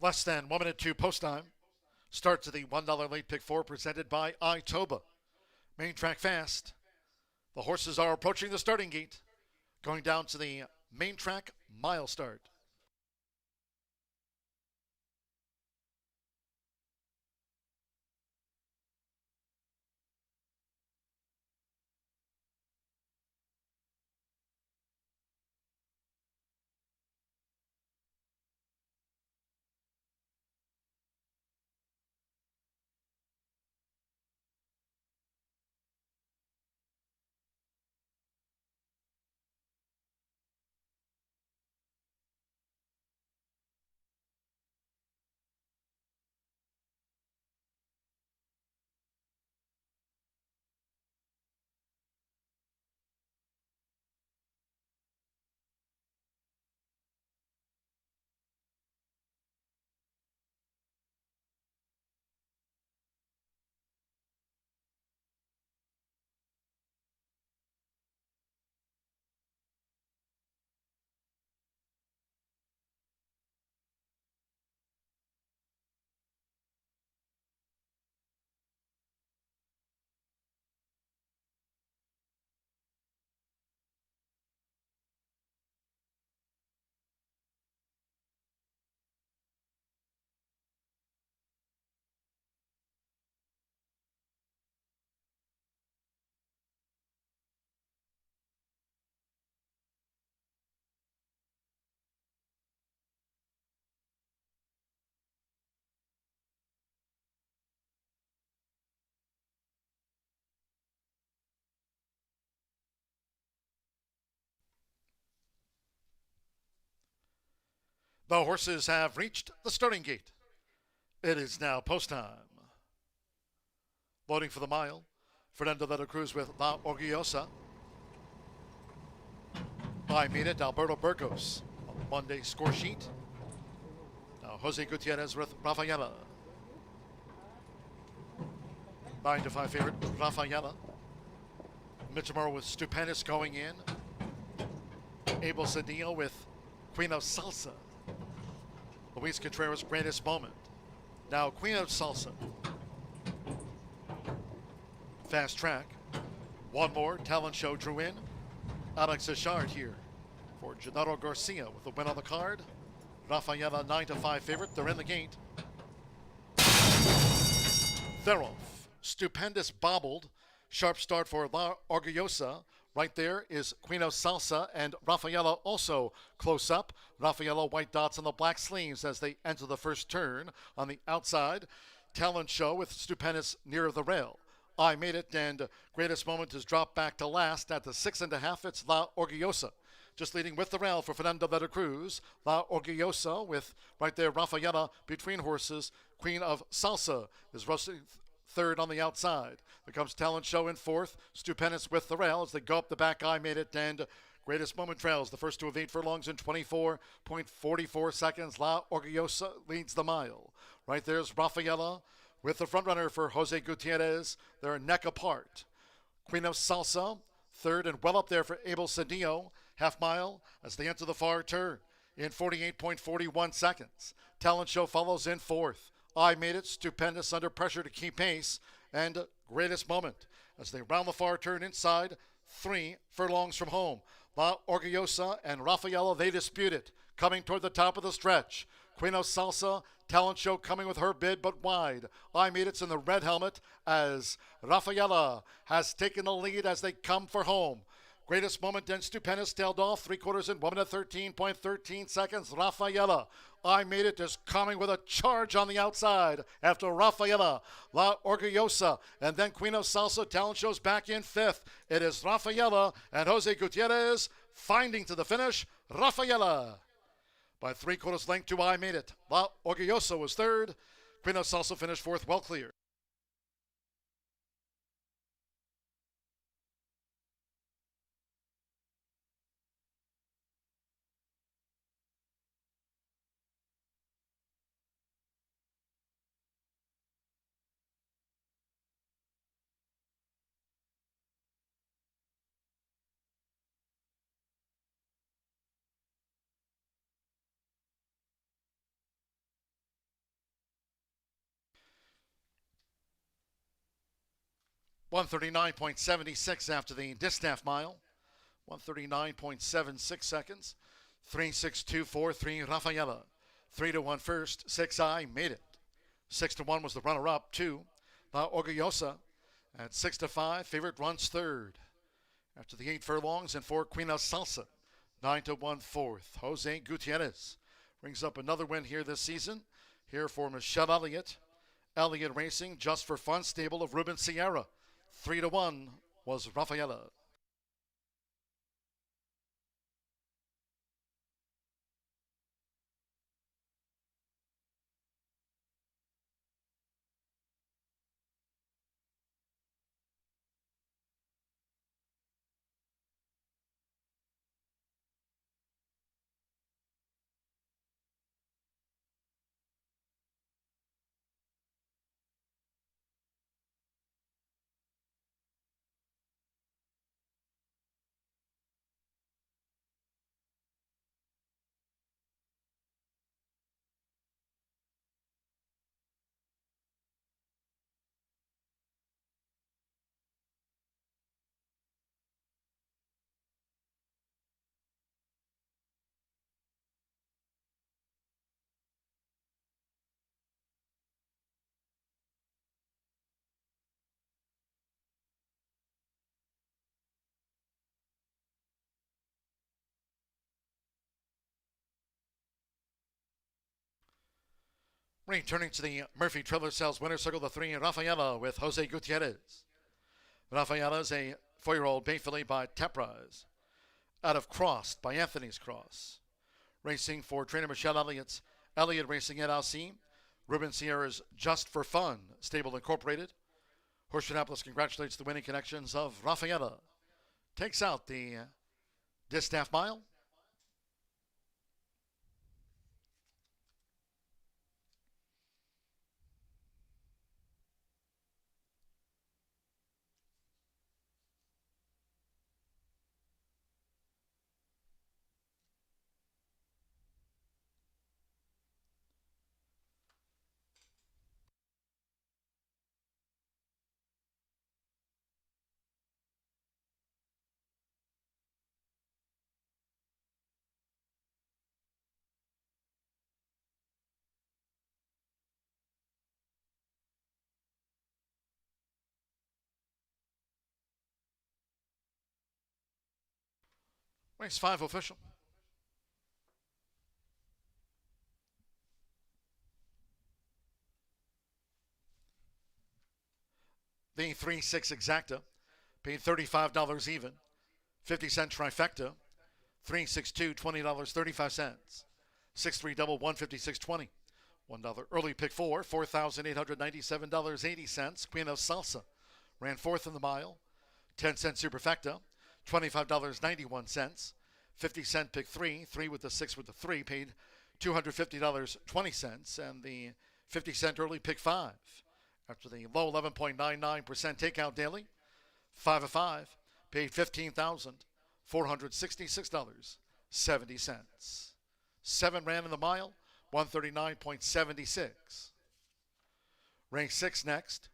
Less than 1 minute to post time. Starts at the $1 Late Pick 4, presented by Itoba. Main track fast. The horses are approaching the starting gate. Going down to the Main track, mile start. The horses have reached the starting gate. It is now post time. Loading for the mile, Fernando de la Cruz with La Orgullosa. I Mean It, Alberto Burgos on the Monday score sheet. Now Jose Gutierrez with Rafaela. 9-5 favorite, Rafaela. Mitchell with Stupendous going in. Abel Cedillo with Queen of Salsa. Luis Contreras' Greatest Moment. Now Queen of Salsa. Fast Track. One more, Talent Show drew in. Alex Achard here for Gennaro Garcia with the win on the card. Rafaela 9-5 favorite, they're in the gate. They're off. Stupendous bobbled. Sharp start for La Orgullosa. Right there is Queen of Salsa and Rafaela also close up. Rafaela white dots on the black sleeves as they enter the first turn. On the outside, Talent Show with Stupendous near the rail. I Made It and Greatest Moment is dropped back to last at the 6.5. It's La Orgullosa. Just leading with the rail for Fernando de la Cruz. La Orgullosa with right there Rafaela between horses. Queen of Salsa is rushing third on the outside. There comes Talent Show in fourth. Stupendous with the rail as they go up the back. I Made It and Greatest Moment trails the first two of 8 furlongs in 24.44 seconds. La Orgullosa leads the mile. Right there's Rafaela with the front runner for Jose Gutierrez. They're neck apart. Queen of Salsa third and well up there for Abel Cedillo. Half mile as they enter the far turn in 48.41 seconds. Talent Show follows in fourth. I Made It, Stupendous under pressure to keep pace, and Greatest Moment as they round the far turn inside 3 furlongs from home. La Orgullosa and Rafaela, they dispute it, coming toward the top of the stretch. Queen of Salsa, Talent Show coming with her bid but wide. I Made It's in the red helmet as Rafaela has taken the lead as they come for home. Greatest Moment and Stupendous tailed off 3/4 in 1 minute 13.13 seconds. Rafaela, I Made It is coming with a charge on the outside after Rafaela, La Orgullosa, and then Queen of Salsa. Talent Show's back in fifth. It is Rafaela and Jose Gutierrez finding to the finish. Rafaela by 3/4 length to I Made It. La Orgullosa was third. Queen of Salsa finished fourth, well clear. .139.76 after the distaff mile. 139.76 seconds. 3.6243 Rafaela. 3-1 first. 6I made it. 6-1 was the runner-up. 2 La Orgullosa. At 6-5, favorite runs third. After the 8 furlongs and 4 Queen of Salsa. 9-1 fourth. Jose Gutierrez brings up another win here this season. Here for Michelle Elliott. Elliott Racing, Just for Fun, stable of Ruben Sierra. 3-1 was Rafaela. Returning to the Murphy Trailer Sales winner circle, the 3 Rafaela with Jose Gutierrez. Rafaela is a 4-year-old bay filly by Tepraz. Out of Crossed by Anthony's Cross. Racing for trainer Michelle Elliott's Elliott Racing at LC. Ruben Sierra's Just for Fun Stable Incorporated. Horseshoe Indianapolis congratulates the winning connections of Rafaela. Takes out the distaff mile. Race 5 official. The 3-6 exacta paid $35 even. 50-cent trifecta. 3-6-2, $20.35. 6-3 double, $156.20. $1 early pick 4, $4,897.80. Queen of Salsa ran fourth in the mile. 10-cent superfecta. $25.91. 50-cent pick 3, 3 with the 6 with the 3, paid $250.20. And the 50-cent early pick 5. After the low 11.99% takeout daily, 5 of 5, paid $15,466.70. 7 ran in the mile, 139.76. Rank 6 next,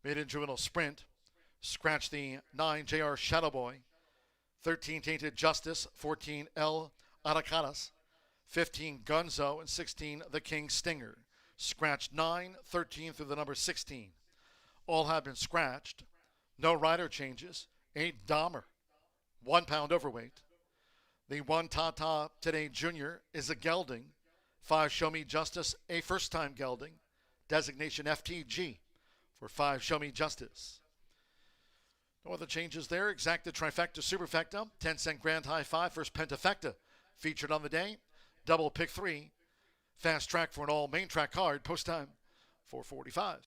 maiden juvenile sprint. Scratch the 9 JR Shadowboy. 13 Tainted Justice, 14 El Aracadas, 15 Gunzo, and 16 The King Stinger. Scratched 9, 13 through the number 16. All have been scratched. No rider changes. 8 Dahmer, 1 pound overweight. The 1 Tata Today Jr. is a gelding. 5 Show Me Justice, a first-time gelding. Designation FTG for 5 Show Me Justice. No other changes there. Exacta trifecta superfecta. 10-cent grand high 5 first pentafecta featured on the day. Double pick 3. Fast track for an all main track card. Post time 4:45.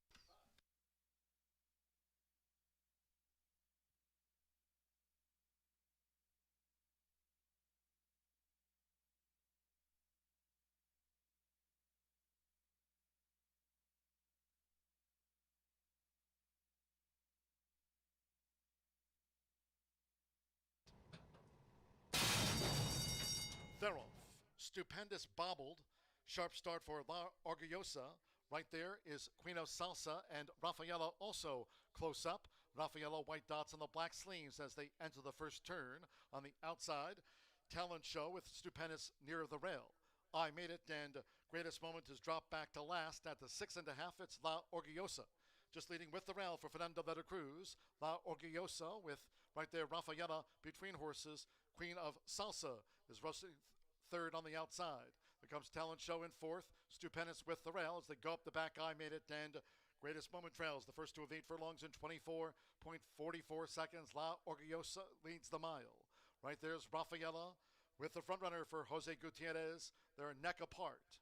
Thereof, stupendous bobbled. Sharp start for La Orgullosa. Right there is Queen of Salsa and Rafaela also close up. Raffaello white dots on the black sleeves as they enter the first turn. On the outside, Talent Show with Stupendous near the rail. I Made It and Greatest Moment is dropped back to last at the 6.5. It's La Orgullosa. Just leading with the rail for Fernando de la Cruz. La Orgullosa with right there Rafaela between horses. Queen of Salsa is rushing third on the outside. There comes Talent Show in fourth. Stupendous with the rail as they go up the back. I Made It and Greatest Moment trails the first two of 8 furlongs in 24.44 seconds. La Orgullosa leads the mile. Right there's Rafaela with the front runner for Jose Gutierrez. They're neck apart.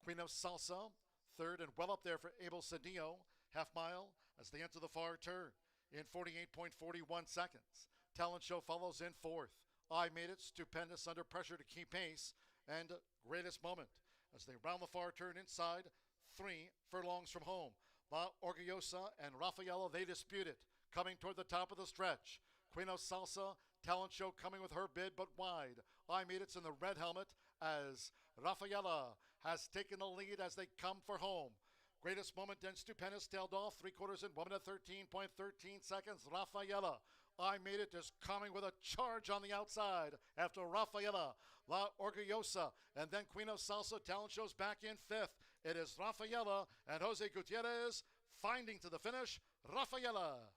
Queen of Salsa, third and well up there for Abel Cedillo. Half mile as they enter the far turn in 48.41 seconds. Talent Show follows in fourth. I Made It, Stupendous under pressure to keep pace. And Greatest Moment as they round the far turn inside 3 furlongs from home. La Orgullosa and Rafaela, they dispute it. Coming toward the top of the stretch. Queen of Salsa, Talent Show coming with her bid, but wide. I Made It's in the red helmet as Rafaela has taken the lead as they come for home. Greatest Moment and Stupendous tailed off 3/4 in 1 minute 13.13 seconds. Rafaela, I Made It is coming with a charge on the outside after Rafaela, La Orgullosa, and then Queen of Salsa. Talent Show's back in fifth. It is Rafaela and Jose Gutierrez finding to the finish. Rafaela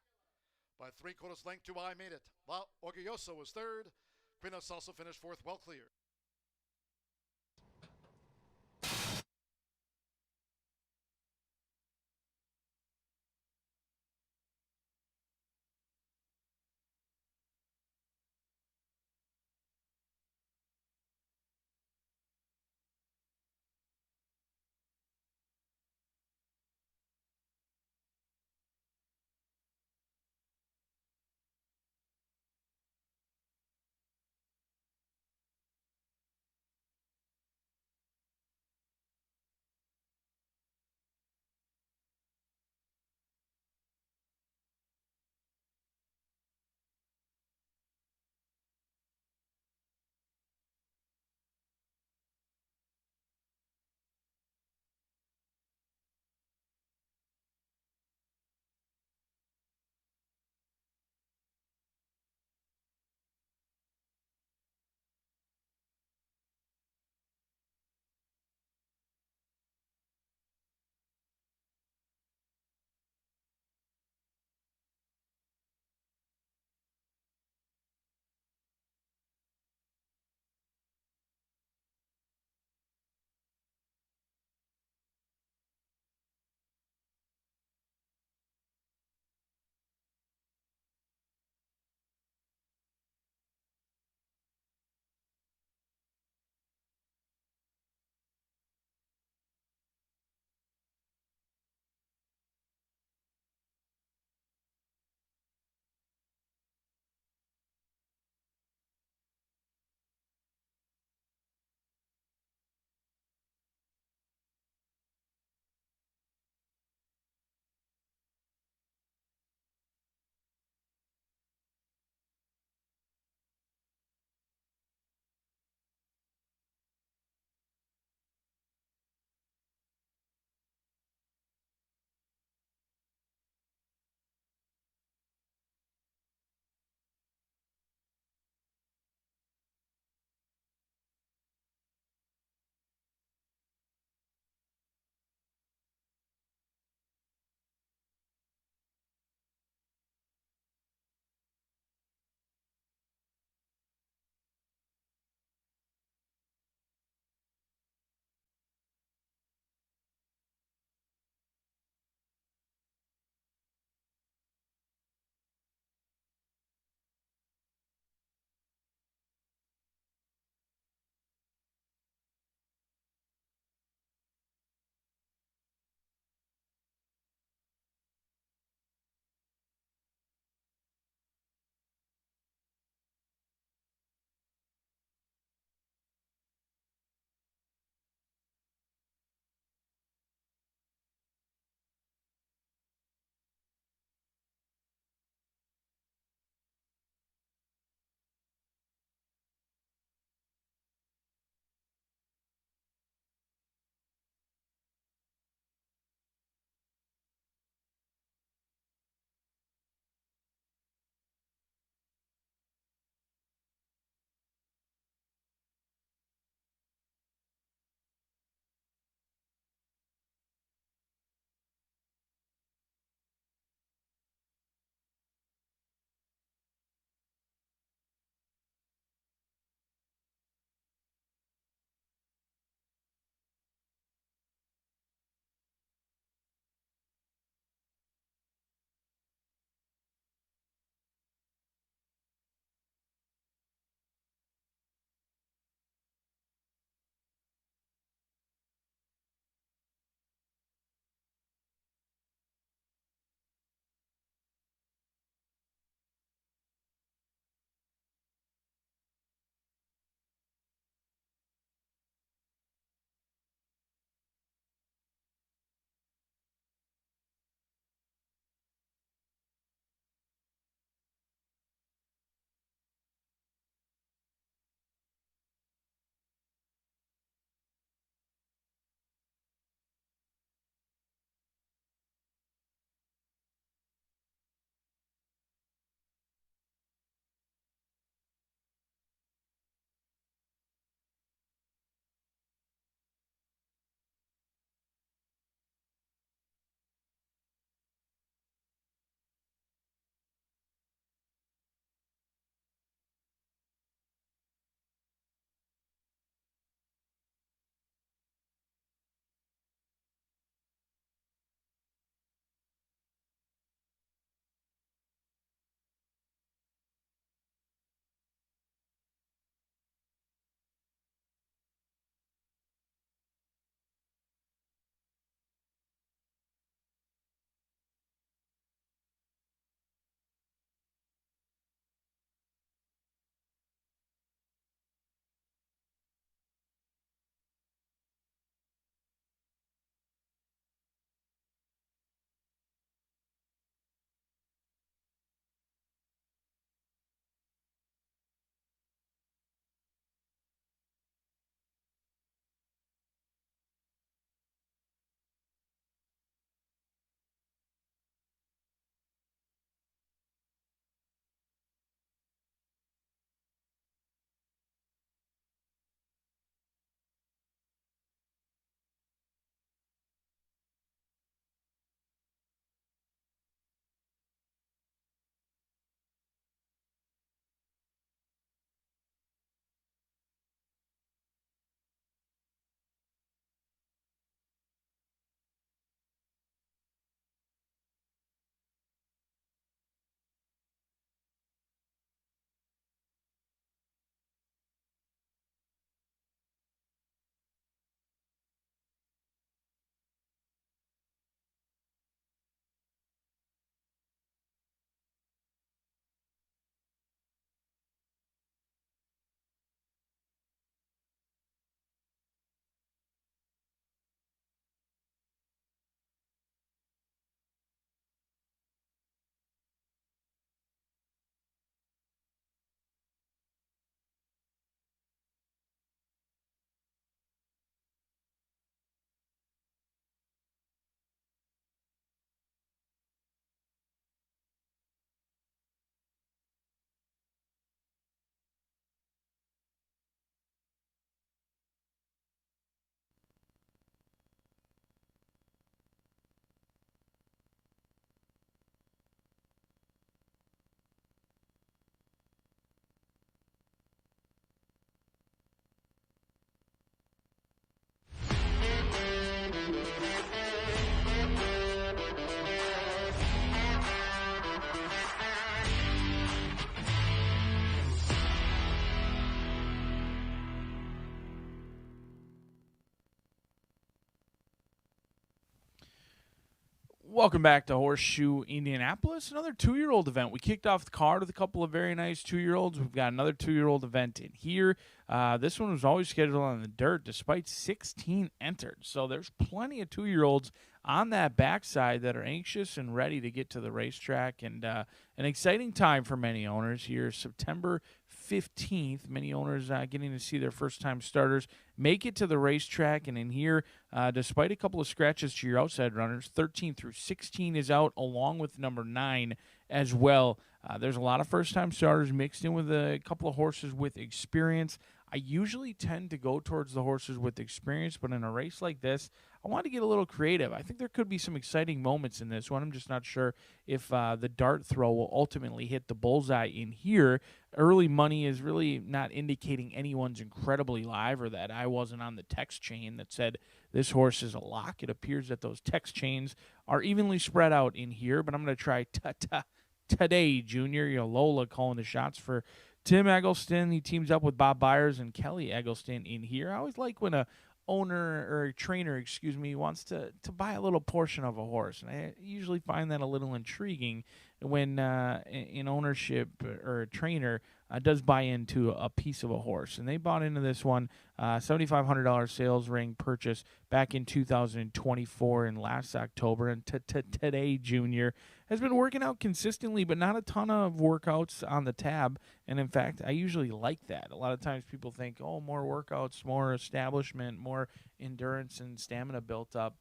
by 3/4 length to I Made It. La Orgullosa was third. Queen of Salsa finished fourth, well clear. Welcome back to Horseshoe Indianapolis, another 2-year-old event. We kicked off the card with a couple of very nice 2-year-olds. We've got another 2-year-old event in here. This one was always scheduled on the dirt despite 16 entered. So there's plenty of 2-year-olds on that backside that are anxious and ready to get to the racetrack. And an exciting time for many owners here. September 15th, many owners getting to see their first-time starters make it to the racetrack. And in here, despite a couple of scratches to your outside runners, 13 through 16 is out, along with number 9 as well. There's a lot of first-time starters mixed in with a couple of horses with experience. I usually tend to go towards the horses with experience, but in a race like this, I want to get a little creative. I think there could be some exciting moments in this one. I'm just not sure if the dart throw will ultimately hit the bullseye in here. Early money is really not indicating anyone's incredibly live, or that I wasn't on the text chain that said this horse is a lock. It appears that those text chains are evenly spread out in here, but I'm going to try Today Junior. Lola calling the shots for Tim Eggleston. He teams up with Bob Byers and Kelly Eggleston in here. I always like when a owner or a trainer, wants to buy a little portion of a horse. And I usually find that a little intriguing when an ownership or a trainer does buy into a piece of a horse. And they bought into this one, $7,500 sales ring purchase back in 2024 and last October. And Today Junior has been working out consistently, but not a ton of workouts on the tab. And in fact, I usually like that. A lot of times people think, oh, more workouts, more establishment, more endurance and stamina built up.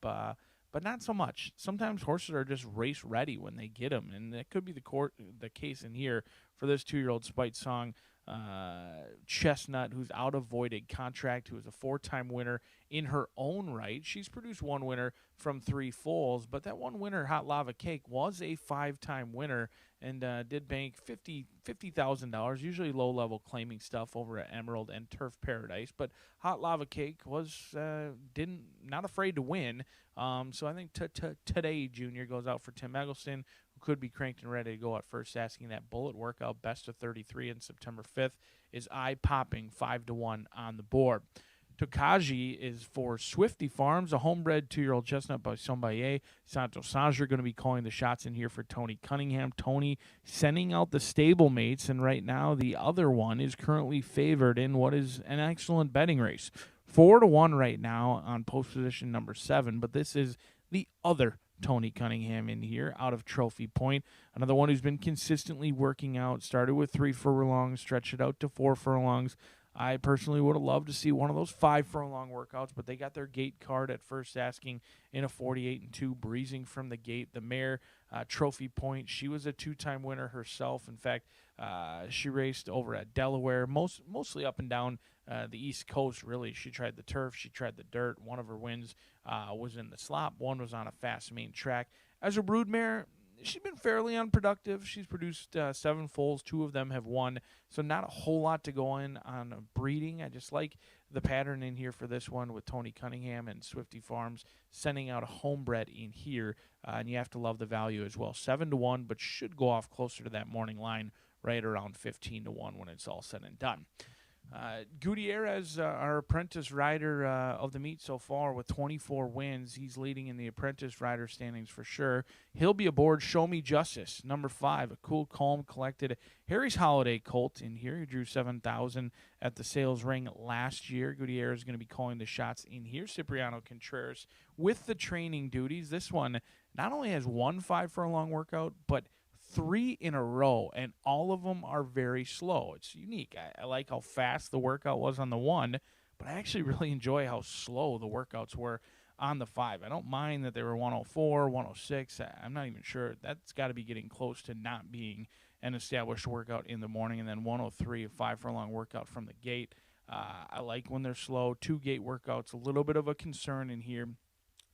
But not so much. Sometimes horses are just race ready when they get them, and that could be the case in here for this 2-year-old Spite Song Chestnut, who's out of voided contract, who is a 4-time winner in her own right. She's produced 1 winner from 3 foals, but that 1 winner, Hot Lava Cake, was a 5-time winner and did bank $50,000, usually low-level claiming stuff over at Emerald and Turf Paradise. But Hot Lava Cake was not afraid to win. So I think Today Junior goes out for Tim Eggleston, who could be cranked and ready to go at first, asking that bullet workout best of 33 on September 5th is eye-popping 5-1 on the board. Tokaji is for Swifty Farms, a homebred 2-year-old chestnut by Sombaye. Santo Sanger going to be calling the shots in here for Tony Cunningham. Tony sending out the stablemates, and right now the other one is currently favored in what is an excellent betting race. 4-1 right now on post position number 7, but this is the other Tony Cunningham in here out of Trophy Point. Another one who's been consistently working out, started with 3 furlongs, stretched it out to 4 furlongs. I personally would have loved to see one of those 5 furlong workouts, but they got their gate card at first, asking in a 48-2, breezing from the gate. The mare, Trophy Point, she was a 2-time winner herself. In fact, she raced over at Delaware, mostly up and down the East Coast, really. She tried the turf, she tried the dirt. One of her wins was in the slop. One was on a fast main track. As a brood mare, she's been fairly unproductive. She's produced 7 foals. 2 of them have won, so not a whole lot to go in on breeding. I just like the pattern in here for this one with Tony Cunningham and Swifty Farms sending out a homebred in here, and you have to love the value as well. 7-1, but should go off closer to that morning line, right around 15-1 when it's all said and done. Gutierrez, our apprentice rider of the meet so far with 24 wins. He's leading in the apprentice rider standings for sure. He'll be aboard Show Me Justice, number 5, a cool, calm, collected Harry's Holiday colt in here. He drew 7,000 at the sales ring last year. Gutierrez is going to be calling the shots in here. Cipriano Contreras with the training duties. This one not only has 1 5-furlong workout, but 3 in a row, and all of them are very slow. It's unique. I like how fast the workout was on the 1, but I actually really enjoy how slow the workouts were on the 5. I don't mind that they were 104, 106. I'm not even sure. That's got to be getting close to not being an established workout in the morning, and then 103, a 5-furlong workout from the gate. I like when they're slow. 2 gate workouts, a little bit of a concern in here.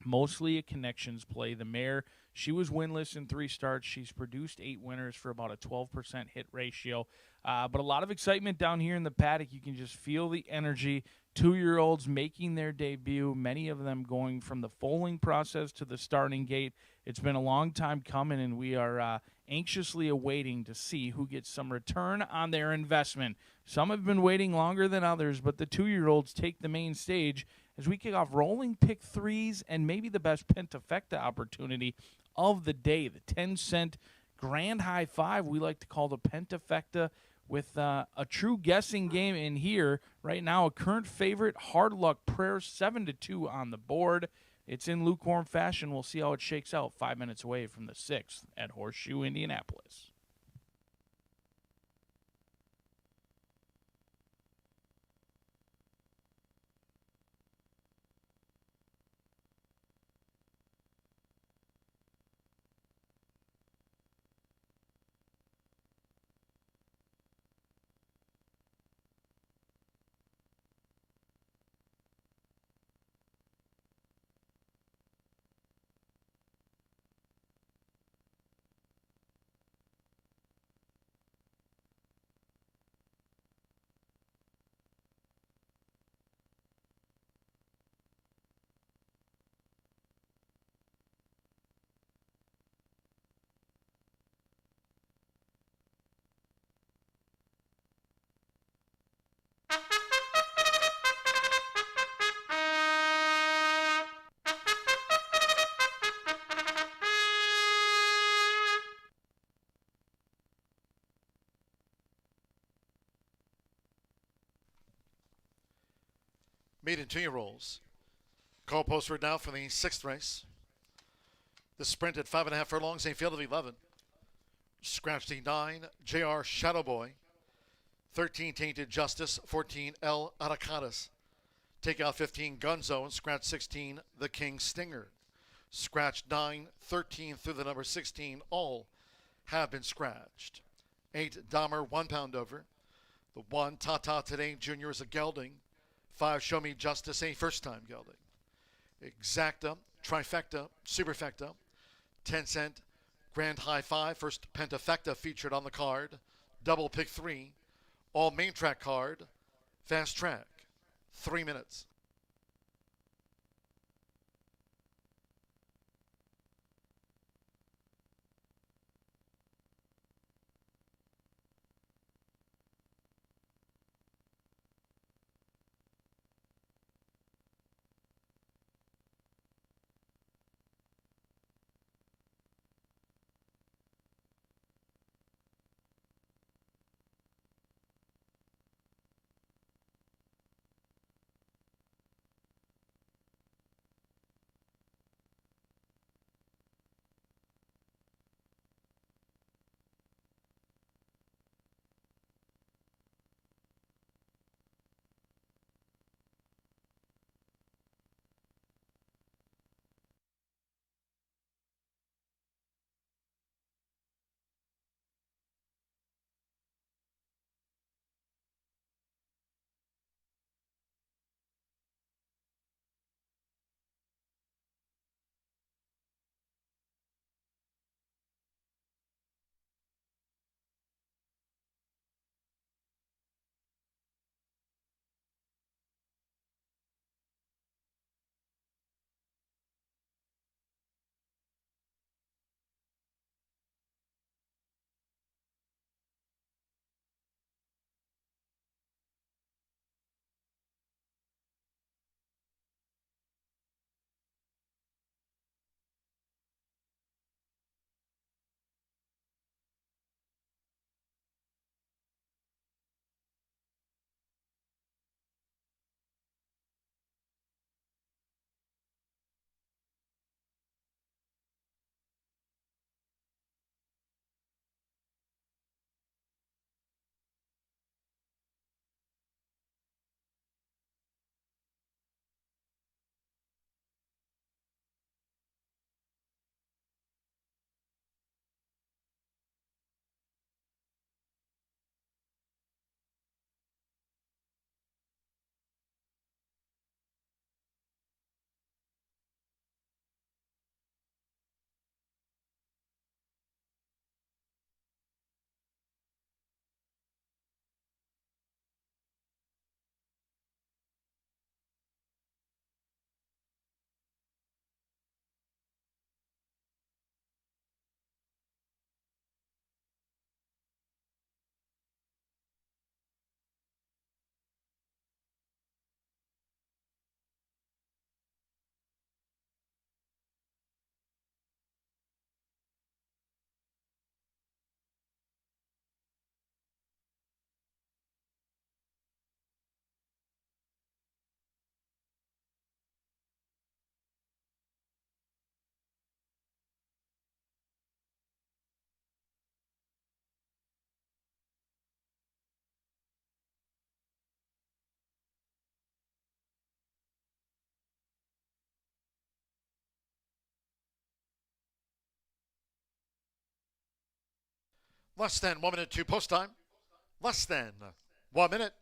Mostly a connections play. The mare, she was winless in 3 starts. She's produced 8 winners for about a 12% hit ratio. But a lot of excitement down here in the paddock. You can just feel the energy. 2-year-olds making their debut, many of them going from the foaling process to the starting gate. It's been a long time coming, and we are anxiously awaiting to see who gets some return on their investment. Some have been waiting longer than others, but the 2-year-olds take the main stage as we kick off rolling pick 3s and maybe the best pentafecta opportunity of the day, the 10-cent Grand High Five, we like to call the Pentafecta, with a true guessing game in here. Right now, a current favorite, Hard Luck Prayer, 7-2 on the board. It's in lukewarm fashion. We'll see how it shakes out 5 minutes away from the 6th at Horseshoe, Indianapolis. Maiden 2-year-olds. Call posted now for the 6th race. The sprint at 5.5 furlongs, a field of 11. Scratch D9, JR Shadowboy. 13, Tainted Justice. 14, El Aracadas. Take out 15, Gunzo, and scratch 16, The King Stinger. Scratch 9, 13 through the number 16, all have been scratched. 8, Dahmer, 1 pound over. The 1, Tata Today Jr. is a gelding. 5, Show Me Justice, a first-time gelding. Exacta, Trifecta, Superfecta, 10-cent Grand High Five, first Pentafecta featured on the card. Double Pick 3, all main track card, Fast Track, 3 minutes. Less than 1 minute to post time. Less than 1 minute.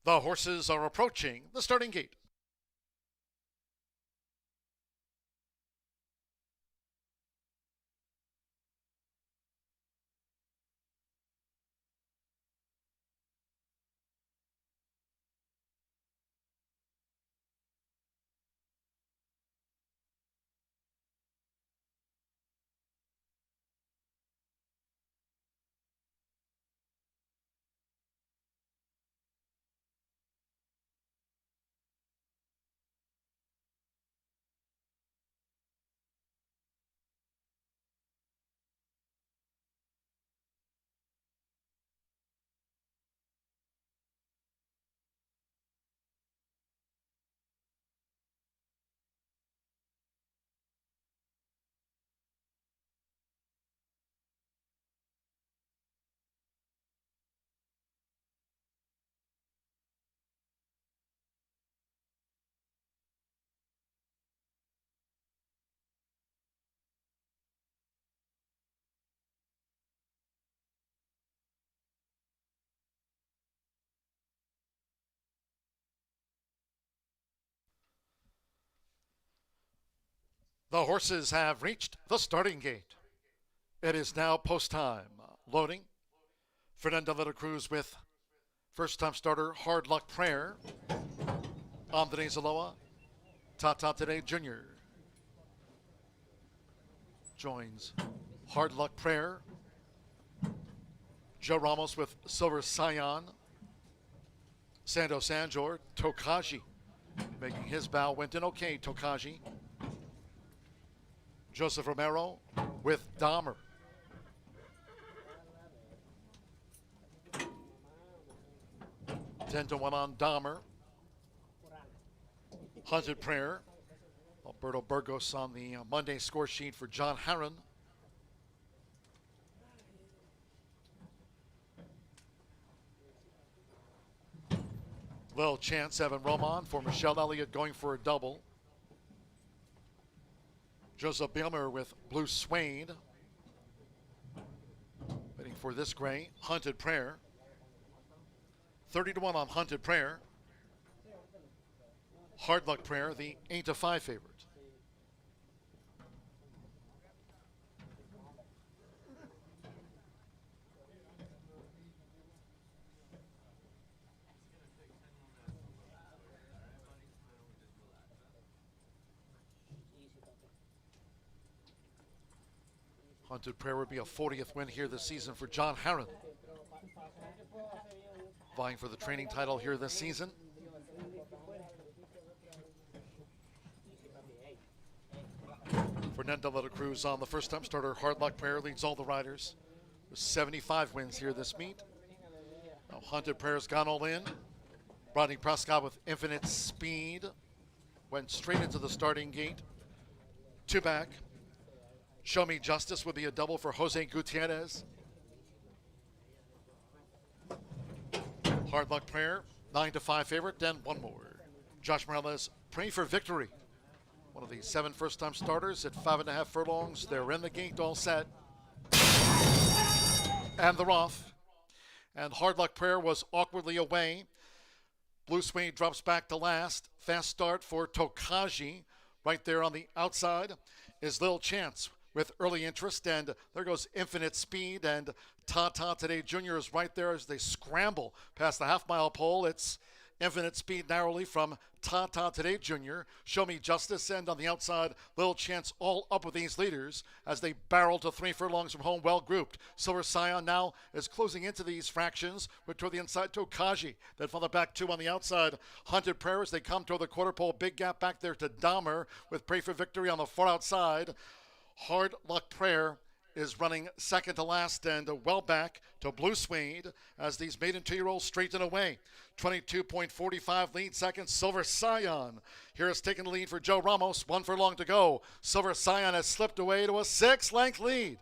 The horses are approaching the starting gate. The horses have reached the starting gate. It is now post time. Loading. Fernando de la Cruz with first time starter Hard Luck Prayer. Andres Aloa. Tata Today Jr. joins Hard Luck Prayer. Joe Ramos with Silver Scion. Sando Sanjor, Tokaji making his bow. Went in okay, Tokaji. Joseph Romero with Dahmer. Ten to 1 on Dahmer. Hunted Prayer. Alberto Burgos on the Monday score sheet for John Herron. Little chance, Evan Roman for Michelle Elliott going for a double. Joseph Bilmer with Blue Swain. Waiting for this gray. Hunted Prayer. 30 to 1 on Hunted Prayer. Hard Luck Prayer, the 8 to 5 favorite. Hunted Prayer would be a 40th win here this season for John Herron. Vying for the training title here this season. Fernando de la Cruz on the first time starter. Hard Luck Prayer leads all the riders with 75 wins here this meet. Now Hunted Prayer's gone all in. Rodney Prescott with infinite speed. Went straight into the starting gate. Two back. Show Me Justice would be a double for Jose Gutierrez. Hard Luck Prayer, 9-5 favorite, and one more. Josh Morales, Pray for Victory. One of the 7 first-time starters at 5.5 furlongs. They're in the gate, all set. And they're off. And Hard Luck Prayer was awkwardly away. Blue Suede drops back to last. Fast start for Tokaji. Right there on the outside is Lil Chance with early interest. And there goes Infinite Speed. And Tata Today Jr. is right there as they scramble past the half-mile pole. It's Infinite Speed narrowly from Tata Today Jr. Show Me Justice, and on the outside, Lil Chance all up with these leaders as they barrel to 3 furlongs from home, well grouped. Silver Scion now is closing into these fractions, but toward the inside, Tokaji. Then from the back 2 on the outside, Hunted Prayer as they come toward the quarter pole. Big gap back there to Dahmer with Pray for Victory on the far outside. Hard Luck Prayer is running second to last and well back to Blue Suede as these maiden 2-year-olds straighten away. 22.45 lead second, Silver Scion. Here is taking the lead for Joe Ramos, 1 furlong to go. Silver Scion has slipped away to a 6-length lead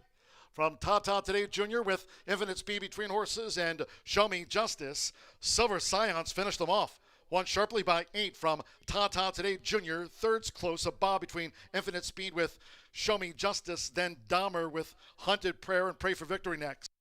from Tata Today Jr. with Infinite Speed between horses and Show Me Justice. Silver Scion's finished them off. Won sharply by 8 from Tata Today Jr. Third's close, a bob between Infinite Speed with Show Me Justice, then Dahmer with Hunted Prayer and Pray for Victory next.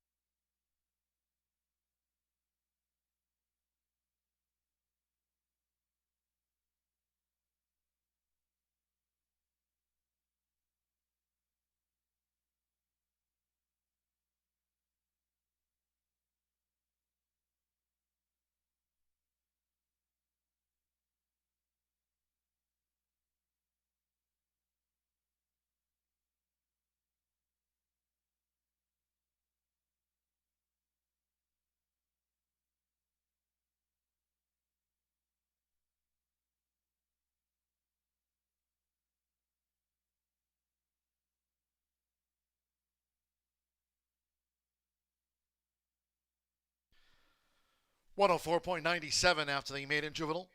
$104.97 after the maiden juvenile.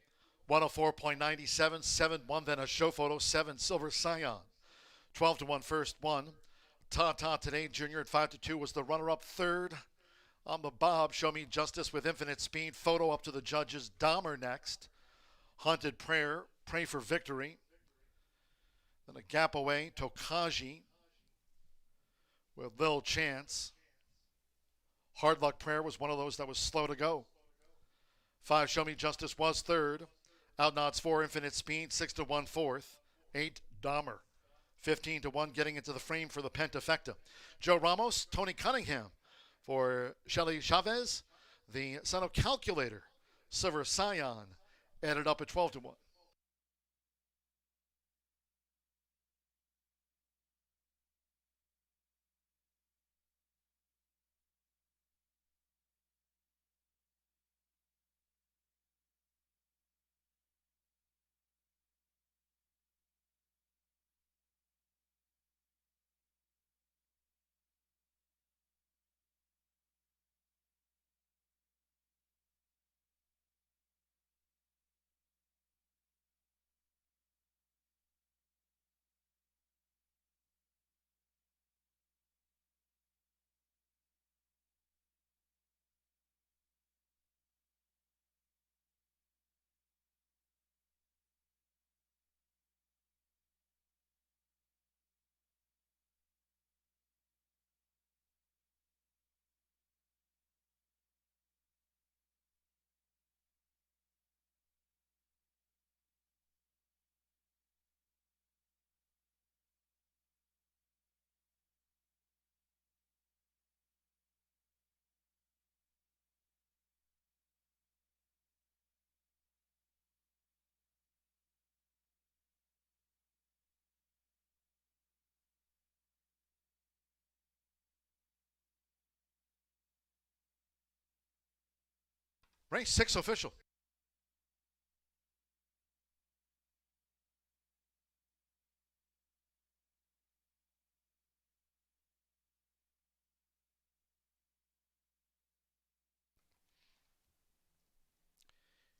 104.97, 7-1, then a show photo, 7 Silver Scion. 12-1 first one. Tata Today Jr. at 5-2 was the runner-up. Third on the bob, Show Me Justice with Infinite Speed. Photo up to the judges. Dahmer next. Hunted Prayer, Pray for Victory. Then a gap away, Tokaji with Lil Chance. Hard Luck Prayer was one of those that was slow to go. 5 Show Me Justice was third. Outnods 4 Infinite Speed, 6-1 fourth. 8 Dahmer. 15-1 getting into the frame for the Pentafecta. Joe Ramos, Tony Cunningham for Shelly Chavez, the son of Calculator. Silver Scion ended up at 12-1. Race 6 official.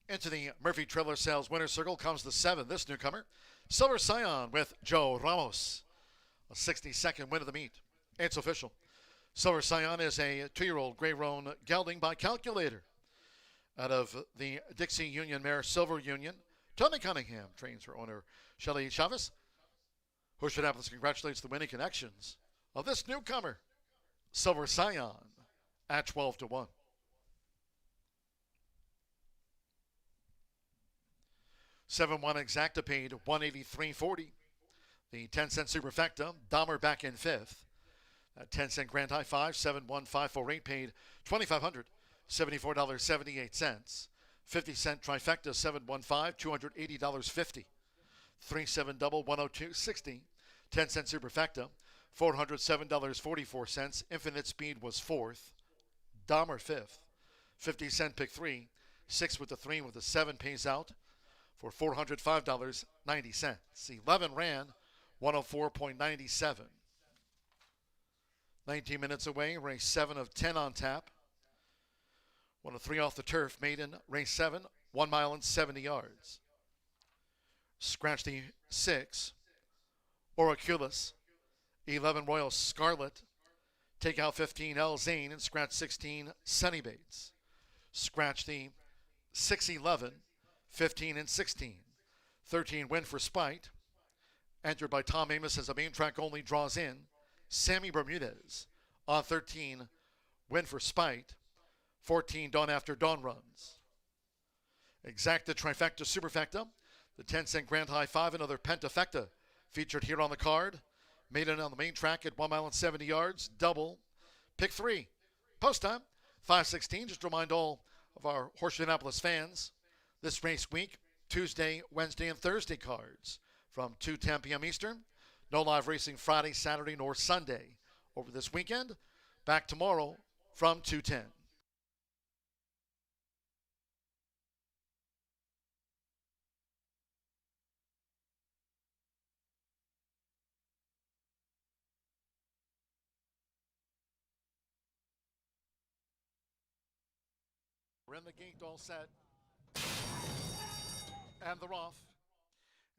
Into the Murphy Trailer Sales winner's circle comes the 7, this newcomer, Silver Scion with Joe Ramos. A 62nd win of the meet. It's official. Silver Scion is a 2-year-old gray roan gelding by Calculator. Out of the Dixie Union mare Silver Union, Tony Cunningham trains her owner, Shelly Chavez. Horseshoe Indianapolis congratulates the winning connections of this newcomer, Silver Scion, at 12-1. $7-1 exacta paid $183.40. The 10-cent superfecta, Dahmer back in fifth. That 10-cent grand high five, 71548 paid $2,500, $74.78. 50-cent trifecta, 715, $280.50. 3-7 double, 102.60. 10-cent superfecta, $407.44. Infinite Speed was fourth. Dahmer fifth. 50-cent pick three. 6 with the 3 with the 7 pays out for $405.90. 11 ran 104.97. 19 minutes away, race 7 of 10 on tap. 1 of 3 off the turf, maiden, race 7, 1 mile and 70 yards. Scratch the 6, Oraculus. 11, Royal Scarlet. Take out 15, El Zane, and scratch 16, Sunny Bates. Scratch the 6, 11, 15, and 16. 13, Win for Spite. Entered by Tom Amos as a main track only draws in. Sammy Bermudez on 13, Win for Spite. 14, Dawn After Dawn runs. Exacta Trifecta Superfecta. The 10-cent Grand High 5, another Pentafecta featured here on the card. Maiden on the main track at 1 mile and 70 yards. Double. Pick 3. Post time, 5:16. Just to remind all of our Horseshoe Indianapolis fans, this race week, Tuesday, Wednesday, and Thursday cards from 2:10 p.m. Eastern. No live racing Friday, Saturday, nor Sunday over this weekend. Back tomorrow from 2:10. We're in the gate, all set. And they're off.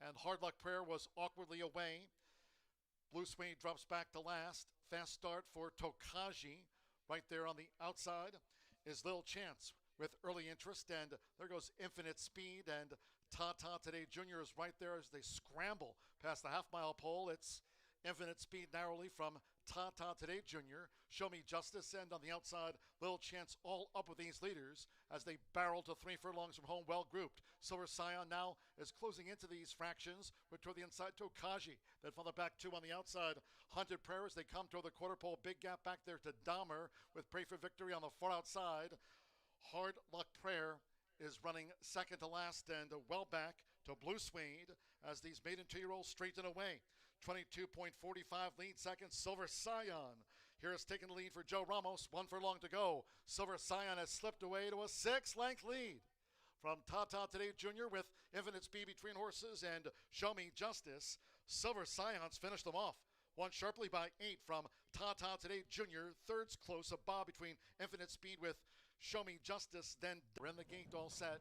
And Hard Luck Prayer was awkwardly away. Blue Suede drops back to last. Fast start for Tokaji. Right there on the outside is Lil Chance with early interest. And there goes Infinite Speed. And Tata Today Jr. is right there as they scramble past the half-mile pole. It's Infinite Speed narrowly from Tata Today Jr. Show Me Justice, and on the outside, Lil Chance all up with these leaders as they barrel to 3 furlongs from home, well grouped. Silver Scion now is closing into these fractions, but toward the inside, Tokaji. Then from the back 2 on the outside, Hunted Prayer as they come toward the quarter pole. Big gap back there to Dahmer with Pray for Victory on the far outside. Hard Luck Prayer is running second to last and well back to Blue Suede as these maiden 2-year-olds straighten away. 22.45 lead second, Silver Scion. Here is taking the lead for Joe Ramos. 1 furlong to go. Silver Scion has slipped away to a 6-length lead from Tata Today Jr. with Infinite Speed between horses and Show Me Justice. Silver Scion's finished them off. Won sharply by 8 from Tata Today Jr. Third's close, a bob between Infinite Speed with Show Me Justice. Then we're in the gate, all set.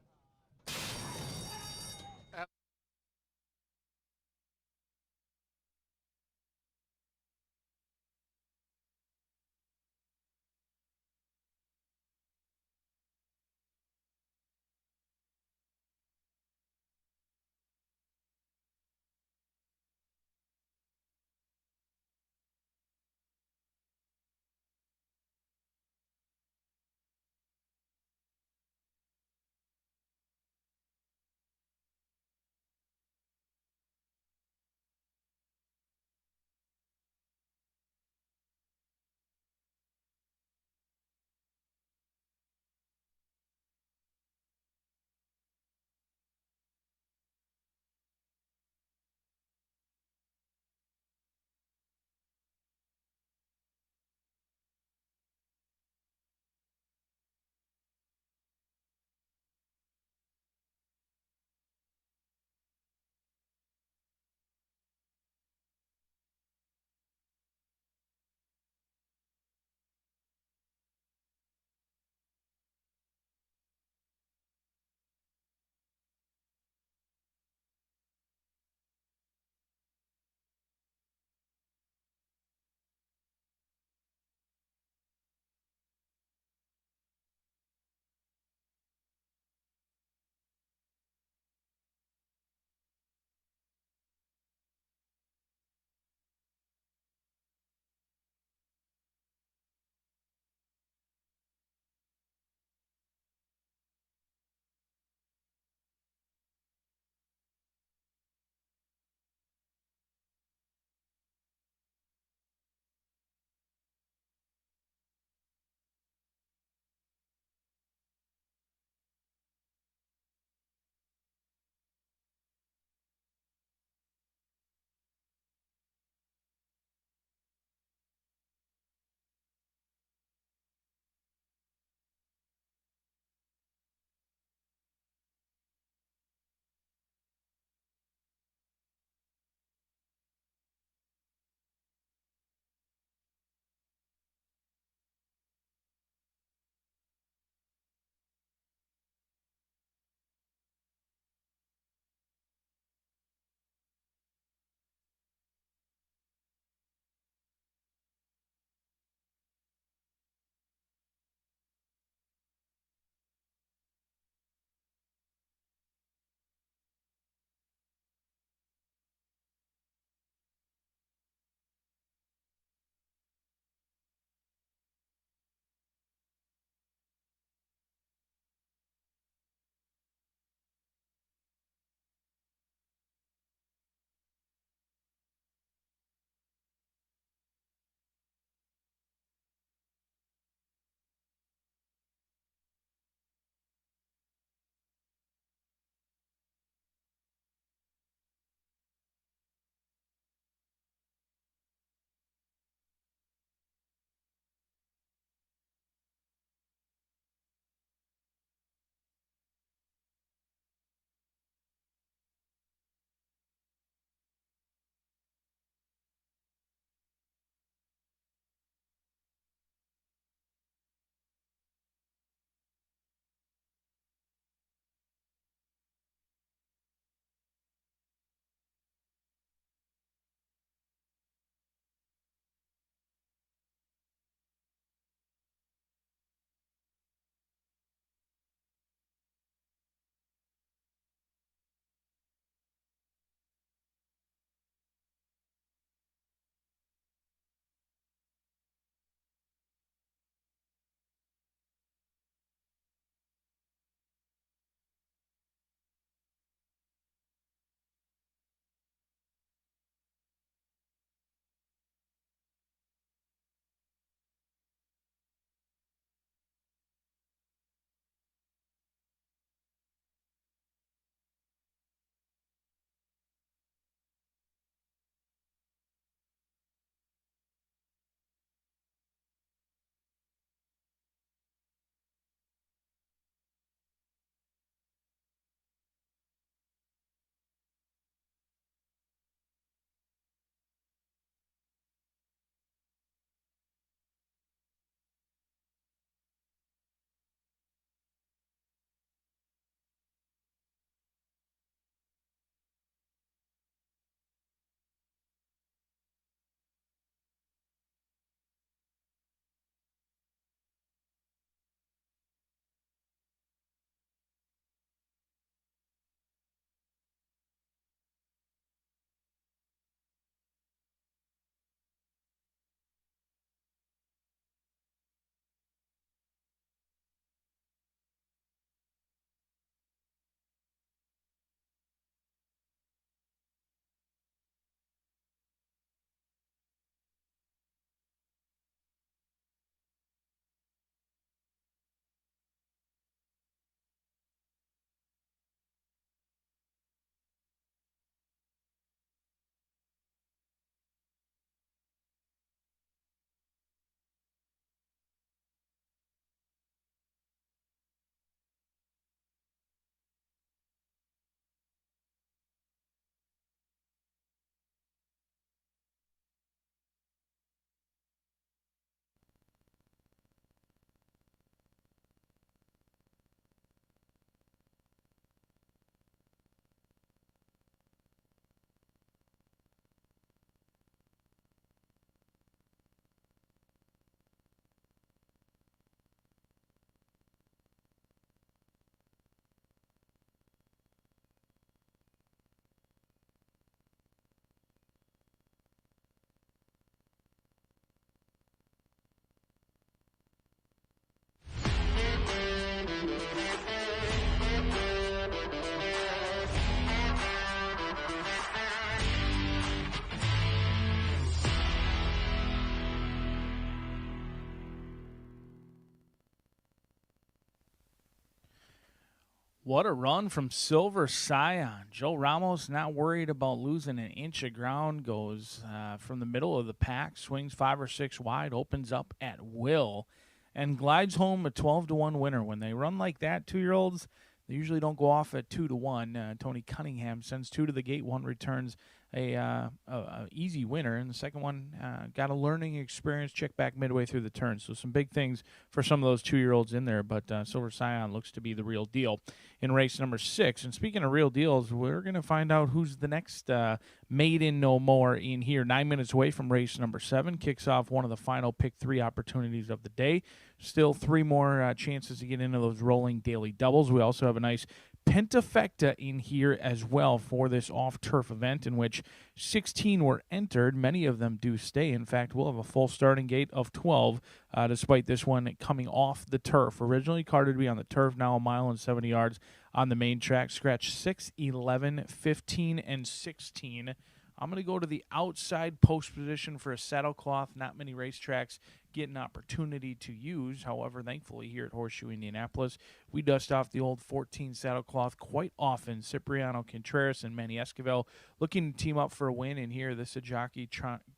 What a run from Silver Scion. Joe Ramos not worried about losing an inch of ground, goes from the middle of the pack, swings 5 or 6 wide, opens up at will, and glides home a 12-1 winner. When they run like that, 2-year-olds, they usually don't go off at 2-1. Tony Cunningham sends 2 to the gate. 1 returns a easy winner, and the second one got a learning experience, check back midway through the turn. So some big things for some of those 2-year-olds in there, but Silver Scion looks to be the real deal in race number 6. And speaking of real deals, we're going to find out who's the next maiden no more in here. 9 minutes away from race number 7, kicks off one of the final pick 3 opportunities of the day. Still 3 more chances to get into those rolling daily doubles. We also have a nice pentafecta in here as well for this off-turf event, in which 16 were entered. Many of them do stay. In fact, we'll have a full starting gate of 12, despite this one coming off the turf. Originally carded to be on the turf, now 1 mile and 70 yards on the main track. Scratch 6, 11, 15, and 16. I'm going to go to the outside post position for a saddle cloth. Not many racetracks get an opportunity to use. However, thankfully here at Horseshoe Indianapolis, we dust off the old 14 saddle cloth quite often. Cipriano Contreras and Manny Esquivel looking to team up for a win. And here, this is a jockey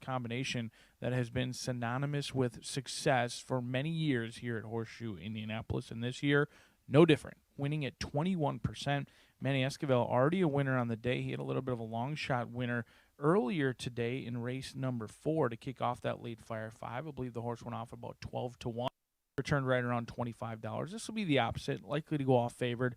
combination that has been synonymous with success for many years here at Horseshoe Indianapolis. And this year, no different. Winning at 21%. Manny Esquivel already a winner on the day. He had a little bit of a long shot winner earlier today in race number 4 to kick off that late Fire 5. I believe the horse went off about 12-1. Returned right around $25. This will be the opposite. Likely to go off favored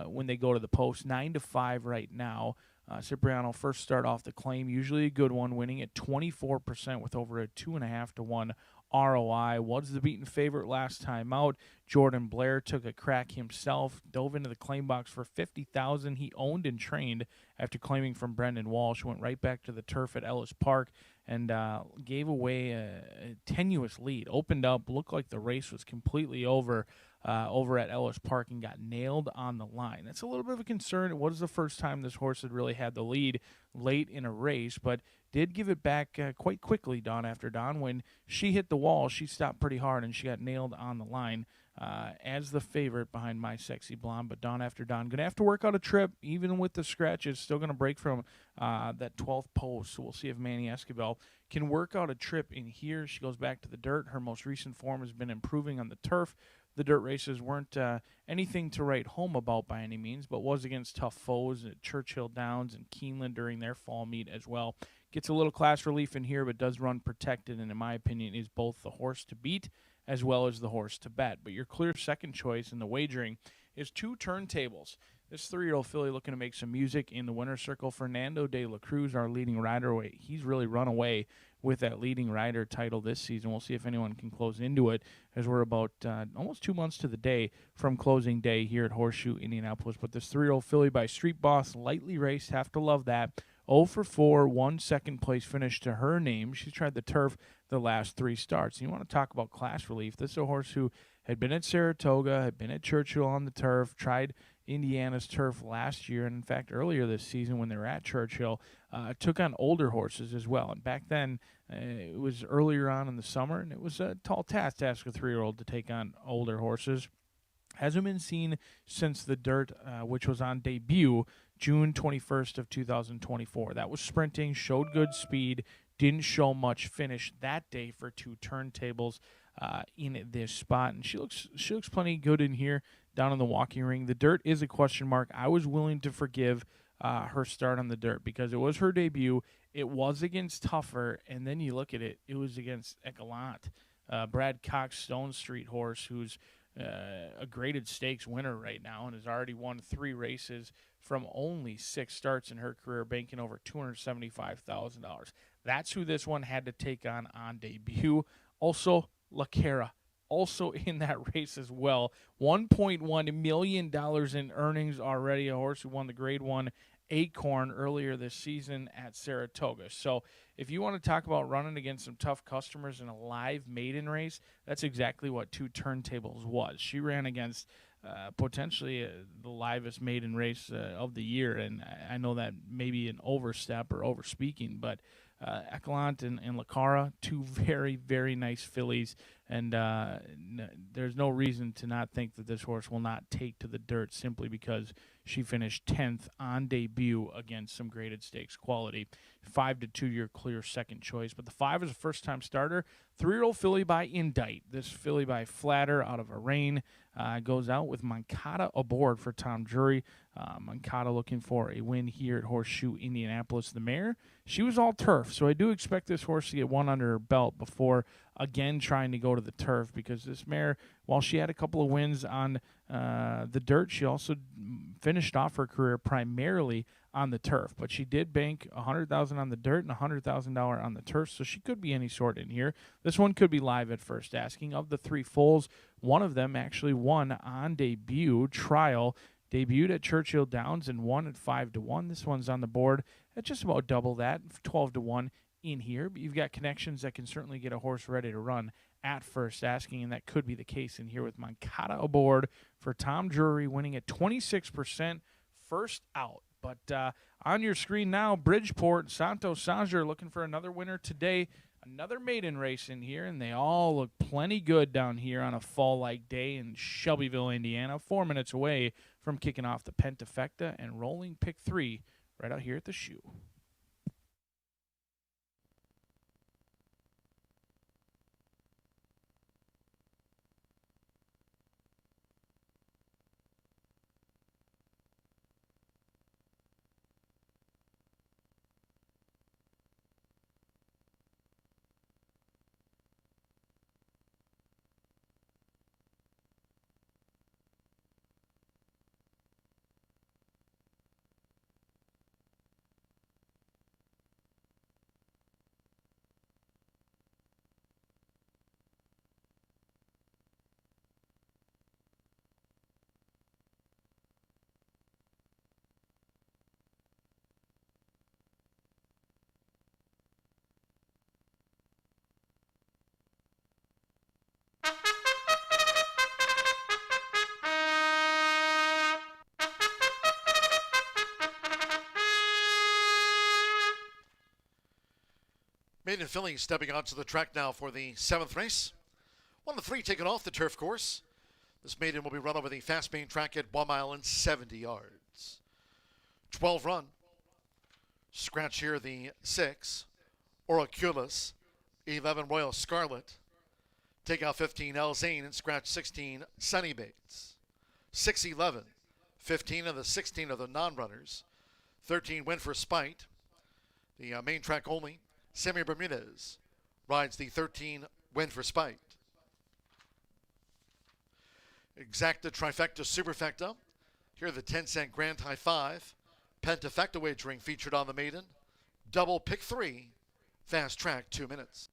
when they go to the post. 9-5 right now. Cipriano first start off the claim. Usually a good one, winning at 24% with over a 2.5-1 ROI. Was the beaten favorite last time out. Jordan Blair took a crack himself, dove into the claim box for $50,000. He owned and trained after claiming from Brendan Walsh. Went right back to the turf at Ellis Park and gave away a tenuous lead. Opened up, looked like the race was completely over at Ellis Park, and got nailed on the line. That's a little bit of a concern. It was the first time this horse had really had the lead late in a race, but did give it back quite quickly dawn after dawn. When she hit the wall, she stopped pretty hard, and she got nailed on the line as the favorite behind My Sexy Blonde. But dawn after dawn, going to have to work out a trip, even with the scratches. Still going to break from that 12th post, so we'll see if Manny Esquivel can work out a trip in here. She goes back to the dirt. Her most recent form has been improving on the turf. The dirt races weren't anything to write home about by any means, but was against tough foes at Churchill Downs and Keeneland during their fall meet as well. Gets a little class relief in here, but does run protected, and in my opinion is both the horse to beat as well as the horse to bet. But your clear second choice in the wagering is 2 turntables. This 3-year-old filly looking to make some music in the winner's circle. Fernando de la Cruz, our leading rider, he's really run away with that leading rider title this season. We'll see if anyone can close into it, as we're about almost 2 months to the day from closing day here at Horseshoe Indianapolis. But this 3-year-old filly by Street Boss, lightly raced, have to love that. 0 for 4, 1 second place finish to her name. She's tried the turf the last 3 starts. And you want to talk about class relief. This is a horse who had been at Saratoga, had been at Churchill on the turf, tried Indiana's turf last year, and in fact earlier this season when they were at Churchill, took on older horses as well. And back then, it was earlier on in the summer, and it was a tall task to ask a 3-year-old to take on older horses. Hasn't been seen since the dirt, which was on debut June 21st of 2024. That was sprinting, showed good speed, didn't show much finish that day for 2 turntables in this spot. And she looks plenty good in here down in the walking ring. The dirt is a question mark. I was willing to forgive her start on the dirt because it was her debut. It was against tougher, and then you look at it, it was against Ecalant, Brad Cox Stone Street horse, who's a graded stakes winner right now and has already won 3 races from only 6 starts in her career, banking over $275,000. That's who this one had to take on debut. Also, La Cara, also in that race as well. $1.1 million in earnings already. A horse who won the Grade 1 Acorn earlier this season at Saratoga. So if you want to talk about running against some tough customers in a live maiden race, that's exactly what 2 turntables was. She ran against potentially the livest maiden race of the year, and I know that may be an overstep or overspeaking, but Ecalant and La Cara, 2 very, very nice fillies, And there's no reason to not think that this horse will not take to the dirt simply because she finished 10th on debut against some graded stakes quality. 5 to 2 year clear second choice. But the 5 is a first-time starter. 3-year-old filly by Indite. This filly by Flatter out of a rain goes out with Mancata aboard for Tom Drury. Mancata looking for a win here at Horseshoe Indianapolis. The mare, she was all turf, so I do expect this horse to get one under her belt before again trying to go to the turf, because this mare, while she had a couple of wins on the dirt, she also finished off her career primarily on the turf. But she did bank $100,000 on the dirt and $100,000 on the turf, so she could be any sort in here. This one could be live at first asking. Of the 3 foals, one of them actually won on debut trial. Debuted at Churchill Downs and won at 5 to 1. This one's on the board at just about double that, 12 to 1 in here. But you've got connections that can certainly get a horse ready to run at first asking, and that could be the case in here with Mancata aboard for Tom Drury, winning at 26% first out. But on your screen now, Bridgeport, Santo Sanger looking for another winner today. Another maiden race in here, and they all look plenty good down here on a fall-like day in Shelbyville, Indiana. 4 minutes away from kicking off the Pentafecta and rolling pick 3 right out here at the shoe. Maiden filly stepping onto the track now for the 7th race. 1 of 3 taken off the turf course. This maiden will be run over the fast main track at 1 mile and 70 yards. 12 run. Scratch here the 6, Oraculus. 11, Royal Scarlet. Take out 15, El Zane, and scratch 16, Sunny Bates. 6-11. 15 of the 16 of the non-runners. 13, Win for Spite. The main track only. Sammy Bermudez rides the 13, Win for Spite. Exacta, Trifecta, Superfecta. Here are the 10-cent Grand High 5. Pentafecta wagering featured on the maiden. Double pick 3. Fast track 2 minutes.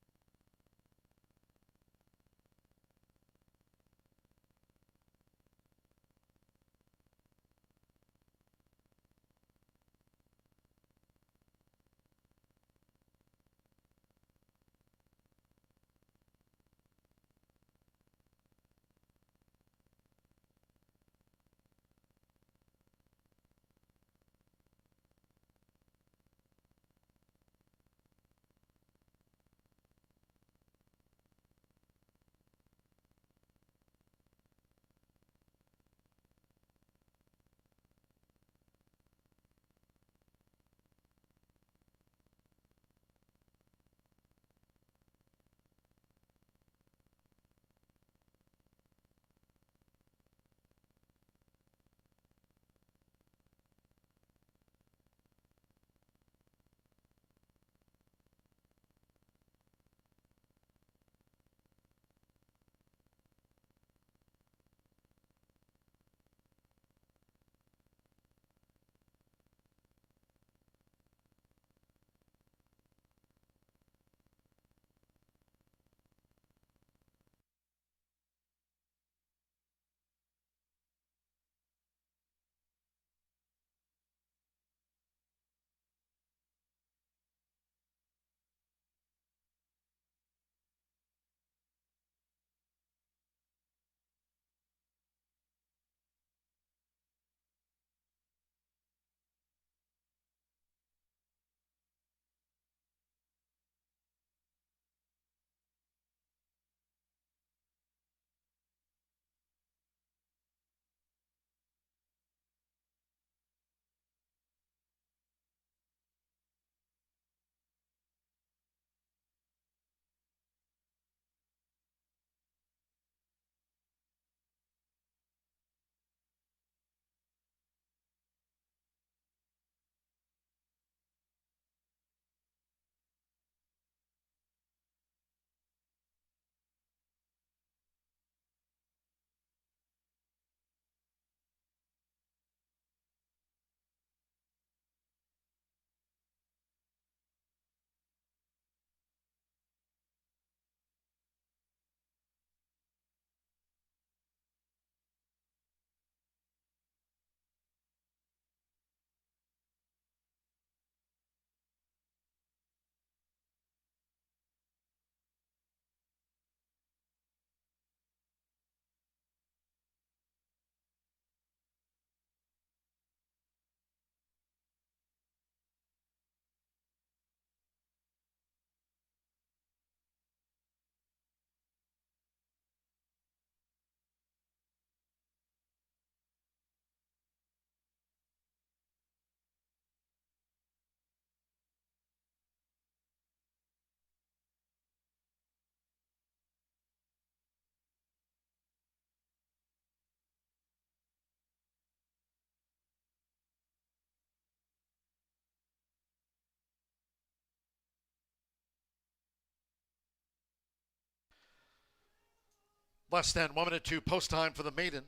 Less than 1 minute to post time for the maiden.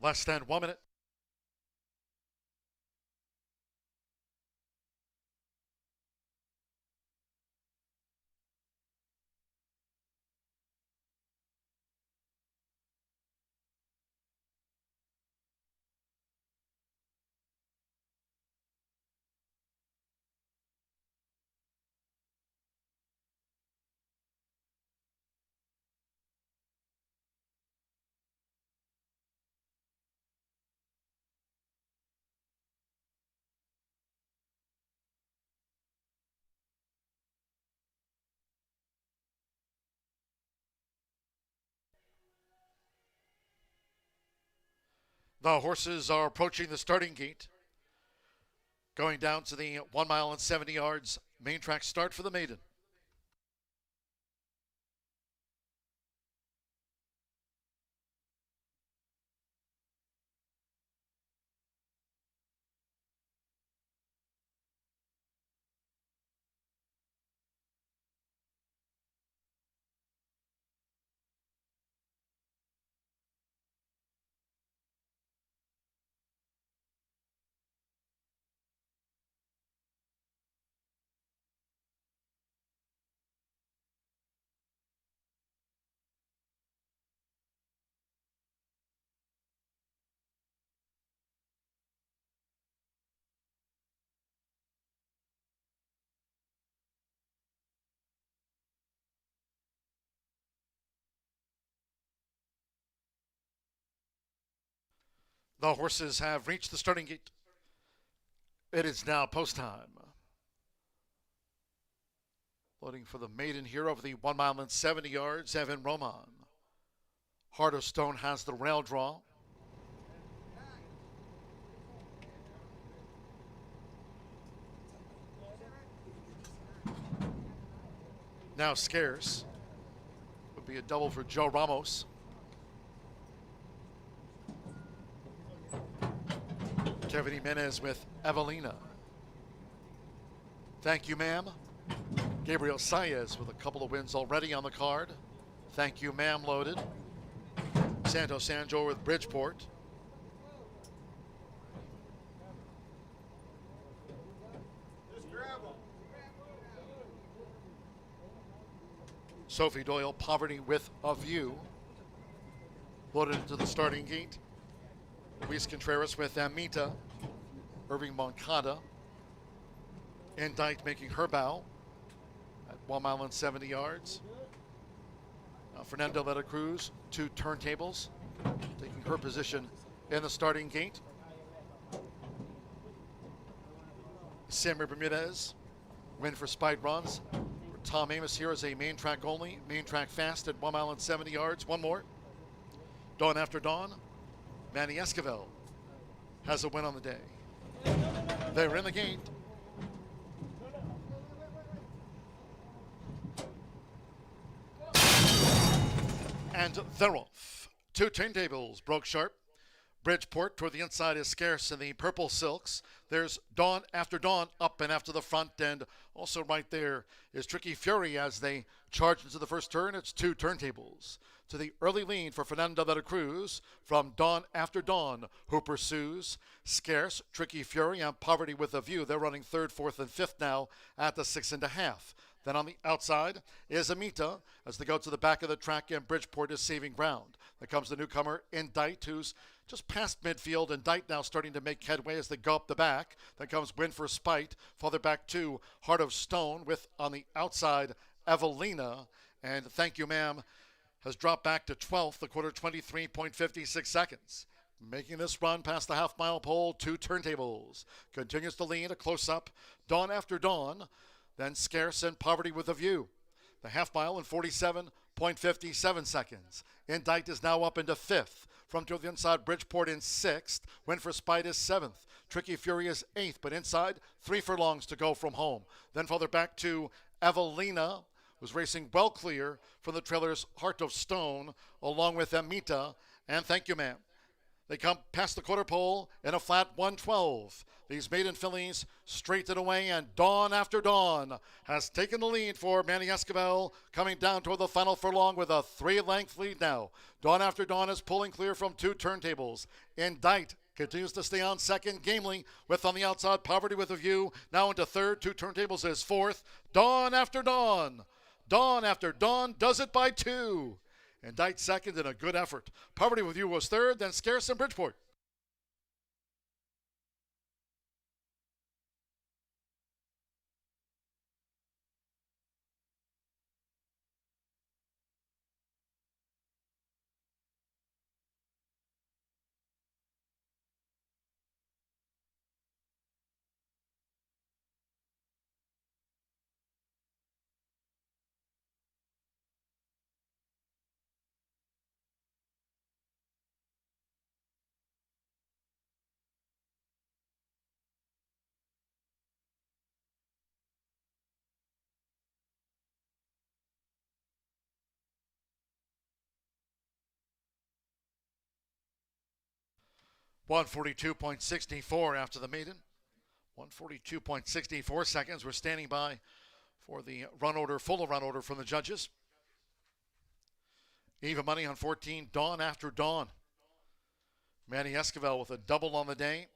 Less than 1 minute. The horses are approaching the starting gate. Going down to the 1 mile and 70 yards main track start for the maiden. The horses have reached the starting gate. It is now post time. Loading for the maiden here over the 1 mile and 70 yards, Evan Roman. Heart of Stone has the rail draw. Now Scarce. Would be a double for Joe Ramos. Kevin Jimenez with Evelina. Thank you, ma'am. Gabriel Saez with a couple of wins already on the card. Thank you, ma'am, loaded. Santo Sanjo with Bridgeport. Sophie Doyle, Poverty with a View. Loaded into the starting gate. Luis Contreras with Amita. Irving Moncada. Indite making her bow at 1 mile and 70 yards. Fernando Veta Cruz, 2 turntables, taking her position in the starting gate. Sammy Bermudez, win for Spite Runs. Tom Amos here is a main track only, main track fast at 1 mile and 70 yards. One more. Dawn After Dawn, Manny Esquivel has a win on the day. They're in the gate. And they're off. 2 turntables broke sharp. Bridgeport toward the inside is Scarce in the purple silks. There's Dawn After Dawn up and after the front, and also right there is Tricky Fury as they charge into the first turn. It's 2 turntables. To the early lead for Fernando Veta Cruz from Dawn After Dawn, who pursues Scarce, Tricky Fury, and Poverty with a View. They're running 3rd, 4th, and 5th now at the 6.5. Then on the outside is Amita as they go to the back of the track, and Bridgeport is saving ground. There comes the newcomer Indite, who's just past midfield. Indite now starting to make headway as they go up the back. Then comes Win for Spite. Farther back to Heart of Stone with on the outside Evelina. And Thank You Ma'am has dropped back to 12th, the quarter 23.56 seconds. Making this run past the half-mile pole, 2 turntables. Continues to lead, a close-up. Dawn After Dawn. Then Scarce and Poverty with a View. The half mile in 47.57 seconds. Indite is now up into 5th. From to the inside, Bridgeport in 6th. Win for Spite is 7th. Tricky Fury is 8th, but inside, 3 furlongs to go from home. Then farther back to Evelina, who's racing well clear from the trailer's Heart of Stone, along with Amita and Thank You Ma'am. They come past the quarter pole in a flat 112. These maiden fillies straight it away, and Dawn After Dawn has taken the lead for Manny Esquivel, coming down toward the final furlong with a 3-length lead now. Dawn After Dawn is pulling clear from 2 turntables. Indict continues to stay on second, gamely, with on the outside Poverty with a View. Now into third, 2 turntables is fourth. Dawn After Dawn. Dawn After Dawn does it by 2. Indict second in a good effort. Poverty with You was third, then Scarce and Bridgeport. .142.64 after the maiden. 142.64 seconds. We're standing by for the run order, full run order from the judges. Even money on 14, Dawn After Dawn. Manny Esquivel with a double on the day.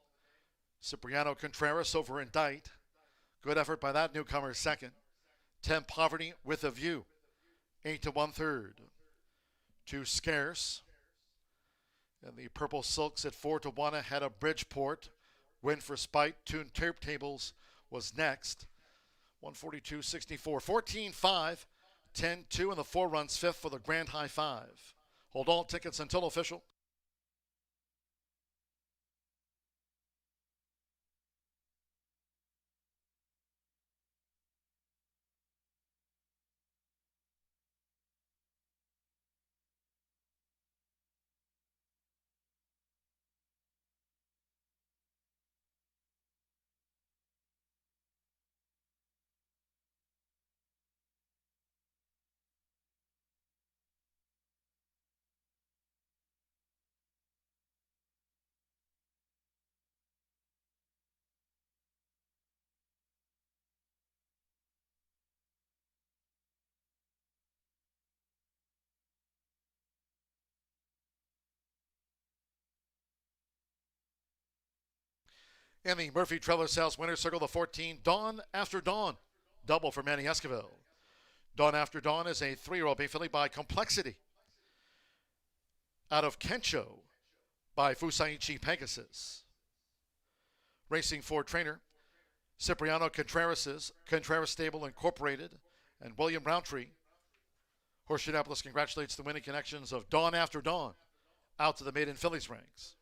Cipriano Contreras over Indict. Good effort by that newcomer second. 10 Poverty with a View. 8 to 1/3. 2 Scarce. And the Purple Silks at 4 to 1 ahead of Bridgeport. Win for Spite. 2 tables was next. 142.64. 14-5. 10-2 and the 4 runs fifth for the Grand High Five. Hold all tickets until official. In the Murphy Trailer Sales Winner's Circle, the 14, Dawn After Dawn. Double for Manny Esquivel. Dawn After Dawn is a 3-year-old bay filly by Complexity. Out of Kencho by Fusaichi Pegasus. Racing for trainer Cipriano Contreras, Contreras Stable Incorporated, and William Roundtree. Horseshoe Indianapolis congratulates the winning connections of Dawn After Dawn out to the maiden fillies ranks.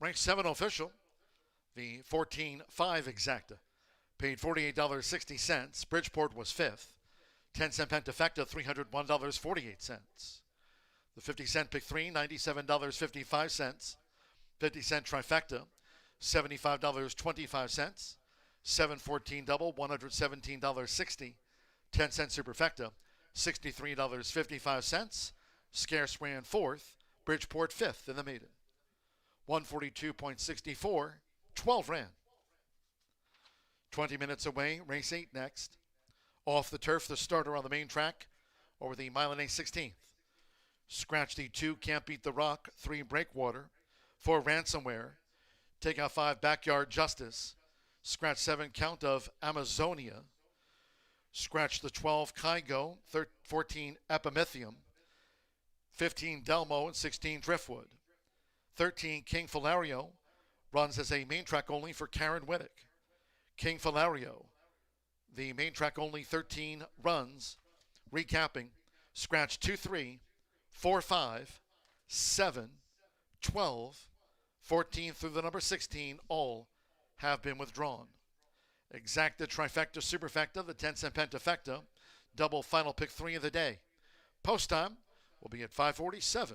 Ranked 7 official, the 14-5 exacta, paid $48.60. Bridgeport was 5th. 10-cent Pentafecta, $301.48. The 50-cent Pick 3, $97.55. 50-cent Trifecta, $75.25. 714 double, $117.60. 10-cent Superfecta, $63.55. Scarce ran 4th. Bridgeport 5th in the maiden. 142.64, 12 ran. 20 minutes away, race 8 next. Off the turf, the starter on the main track over the mile and 16th. Scratch the 2, Can't Beat the Rock, 3 Breakwater, 4 Ransomware, take out 5 Backyard Justice, scratch 7 Count of Amazonia, scratch the 12 Kygo, 14 Epimethium, 15 Delmo, and 16 Driftwood. 13, King Filario, runs as a main track only for Karen Wittick. King Filario, the main track only 13 runs, recapping, scratch 2-3, 4, 5, 7, 12, 14 through the number 16, all have been withdrawn. Exacta, trifecta, superfecta, the 10-cent pentafecta, double final pick 3 of the day. Post time will be at 5:47.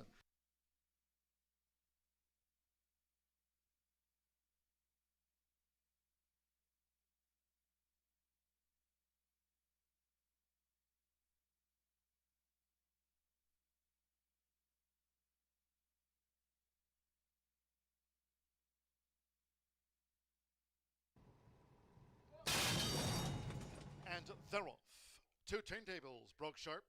And they're off. 2 turntables broke sharp.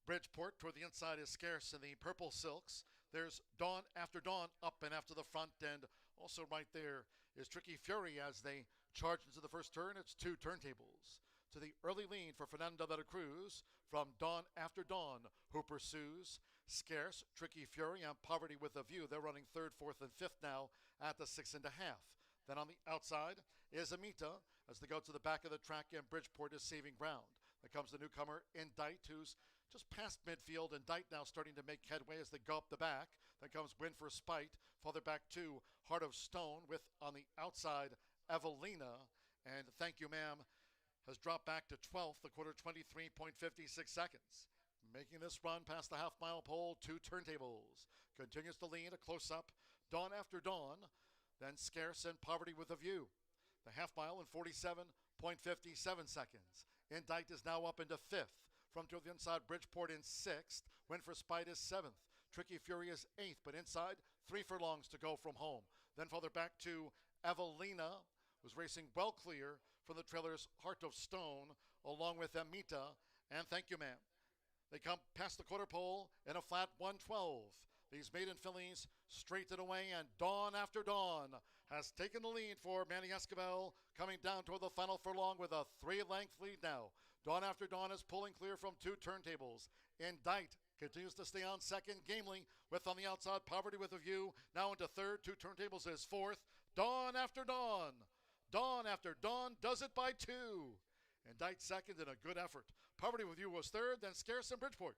Bridgeport toward the inside is Scarce in the purple silks. There's Dawn After Dawn up and after the front, and also right there is Tricky Fury as they charge into the first turn. It's 2 turntables. To the early lead for Fernando de la Cruz from Dawn After Dawn, who pursues Scarce, Tricky Fury, and Poverty with a View. They're running 3rd, 4th, and 5th now at the 6.5. Then on the outside is Amita as they go to the back of the track, and Bridgeport is saving ground. There comes the newcomer Indite, who's just past midfield. Indite now starting to make headway as they go up the back. Then comes Win for Spite, farther back to Heart of Stone, with on the outside Evelina. And Thank You Ma'am has dropped back to 12th, the quarter 23.56 seconds. Making this run past the half-mile pole, 2 turntables. Continues to lead, a close-up, Dawn After Dawn, then Scarce and Poverty with a View. The half-mile in 47.57 seconds. Indite is now up into 5th. From to the inside, Bridgeport in 6th. Win for Spite is 7th. Tricky Fury is 8th, but inside, 3 furlongs to go from home. Then farther back to Evelina, who's racing well clear from the trailer's Heart of Stone, along with Amita and Thank You Ma'am. They come past the quarter pole in a flat 112. These maiden fillies straighten away, and Dawn After Dawn has taken the lead for Manny Escobar, coming down toward the final furlong with a 3-length lead now. Dawn After Dawn is pulling clear from 2 turntables. Indite continues to stay on second gamely, with on the outside Poverty with a View. Now into 3rd, 2 turntables is 4th. Dawn After Dawn. Dawn After Dawn does it by 2. Indite 2nd in a good effort. Poverty with You was 3rd, then Scarce and Bridgeport.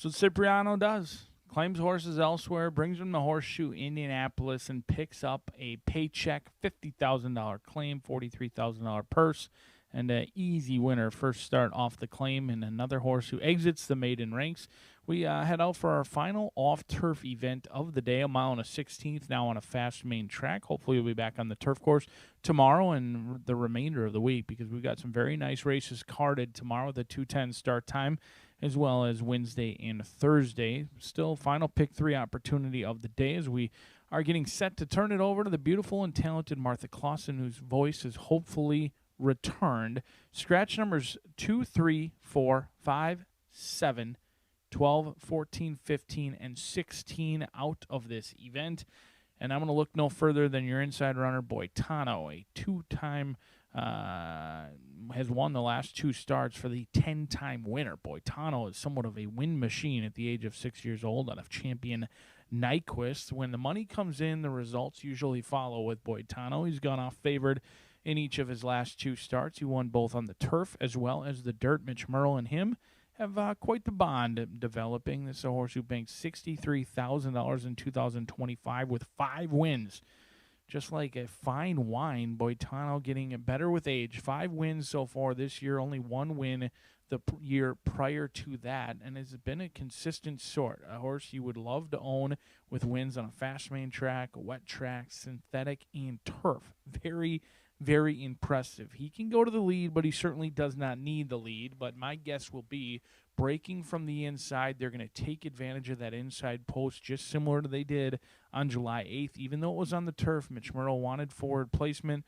So Cipriano does. Claims horses elsewhere, brings them to Horseshoe Indianapolis, and picks up a paycheck, $50,000 claim, $43,000 purse, and an easy winner. First start off the claim, and another horse who exits the maiden ranks. We head out for our final off-turf event of the day, a mile and a 16th, now on a fast main track. Hopefully we'll be back on the turf course tomorrow and the remainder of the week, because we've got some very nice races carded tomorrow, the 2:10 start time, as well as Wednesday and Thursday. Still final pick 3 opportunity of the day as we are getting set to turn it over to the beautiful and talented Martha Clausen, whose voice is hopefully returned. Scratch numbers 2, 3, 4, 5, 7, 12, 14, 15, and 16 out of this event. And I'm going to look no further than your inside runner, Boitano, a 2-time has won the last 2 starts for the 10-time winner. Boitano is somewhat of a win machine at the age of 6 years old out of champion Nyquist. When the money comes in, the results usually follow with Boitano. He's gone off favored in each of his last 2 starts. He won both on the turf as well as the dirt. Mitch Merle and him have quite the bond developing. This is a horse who banked $63,000 in 2025 with 5 wins. Just like a fine wine, Boitano getting better with age. 5 wins so far this year, only 1 win the year prior to that, and has been a consistent sort. A horse you would love to own with wins on a fast main track, a wet track, synthetic, and turf. Very, very impressive. He can go to the lead, but he certainly does not need the lead. But my guess will be breaking from the inside. They're going to take advantage of that inside post, just similar to they did on July 8th. Even though it was on the turf, Mitch Merle wanted forward placement.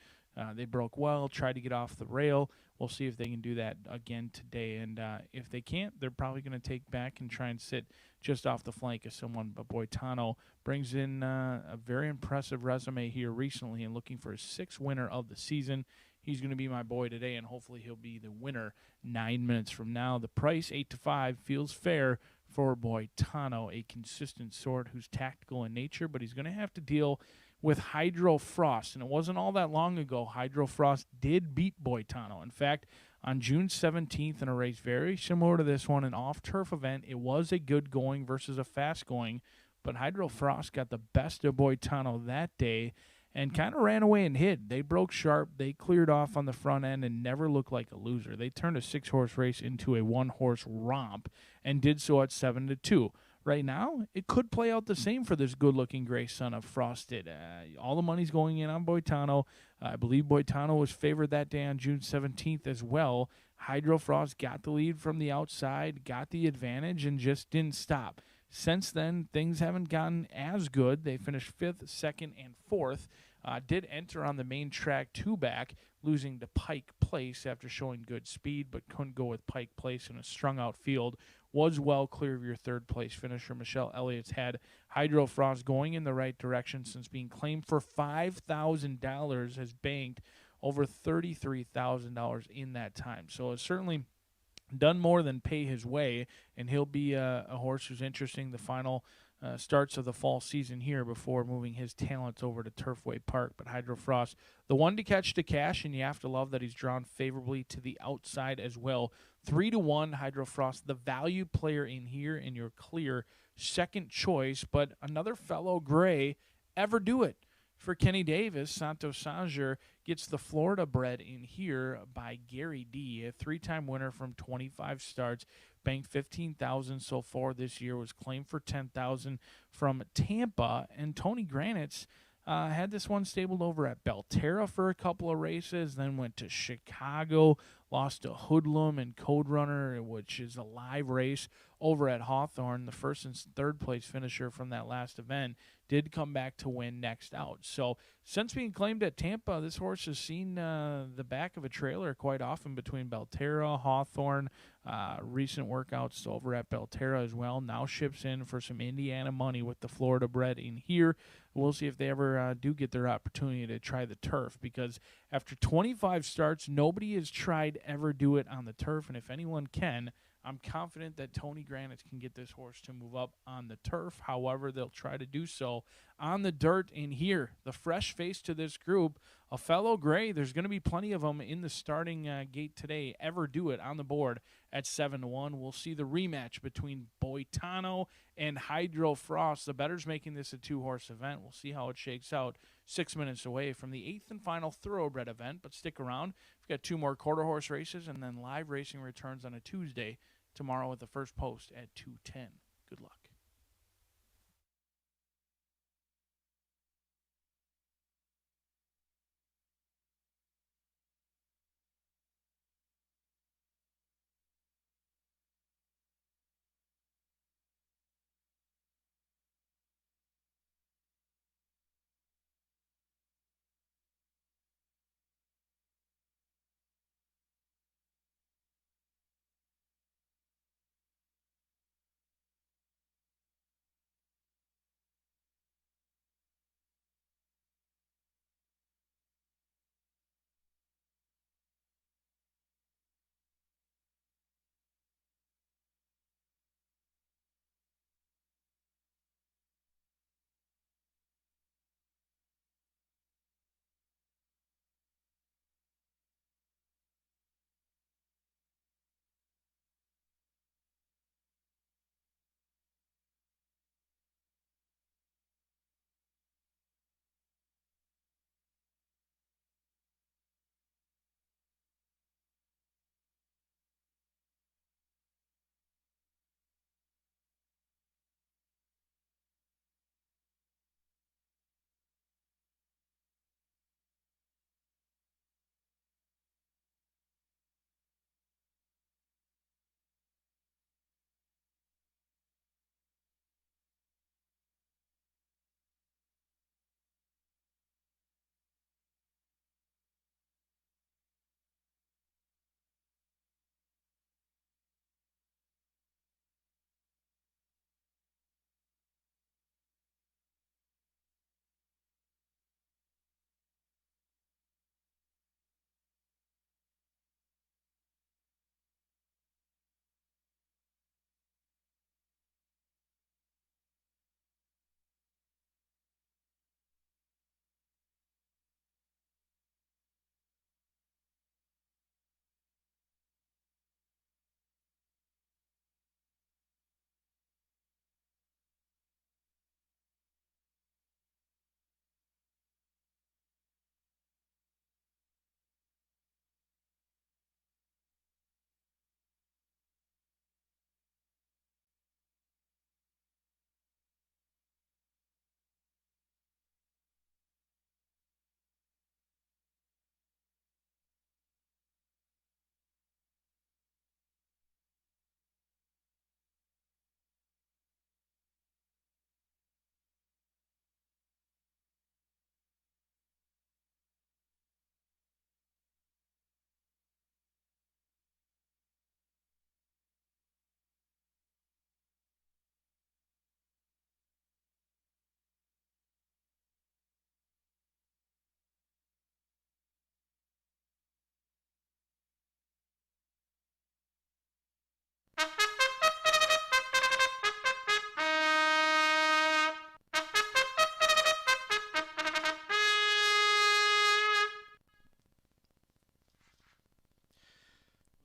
They broke well, tried to get off the rail. We'll see if they can do that again today. And if they can't, they're probably going to take back and try and sit just off the flank of someone. But Boitano brings in a very impressive resume here recently and looking for his 6th winner of the season. He's going to be my boy today, and hopefully he'll be the winner 9 minutes from now. The price, 8-5, feels fair for Boitano, a consistent sort who's tactical in nature, but he's going to have to deal with Hydro Frost. And it wasn't all that long ago Hydro Frost did beat Boitano. In fact, on June 17th in a race very similar to this one, an off-turf event, it was a good going versus a fast going, but Hydro Frost got the best of Boitano that day and kind of ran away and hid. They broke sharp. They cleared off on the front end and never looked like a loser. They turned a 6-horse race into a 1-horse romp and did so at 7-2. Right now, it could play out the same for this good-looking gray son of Frost did. All the money's going in on Boitano. I believe Boitano was favored that day on June 17th as well. Hydro Frost got the lead from the outside, got the advantage, and just didn't stop. Since then, things haven't gotten as good. They finished 5th, 2nd, and 4th. Did enter on the main track 2 back, losing to Pike Place after showing good speed, but couldn't go with Pike Place in a strung-out field. Was well clear of your 3rd place finisher. Michelle Elliott's had Hydro Frost going in the right direction since being claimed for $5,000, has banked over $33,000 in that time. So it's certainly done more than pay his way, and he'll be a horse who's interesting the final starts of the fall season here before moving his talents over to Turfway Park. But Hydro Frost, the one to catch the cash, and you have to love that he's drawn favorably to the outside as well. 3-1, Hydro Frost, the value player in here, and your clear 2nd choice. But another fellow gray, Ever Do It. For Kenny Davis, Santos Sanger gets the Florida bred in here by Gary D., a 3-time winner from 25 starts, banked $15,000 so far this year, was claimed for $10,000 from Tampa, and Tony Granitz had this one stabled over at Belterra for a couple of races, then went to Chicago, lost to Hoodlum and Code Runner, which is a live race over at Hawthorne. The 1st and 3rd place finisher from that last event did come back to win next out. So since being claimed at Tampa, this horse has seen the back of a trailer quite often between Belterra, Hawthorne, recent workouts over at Belterra as well. Now ships in for some Indiana money with the Florida bred in here. We'll see if they ever do get their opportunity to try the turf, because after 25 starts, nobody has tried Ever Do It on the turf, and if anyone can, I'm confident that Tony Granitz can get this horse to move up on the turf. However, they'll try to do so on the dirt in here. The fresh face to this group, a fellow gray. There's going to be plenty of them in the starting gate today. Ever do it on the board at 7-1. We'll see the rematch between Boitano and Hydro Frost. The bettors making this a 2-horse event. We'll see how it shakes out 6 minutes away from the 8th and final thoroughbred event. But stick around. We've got 2 more quarter horse races, and then live racing returns on a Tuesday tomorrow with the first post at 2:10. Good luck.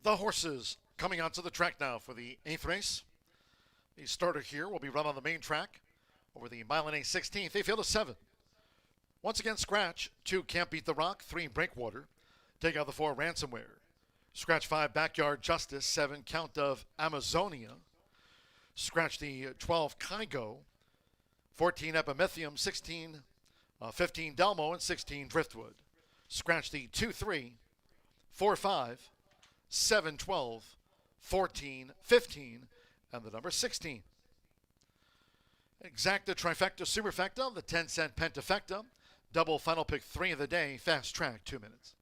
The horses coming onto the track now for the 8th race. The starter here will be run on the main track over the mile and 16th. They field of 7. Once again, Scratch. 2, Can't Beat the Rock. 3, Breakwater. Take out the 4, Ransomware. Scratch 5, Backyard Justice. 7, Count of Amazonia. Scratch the 12, Kygo. 14, Epimethium. 16, 15, Delmo. And 16, Driftwood. Scratch the 2, 3, 4, 5, 7, 12, 14, 15, and the number 16. Exacta, Trifecta, Superfecta, the 10-cent Pentafecta. Double final pick 3 of the day. Fast track, 2 minutes.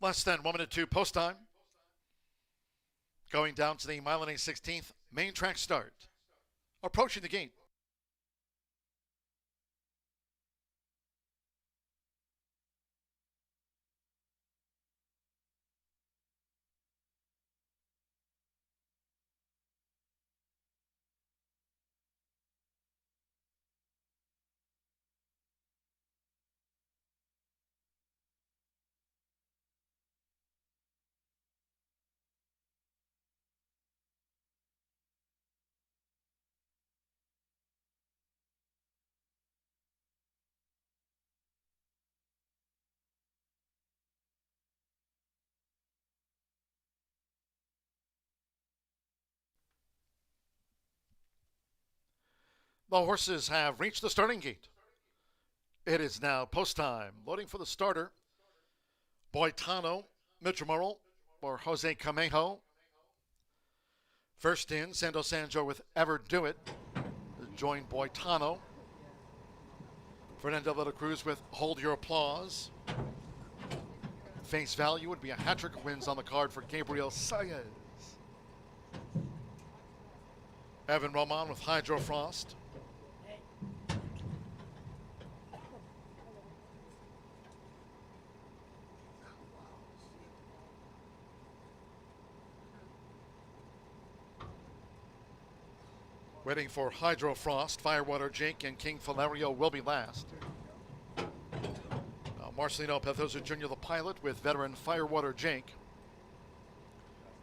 Less than 1 minute to post time. Going down to the mile and a 16th main track start. Approaching the gate. The horses have reached the starting gate. It is now post time. Loading for the starter. Boitano, Mitchell or Jose Camejo. First in, Sando Sanjo with Ever Do It. Join Boitano. Fernando de la Cruz with Hold Your Applause. Face value would be a hat trick of wins on the card for Gabriel Saez. Evan Roman with Hydro Frost. Waiting for Hydro Frost, Firewater Jake, and King Valerio will be last. Marcelino Pethosa Jr., the pilot, with veteran Firewater Jake.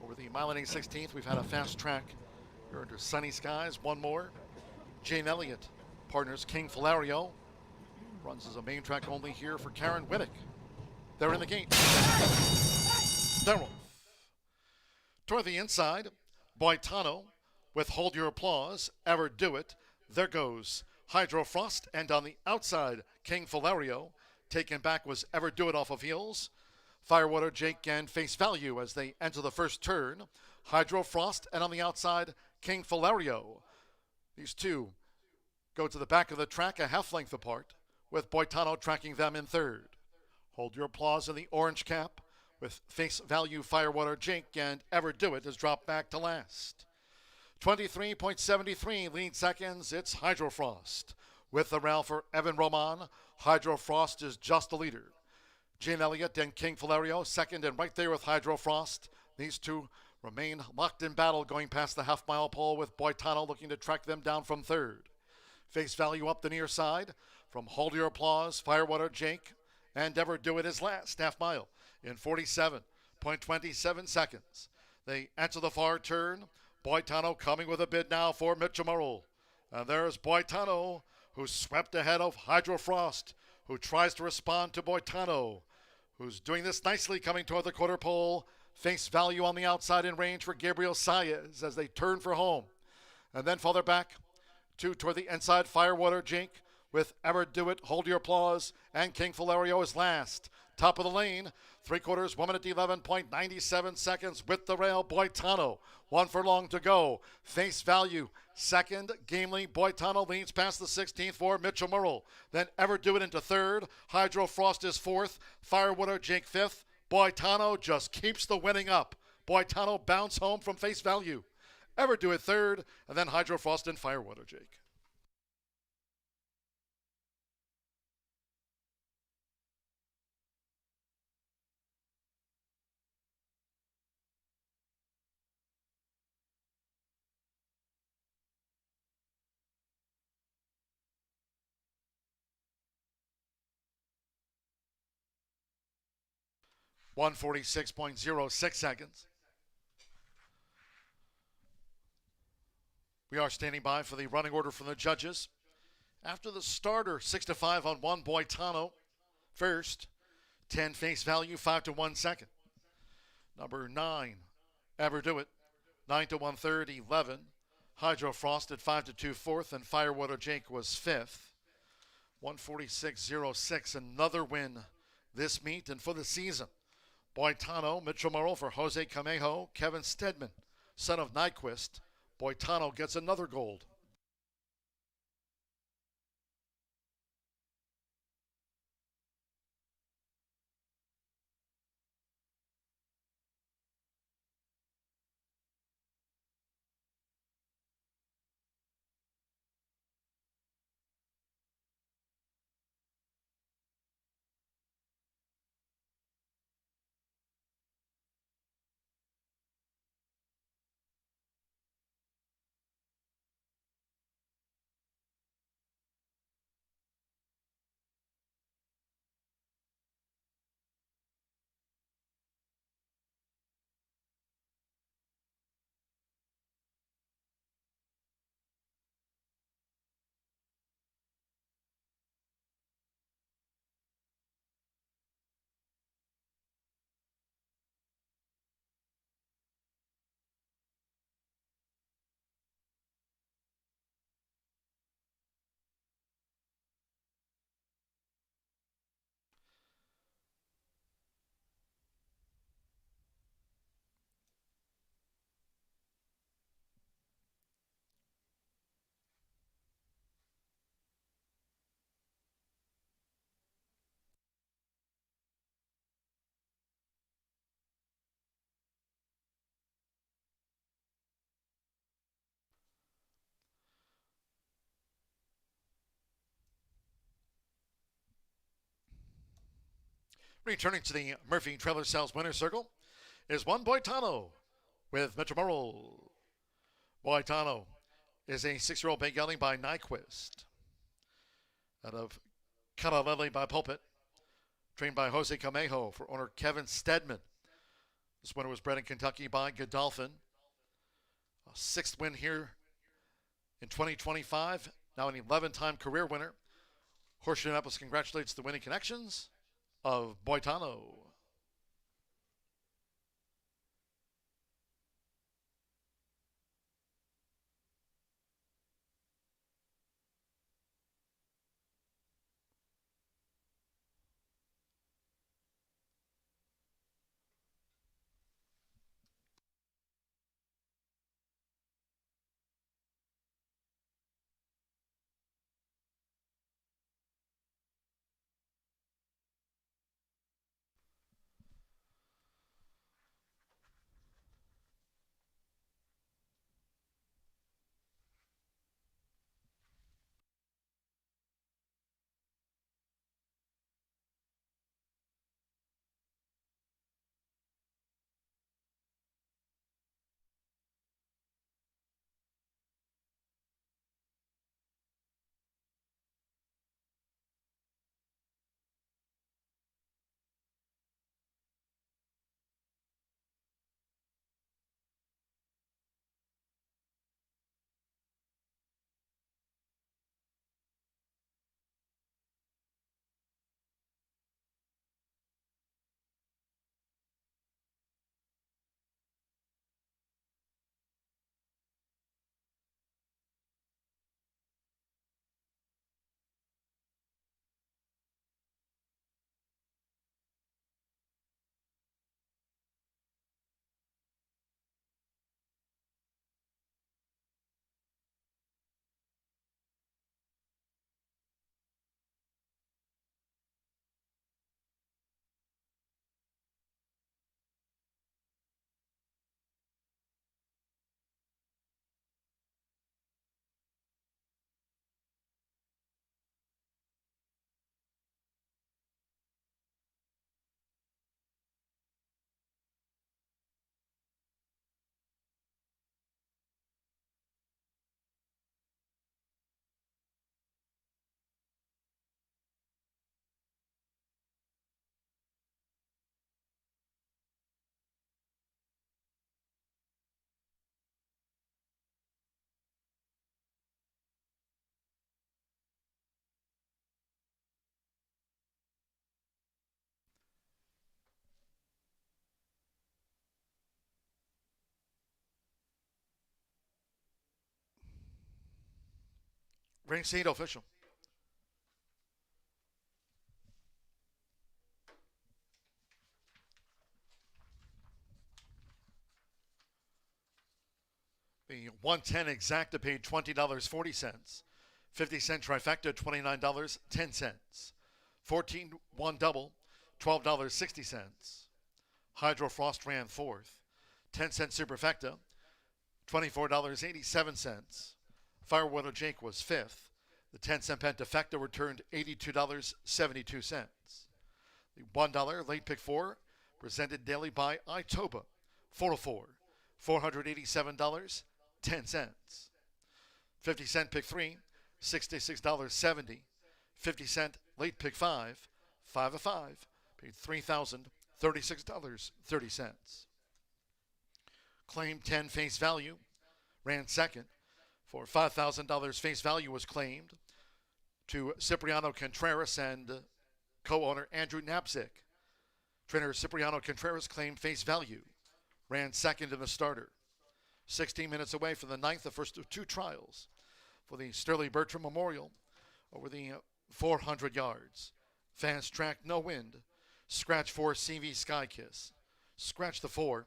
Over the mile and 16th, we've had a fast track here under sunny skies. One more. Jane Elliott, partners King Valerio. Runs as a main track only here for Karen Wittick. They're in the gate. They're off. Toward the inside, Boitano with Hold Your Applause, Ever Do It. There goes Hydro Frost, and on the outside, King Valerio. Taken back was Ever Do It off of heels. Firewater Jake and Face Value as they enter the first turn. Hydro Frost, and on the outside, King Valerio. These two go to the back of the track a half length apart, with Boitano tracking them in third. Hold Your Applause in the orange cap, with Face Value, Firewater Jake, and Ever Do It has dropped back to last. 23.73 lead seconds, it's Hydro Frost. With the rail for Evan Roman, Hydro Frost is just the leader. Jane Elliott and King Valerio second and right there with Hydro Frost. These two remain locked in battle going past the half-mile pole, with Boitano looking to track them down from third. Face Value up the near side from Hold Your Applause, Firewater Jake, and Ever Do It is last half mile in 47.27 seconds. They enter the far turn. Boitano coming with a bid now for Mitchell. And there's Boitano, who's swept ahead of Hydro Frost, who tries to respond to Boitano, who's doing this nicely coming toward the quarter pole. Face Value on the outside in range for Gabriel Saez as they turn for home. And then farther back, toward the inside, Firewater Jake with Ever Do It, Hold Your Applause, and King Valerio is last. Top of the lane, 3/4, 1 minute 11.97 seconds with the rail, Boitano. 1 furlong to go. Face Value, second. Gamely, Boitano leads past the 16th for Mitchell Murrell. Then Ever Do It into third. Hydro Frost is fourth. Firewater Jake fifth. Boitano just keeps the winning up. Boitano bounce home from Face Value. Ever Do It third, and then Hydro Frost and Firewater Jake. (146.06 seconds). We are standing by for the running order from the judges. After the starter, 6-5 on 1, Boitano first. 10, Face Value, 5-1 second. Number 9, Ever Do It, 9-1 third, 11. Hydro Frost at 5-2 fourth, and Firewater Jake was fifth. 146.06, another win this meet and for the season. Boitano, Mitchell Murrell for Jose Camejo, Kevin Stedman, son of Nyquist. Boitano gets another gold. Returning to the Murphy Trailer Sales Winner's Circle is one Boitano with Metromoral. Boitano is a 6-year-old bay gelding by Nyquist. Out of Canalelli by Pulpit. Trained by Jose Camejo for owner Kevin Stedman. This winner was bred in Kentucky by Godolphin. A 6th win here in 2025. Now an 11-time career winner. Horseshoe Indianapolis congratulates the winning connections of Boitano. Ring seat official. The 110 exacta paid $20.40. 50-cent trifecta, $29.10. 14-1 double, $12.60. Hydro Frost ran 4th. 10-cent superfecta, $24.87. Firewater Jake was 5th. The 10-cent pentafecta returned $82.72. The $1 late pick 4 presented daily by Itoba, 404, $487.10. 50-cent pick 3, $66.70. 50-cent late pick 5, 5 of 5, paid $3,036.30. Claim 10 face value, ran 2nd. For $5,000 face value was claimed to Cipriano Contreras and co-owner Andrew Knapzik. Trainer Cipriano Contreras claimed face value, ran 2nd in the starter. 16 minutes away from the 9th, the first of 2 trials for the Sterling Bertram Memorial over the 400 yards. Fast track, no wind. Scratch 4, CV Sky Kiss. Scratch the 4.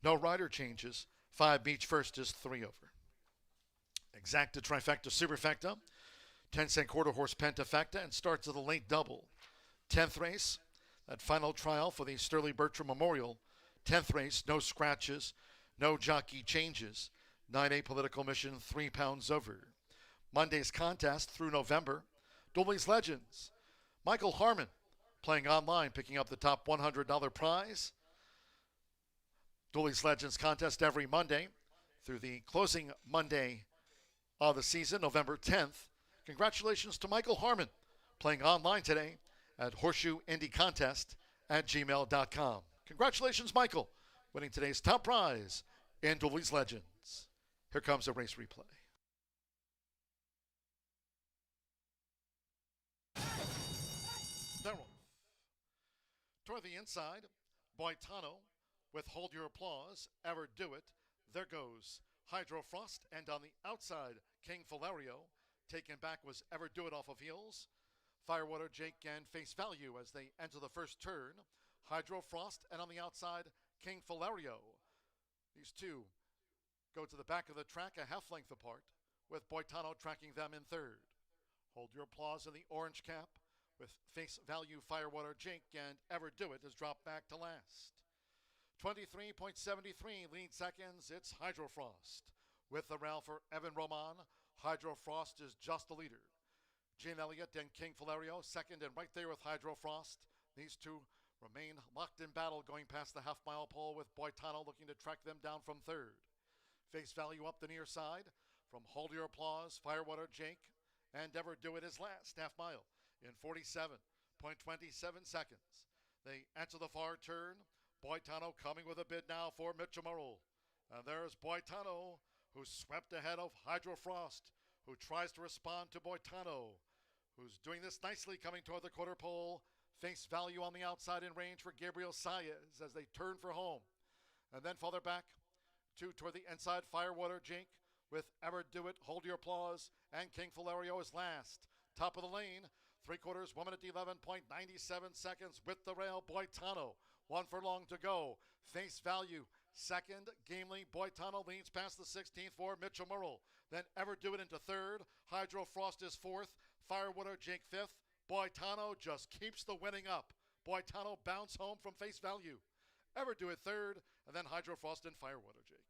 No rider changes. 5 beach first is 3 over. Exacta trifecta superfecta. 10-cent quarter horse pentafecta and starts at the late double. 10th race, that final trial for the Sterling Bertram Memorial. 10th race, no scratches, no jockey changes. 9A political mission, 3 pounds over. Monday's contest through November. Dooley's Legends. Michael Harmon, playing online, picking up the top $100 prize. Dooley's Legends contest every Monday through the closing Monday of the season, November 10th. Congratulations to Michael Harmon, playing online today at Horseshoe Indy Contest at gmail.com. Congratulations, Michael, winning today's top prize in Dooley's Legends. Here comes a race replay. Darrell. Toward the inside, Boitano with Hold Your Applause, Ever Do It. There goes Hydro Frost, and on the outside, King Valerio. Taken back was Ever Do It off of heels. Firewater, Jake, and Face Value as they enter the first turn. Hydro Frost, and on the outside, King Valerio. These two go to the back of the track a half length apart, with Boitano tracking them in third. Hold Your Applause in the orange cap, with Face Value, Firewater, Jake, and Ever Do It has dropped back to last. 23.73 lead seconds, it's Hydro Frost. With the rail for Evan Roman, Hydro Frost is just the leader. Gene Elliott and King Valerio second and right there with Hydro Frost. These two remain locked in battle going past the half-mile pole, with Boitano looking to track them down from third. Face Value up the near side from Hold Your Applause, Firewater, Jake, and Ever Do It is last half mile in 47.27 seconds. They enter the far turn. Boitano coming with a bid now for Mitchell Merrill. And there's Boitano, who's swept ahead of Hydro Frost, who tries to respond to Boitano, who's doing this nicely coming toward the quarter pole. Face Value on the outside in range for Gabriel Saez as they turn for home. And then farther back, two toward the inside, Firewater, Jake, with Ever Do It, Hold Your Applause, and King Valerio is last. Top of the lane, 3/4, 1 minute 11.97 seconds with the rail, Boitano. One furlong to go. Face Value second. Gamely, Boitano leads past the 16th for Mitchell Merrill. Then Ever Do It into third. Hydro Frost is fourth. Firewater, Jake fifth. Boitano just keeps the winning up. Boitano bounce home from Face Value. Ever Do It third, and then Hydro Frost and Firewater, Jake.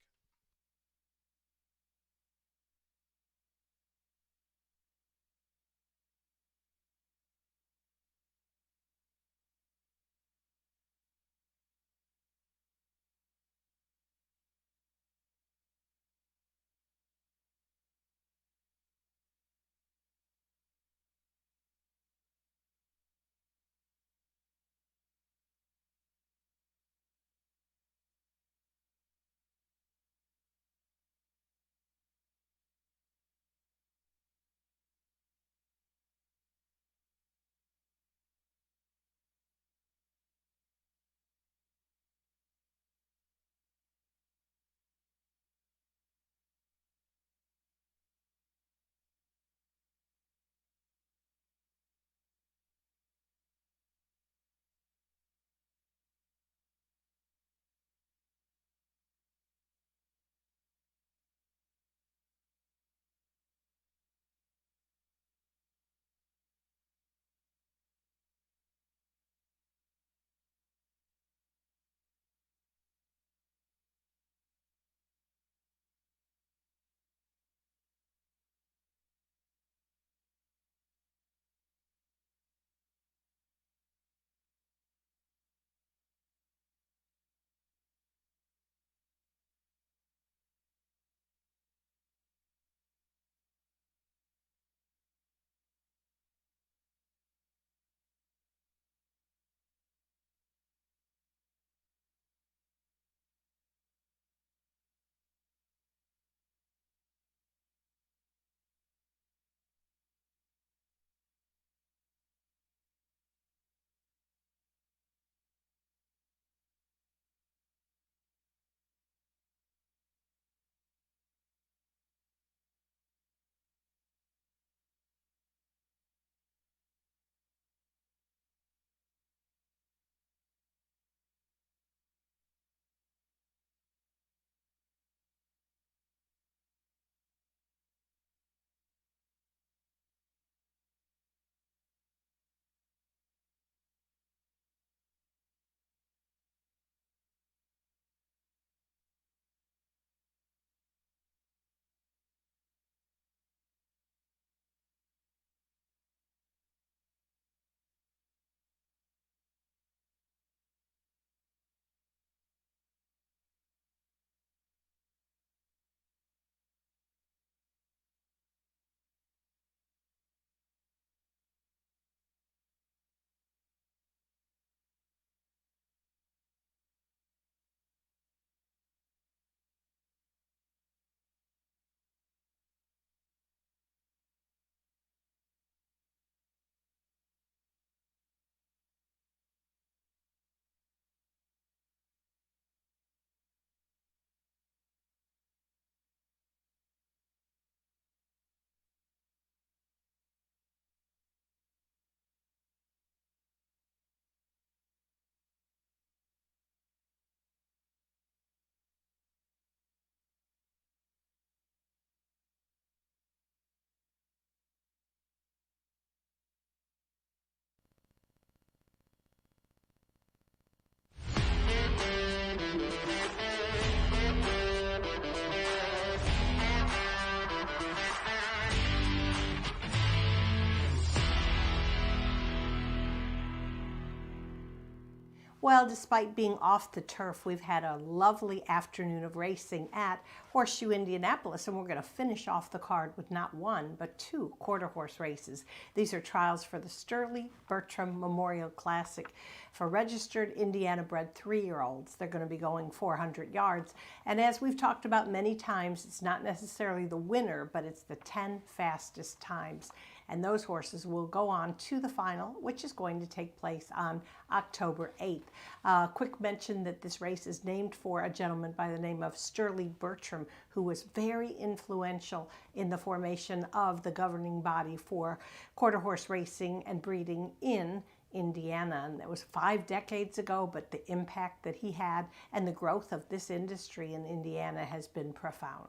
Well, despite being off the turf, we've had a lovely afternoon of racing at Horseshoe Indianapolis, and we're going to finish off the card with not one, but two quarter horse races. These are trials for the Sterling Bertram Memorial Classic for registered Indiana-bred 3-year-olds. They're going to be going 400 yards. And as we've talked about many times, it's not necessarily the winner, but it's the 10 fastest times. And those horses will go on to the final, which is going to take place on October 8th. Quick mention that this race is named for a gentleman by the name of Sterling Bertram, who was very influential in the formation of the governing body for quarter horse racing and breeding in Indiana. And that was 5 decades ago, but the impact that he had and the growth of this industry in Indiana has been profound.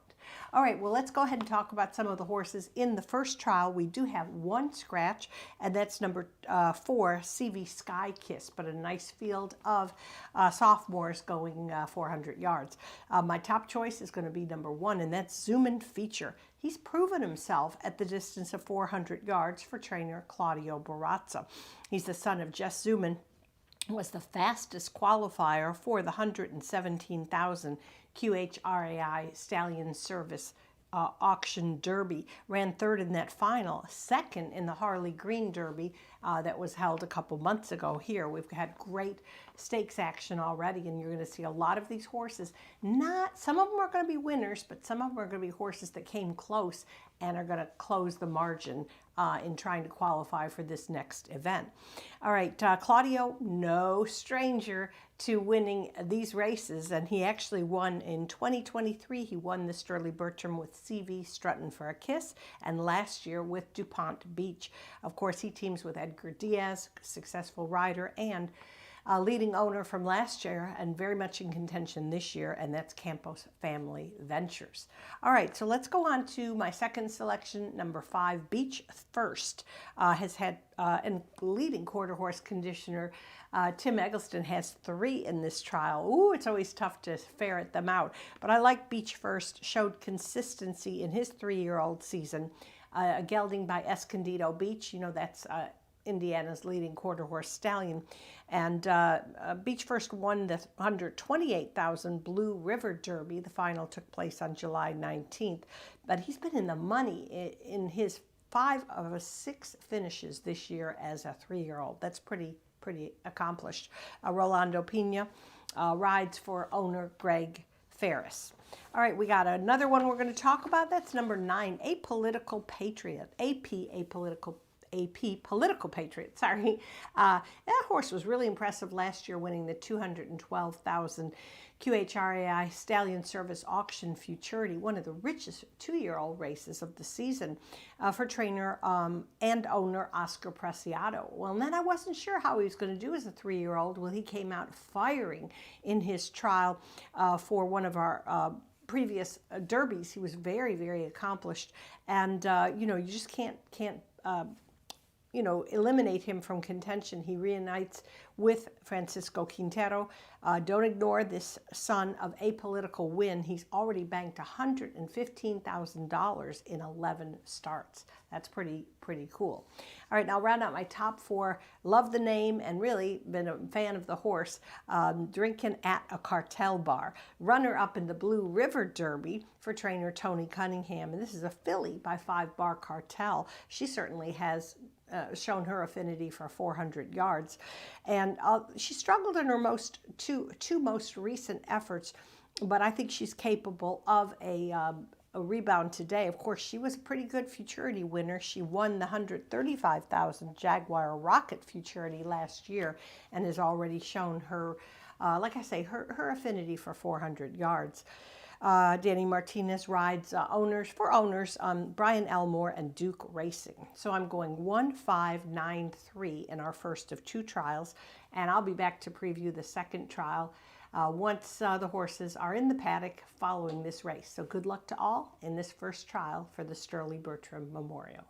All right, well, let's go ahead and talk about some of the horses in the first trial. We do have one scratch, and that's number 4, CV Sky Kiss, but a nice field of sophomores going 400 yards. My top choice is going to be number 1, and that's Zoomin' Feature. He's proven himself at the distance of 400 yards for trainer Claudio Barazza. He's the son of Jess Zoomin, was the fastest qualifier for the 117,000 QHRAI Stallion Service Auction Derby. Ran 3rd in that final, 2nd in the Harley Green Derby that was held a couple months ago here. We've had great stakes action already, and you're going to see a lot of these horses. Some of them are going to be winners, but some of them are going to be horses that came close and are going to close the margin in trying to qualify for this next event. All right, Claudio, no stranger to winning these races, and he actually won in 2023. He won the Sterling Bertram with CV Struttin' for a Kiss, and last year with DuPont Beach. Of course, he teams with Edgar Diaz, successful rider, and leading owner from last year and very much in contention this year, and that's Campos Family Ventures. All right, so let's go on to my second selection, number 5, Beach First. Has had, and leading quarter horse conditioner Tim Eggleston has 3 in this trial. Ooh, it's always tough to ferret them out, but I like Beach First, showed consistency in his 3-year-old season. A gelding by Escondido Beach, you know, that's Indiana's leading quarter horse stallion. And Beach First won the 128,000 Blue River Derby. The final took place on July 19th. But he's been in the money in his 5 of 6 finishes this year as a 3-year-old. That's pretty accomplished. Rolando Pena rides for owner Greg Ferris. All right, we got another one we're going to talk about. That's number 9, Apolitical Patriot. AP Political Patriot, sorry. That horse was really impressive last year, winning the 212,000 QHRAI Stallion Service Auction Futurity, one of the richest 2-year-old races of the season for trainer and owner Oscar Preciado. Well, and then I wasn't sure how he was going to do as a 3-year-old. Well, he came out firing in his trial for one of our previous derbies. He was very, very accomplished, and you know, you just can't eliminate him from contention. He reunites with Francisco Quintero. Don't ignore this son of Apolitical win. He's already banked $115,000 in 11 starts. That's pretty cool. All right, now round out my top 4. Love the name and really been a fan of the horse. Drinking at a Cartel Bar. Runner-up in the Blue River Derby for trainer Tony Cunningham. And this is a filly by 5 Bar Cartel. She certainly has shown her affinity for 400 yards. And she struggled in her two most recent efforts, but I think she's capable of a rebound today. Of course, she was a pretty good Futurity winner. She won the 135,000 Jaguar Rocket Futurity last year and has already shown her, like I say, her affinity for 400 yards. Danny Martinez rides owners Brian Elmore and Duke Racing. So I'm going 1-5-9-3 in our first of 2 trials, and I'll be back to preview the second trial once the horses are in the paddock following this race. So good luck to all in this first trial for the Sterling Bertram Memorial.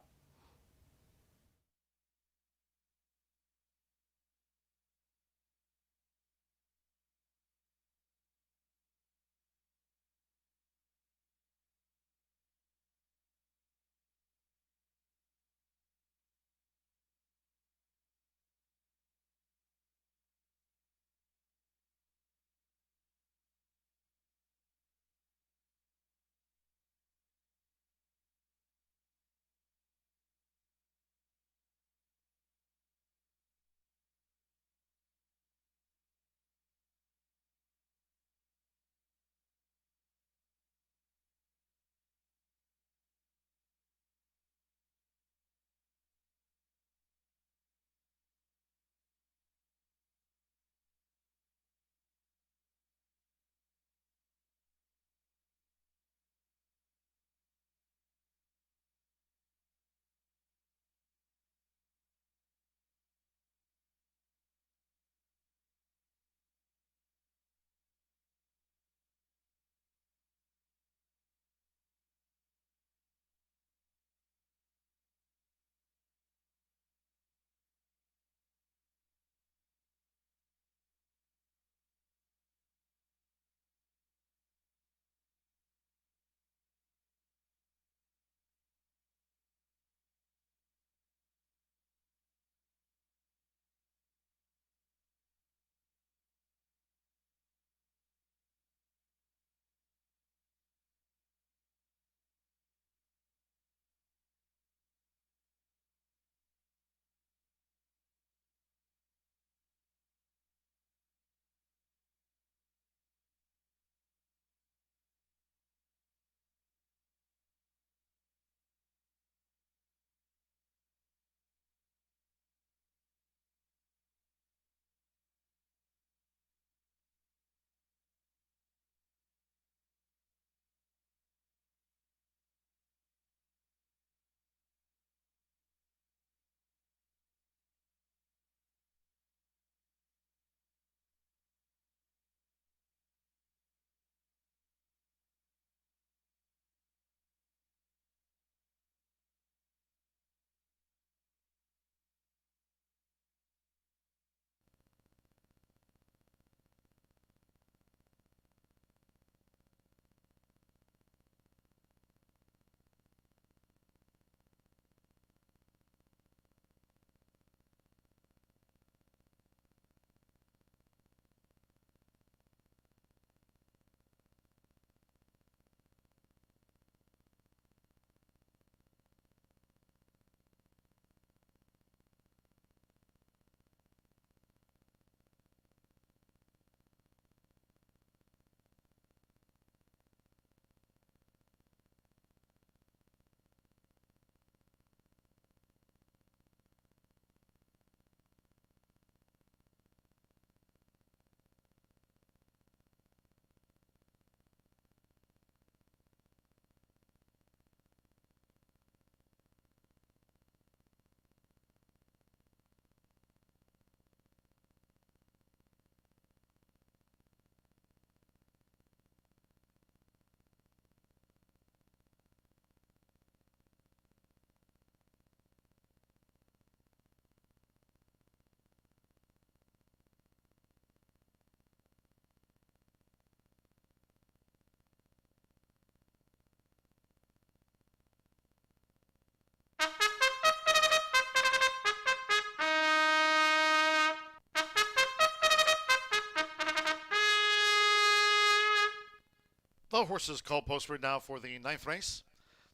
All horses called posted now for the 9th race.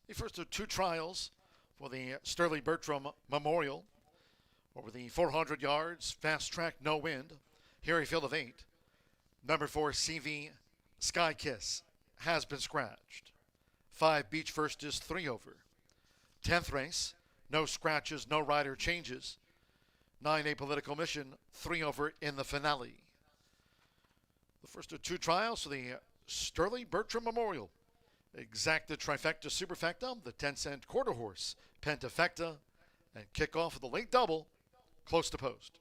The first of 2 trials for the Sterling Bertram Memorial. Over the 400 yards, fast track, no wind. Here a field of 8. Number 4, CV Sky Kiss has been scratched. 5 Beach First is 3 over. 10th race, no scratches, no rider changes. 9 A Political Mission, 3 over in the finale. The first of 2 trials for the Sterling Bertram Memorial. Exacta Trifecta Superfecta, the 10-cent quarter horse, Pentafecta, and kickoff of the late double, close to post.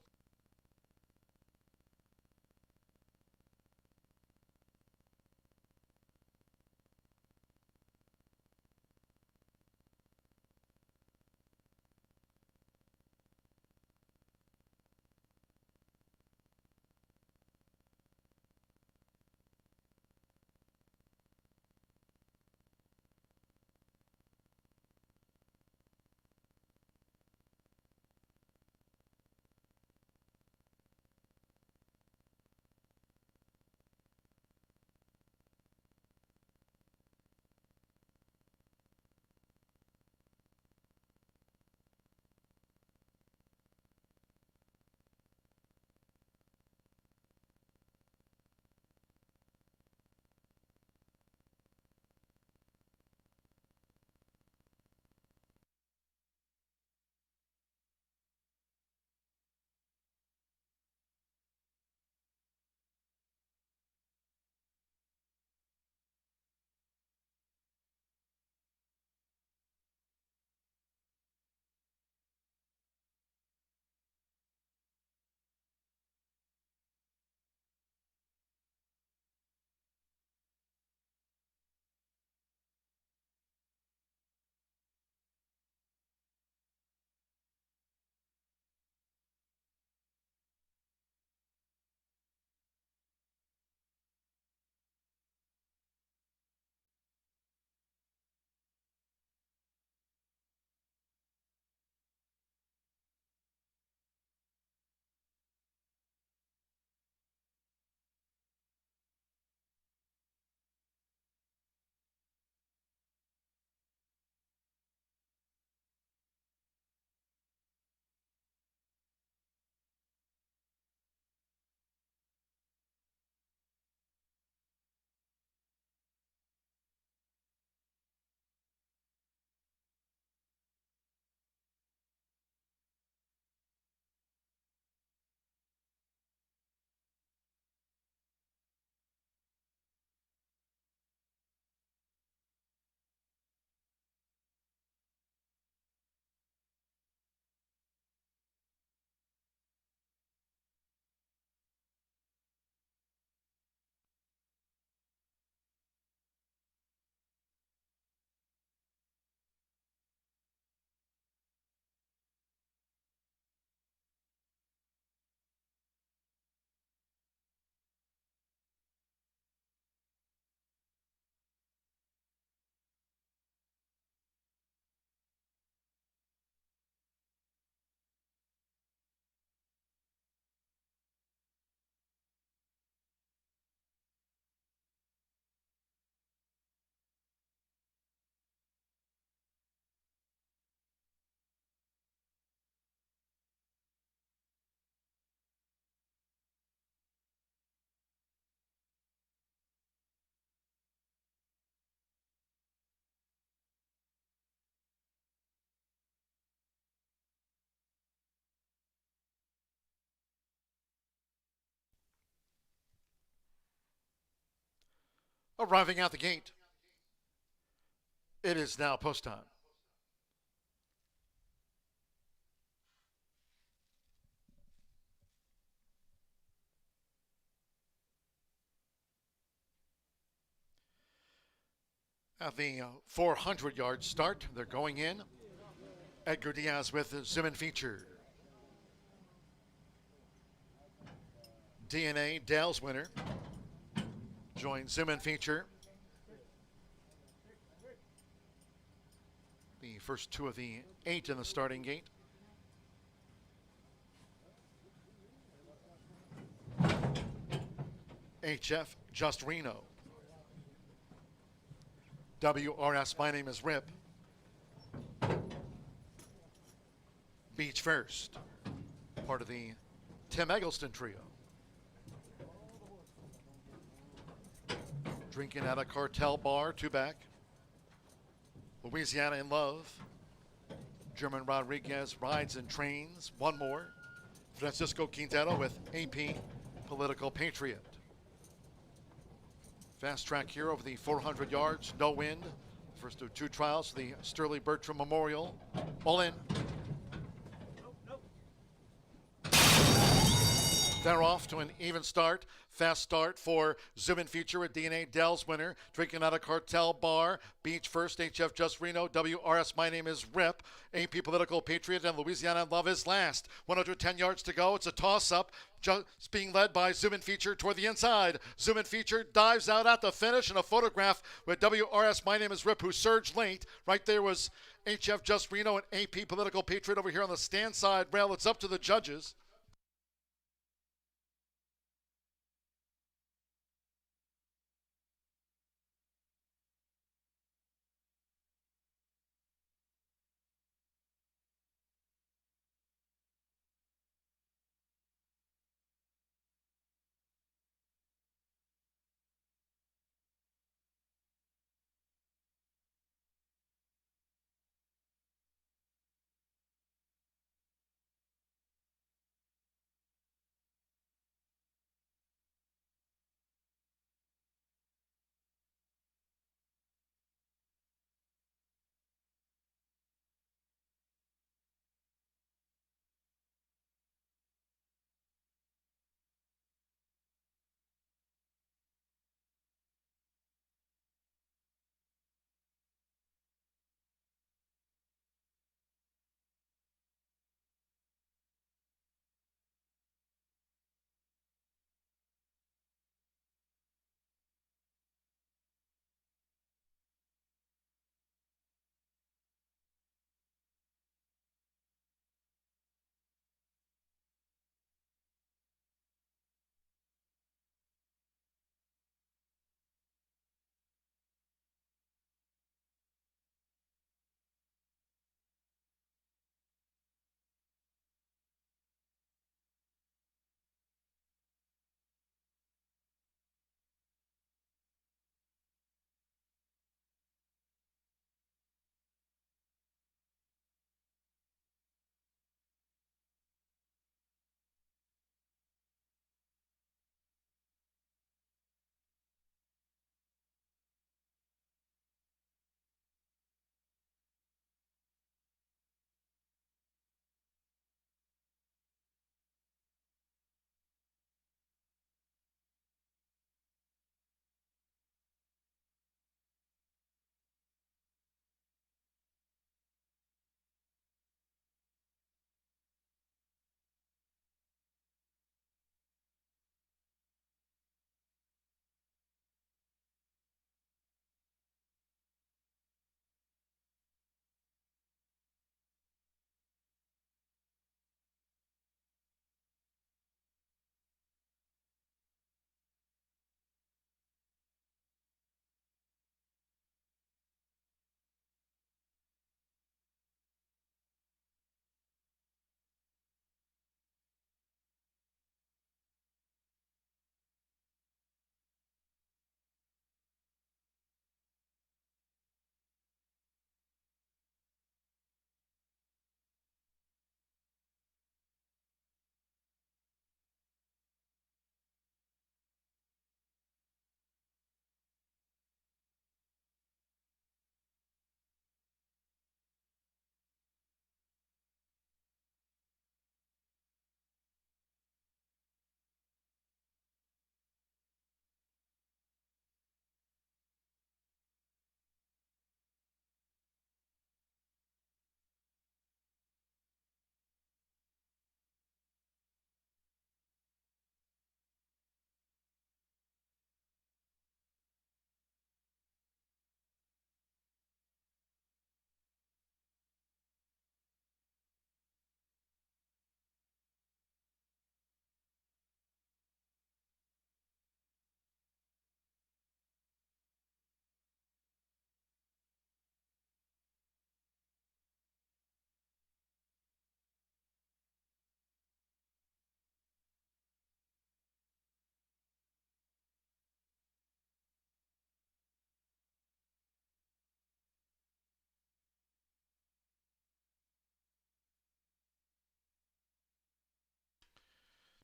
Arriving out the gate, it is now post time. At the 400-yard start, they're going in. Edgar Diaz with Zimmern Feature. DNA, Dale's winner. Joins Zimmern Feature. The first 2 of the 8 in the starting gate. HF Just Reno. WRS, my name is Rip. Beach first, part of the Tim Eggleston trio. Drinking at a cartel bar, 2 back. Louisiana in love. German Rodriguez rides and trains, 1 more. Francisco Quintero with AP, Political Patriot. Fast track here over the 400 yards, no wind. First of 2 trials, the Sterling Bertram Memorial. All in. They're off to an even start. Fast start for Zoom In Feature, a DNA Dells winner. Drinking out a cartel bar. Beach first, HF Just Reno. WRS, my name is Rip. AP Political Patriot and Louisiana in Love is last. 110 yards to go. It's a toss-up. Just being led by Zoom In Feature toward the inside. Zoom In Feature dives out at the finish, and a photograph with WRS, my name is Rip, who surged late. Right there was HF Just Reno and AP Political Patriot over here on the stand side rail. It's up to the judges.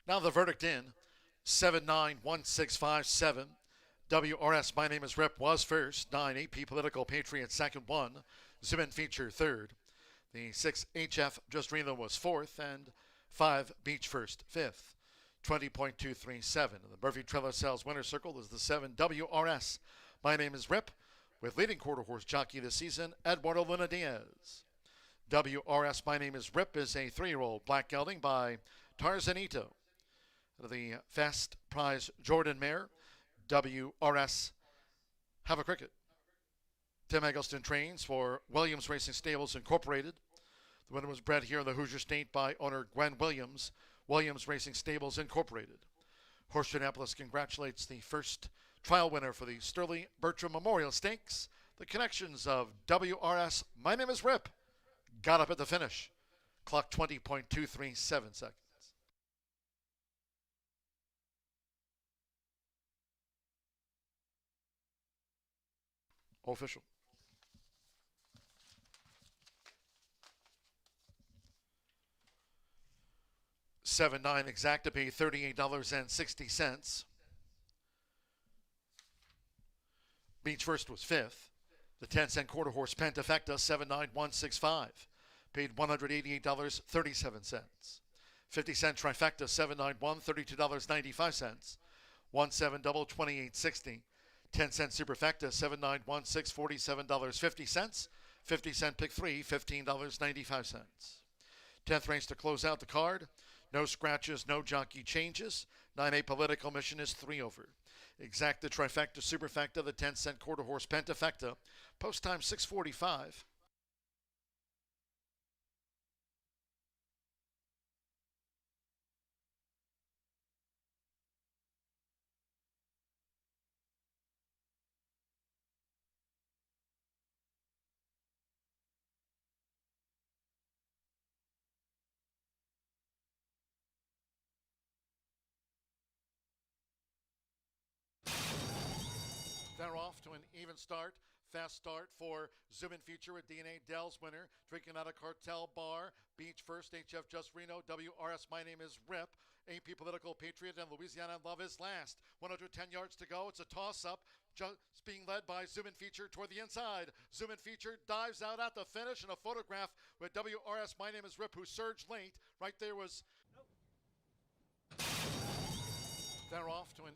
Now the verdict in 791657. WRS, my name is Rip, was first. 9 AP Political Patriot second. 1 Zoom In Feature third. The 6 HF Just Reno was fourth, and 5 Beach first fifth. 20.237. The Murphy Trailer Sales winner circle is the 7 WRS. My name is Rip, with leading quarter horse jockey this season, Eduardo Luna Diaz. WRS, My Name is Rip, is a 3-year-old black gelding by Tarzanito. The Fast Prize Jordan Mare, WRS, Have a Cricket. Tim Eggleston trains for Williams Racing Stables Incorporated. The winner was bred here in the Hoosier State by owner Gwen Williams, Williams Racing Stables Incorporated. Horseshoe Indianapolis congratulates the first trial winner for the Sterling Bertram Memorial Stakes. The connections of WRS, My Name is Rip, got up at the finish. Clock 20.237 seconds. Official. $7.9 exact to pay $38.60. Beach first was fifth. The 10-cent quarter horse Pentafecta 79165 paid $188.37. 50-cent trifecta 791 $32.95. 1-7 double 28.60. 10-cent superfecta 7916 $47.50. 50-cent pick 3 $15.95. 10th race to close out the card. No scratches, no jockey changes. 9A Political Mission is 3 over. Exacta trifecta superfecta, the 10-cent quarter horse Pentafecta. Post time 6:45. They're off to an even start. Fast start for Zoom In Feature with DNA Dell's winner. Drinking out of Cartel Bar. Beach first, HF Just Reno. WRS, My Name is Rip. AP Political Patriot and Louisiana Love is last. 110 yards to go. It's a toss-up. Just being led by Zoom In Feature toward the inside. Zoom In Feature dives out at the finish, and a photograph with WRS, My Name is Rip, who surged late. Right there was... They're off to an...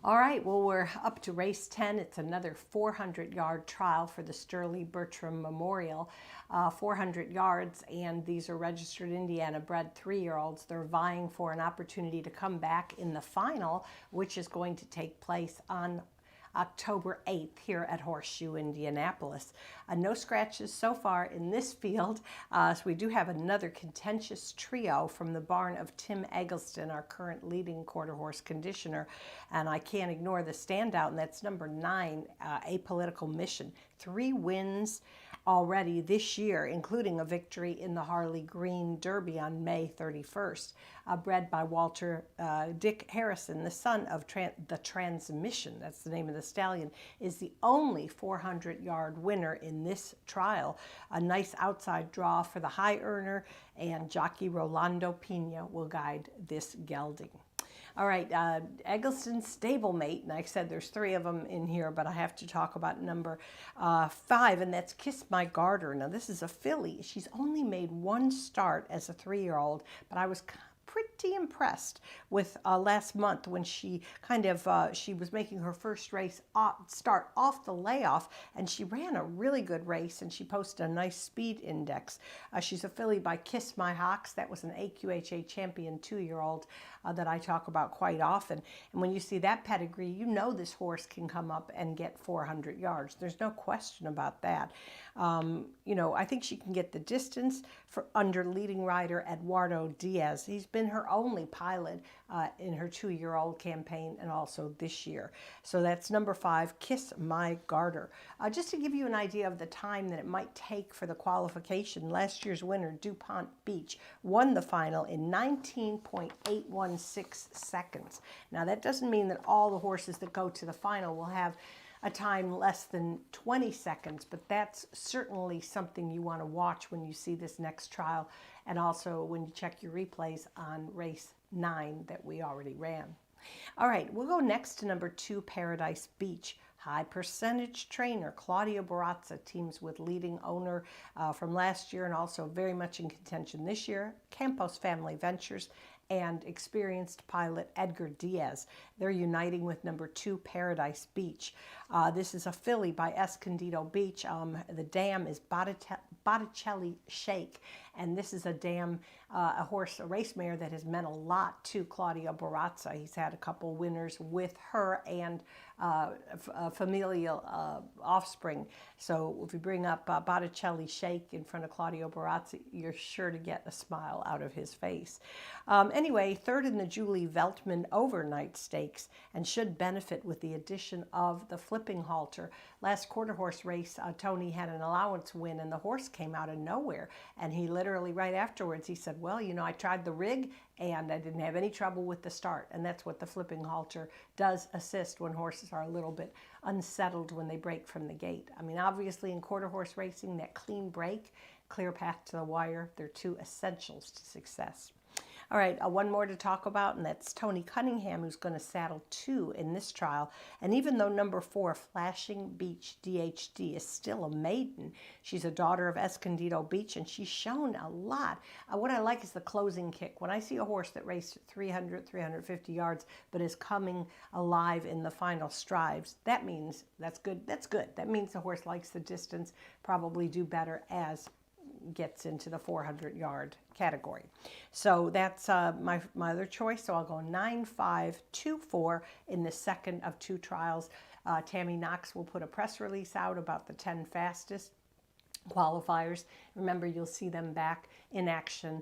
All right, well, we're up to race 10. It's another 400-yard trial for the Sterling Bertram Memorial. 400 yards, and these are registered Indiana-bred 3-year-olds. They're vying for an opportunity to come back in the final, which is going to take place on October 8th here at Horseshoe Indianapolis. No scratches so far in this field, so we do have another contentious trio from the barn of Tim Eggleston, our current leading quarter horse conditioner, and I can't ignore the standout, and that's number 9, Apolitical Mission. 3 wins already this year, including a victory in the Harley Green Derby on May 31st. Bred by Walter Dick Harrison, the son of the Transmission, that's the name of the stallion, is the only 400-yard winner in this trial. A nice outside draw for the high earner, and jockey Rolando Pina will guide this gelding. All right, Eggleston's stablemate, and like I said, there's 3 of them in here, but I have to talk about number 5, and that's Kiss My Garter. Now, this is a filly. She's only made 1 start as a 3-year-old, but I was pretty impressed with last month when she she was making her first race start off the layoff, and she ran a really good race, and she posted a nice speed index. She's a filly by Kiss My Hawks. That was an AQHA champion 2-year-old that I talk about quite often. And when you see that pedigree, you know this horse can come up and get 400 yards. There's no question about that. You know, I think she can get the distance for under leading rider Eduardo Diaz. He's been her only pilot in her 2-year-old campaign and also this year. So that's number 5, Kiss My Garter. Just to give you an idea of the time that it might take for the qualification, last year's winner, DuPont Beach, won the final in 19.816 seconds. Now, that doesn't mean that all the horses that go to the final will have a time less than 20 seconds, but that's certainly something you want to watch when you see this next trial, and also when you check your replays on race 9 that we already ran. All right, we'll go next to number 2, Paradise Beach. High percentage trainer Claudia Barazza teams with leading owner from last year and also very much in contention this year, Campos Family Ventures, and experienced pilot Edgar Diaz. They're uniting with number 2, Paradise Beach. This is a filly by Escondido Beach. The dam is Botticelli Shake, and this is a dam, a race mare that has meant a lot to Claudia Barazza. He's had a couple winners with her and familial offspring. So if you bring up Botticelli Shake in front of Claudio Barazza, you're sure to get a smile out of his face. Anyway, 3rd in the Julie Veltman Overnight Stakes, and should benefit with the addition of the flipping halter. Last quarter horse race, Tony had an allowance win, and the horse came out of nowhere. And he literally, right afterwards, he said, well, you know, I tried the rig, and I didn't have any trouble with the start. And that's what the flipping halter does assist when horses are a little bit unsettled when they break from the gate. I mean, obviously in quarter horse racing, that clean break, clear path to the wire, they're 2 essentials to success. All right, one more to talk about, and that's Tony Cunningham, who's going to saddle 2 in this trial. And even though number 4, Flashing Beach DHD, is still a maiden, she's a daughter of Escondido Beach, and she's shown a lot. What I like is the closing kick. When I see a horse that raced 300, 350 yards, but is coming alive in the final strides, that means that's good. That's good. That means the horse likes the distance, probably do better as gets into the 400-yard category. So that's my other choice. So I'll go 9, 5, 2, 4 in the second of 2 trials. Tammy Knox will put a press release out about the 10 fastest qualifiers. Remember, you'll see them back in action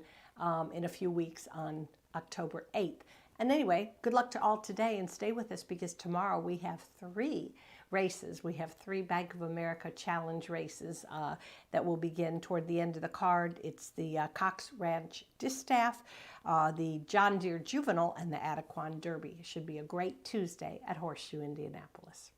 in a few weeks on October 8th. And anyway, good luck to all today, and stay with us because tomorrow we have 3 races. We have 3 Bank of America Challenge races that will begin toward the end of the card. It's the Cox Ranch Distaff, the John Deere Juvenile, and the Adequan Derby. It should be a great Tuesday at Horseshoe Indianapolis.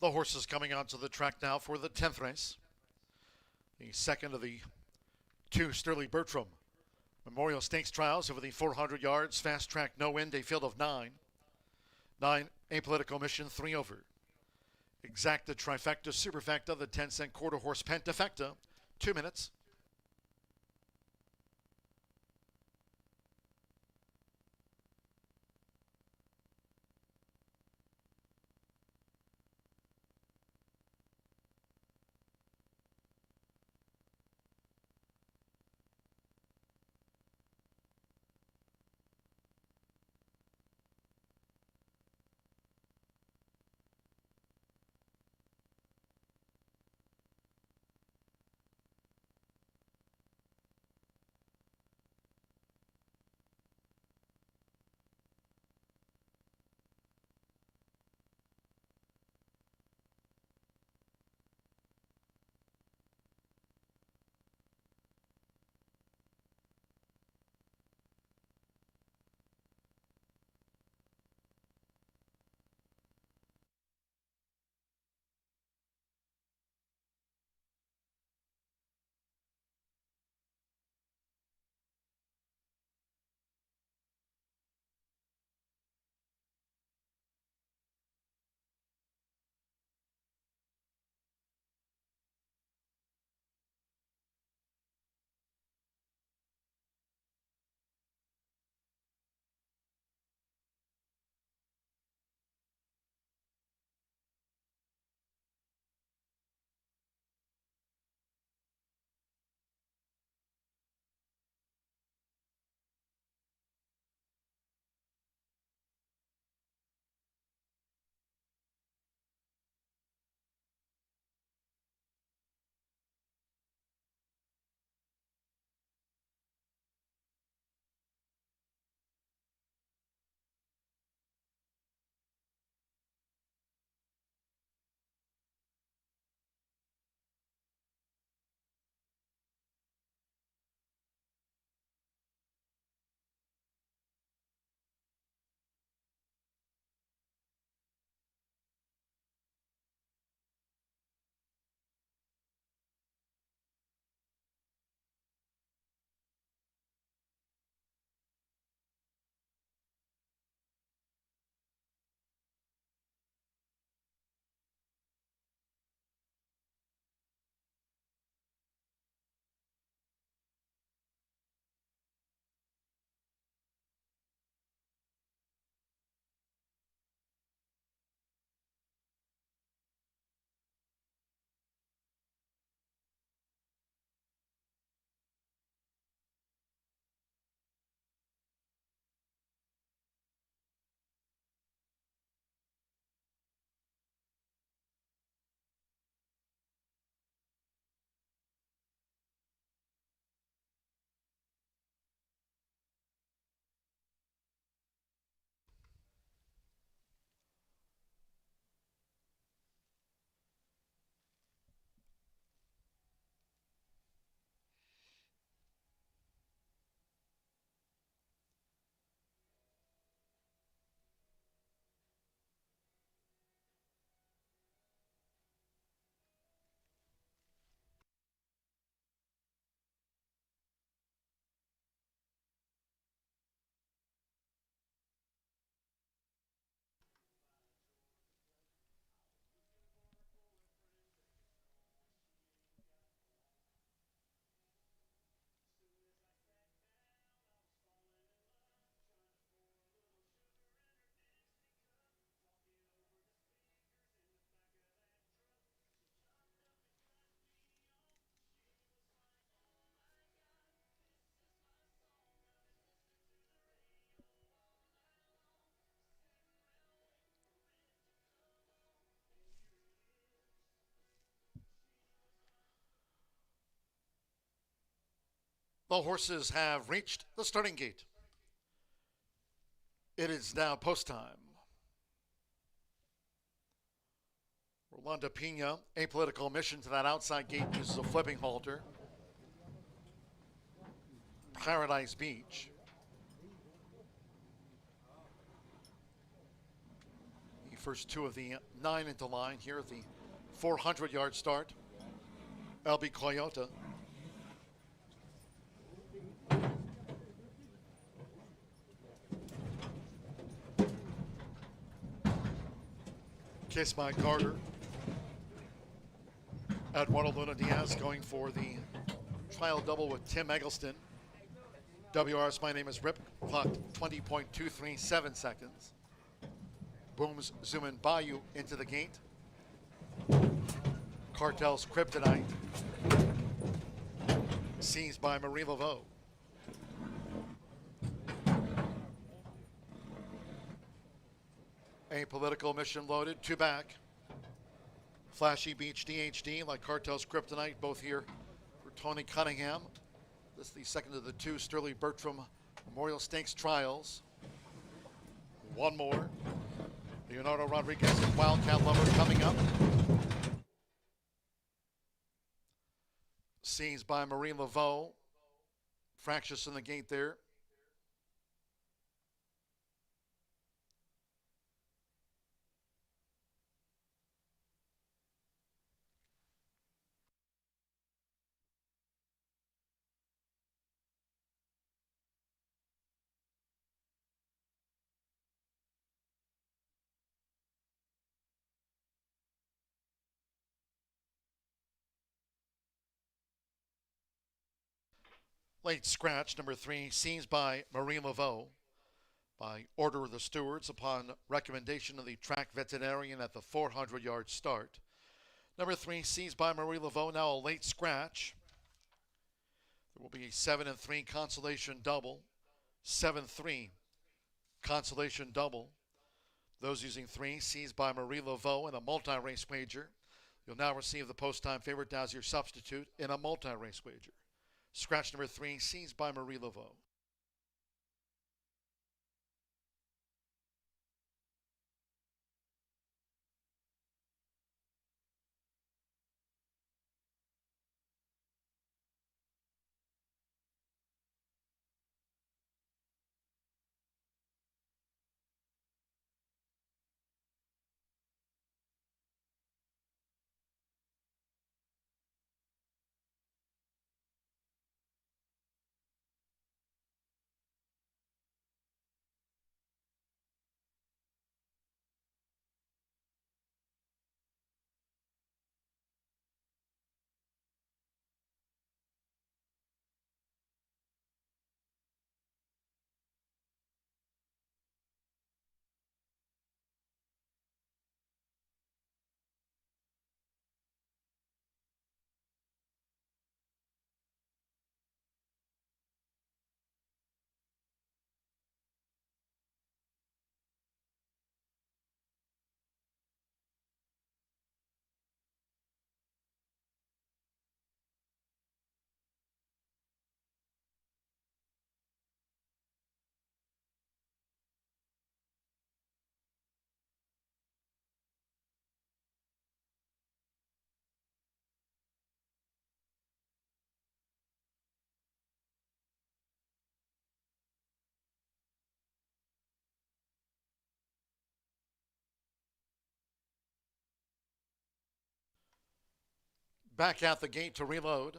The horses coming onto the track now for the 10th race. The second of the two Sterling Bertram Memorial Stakes trials over the 400 yards. Fast track, no wind, a field of 9. 9 Apolitical Mission, 3 over. Exacta, Trifecta, Superfecta, the 10-cent quarter horse Pentafecta, 2 minutes. The horses have reached the starting gate. It is now post time. Rolanda Pina, Apolitical Mission to that outside gate, uses a flipping halter. Paradise Beach. The First two of the 9 into line here at the 400-yard start. LB Coyota. Kiss by Carter. Eduardo Luna Diaz going for the trial double with Tim Eggleston. WRS, my name is Rip, clocked 20.237 seconds. Booms Zuman Bayou into the gate. Cartel's Kryptonite. Seized by Marie Laveau. Apolitical mission loaded, 2 back. Flashy Beach DHD, like Cartel's Kryptonite, both here for Tony Cunningham. This is the second of the 2 Sterling Bertram Memorial Stakes trials. One more. Leonardo Rodriguez and Wildcat Lover coming up. Seized by Marie Laveau. Fractious in the gate there. Late scratch, number 3, seized by Marie Laveau by order of the stewards upon recommendation of the track veterinarian at the 400-yard start. Number 3, seized by Marie Laveau, now a late scratch. There will be a 7-3 consolation double. 7-3 consolation double. Those using 3, seized by Marie Laveau in a multi-race wager. You'll now receive the post-time favorite as your substitute in a multi-race wager. Scratch number 3, seized by Marie Laveau. Back out the gate to reload.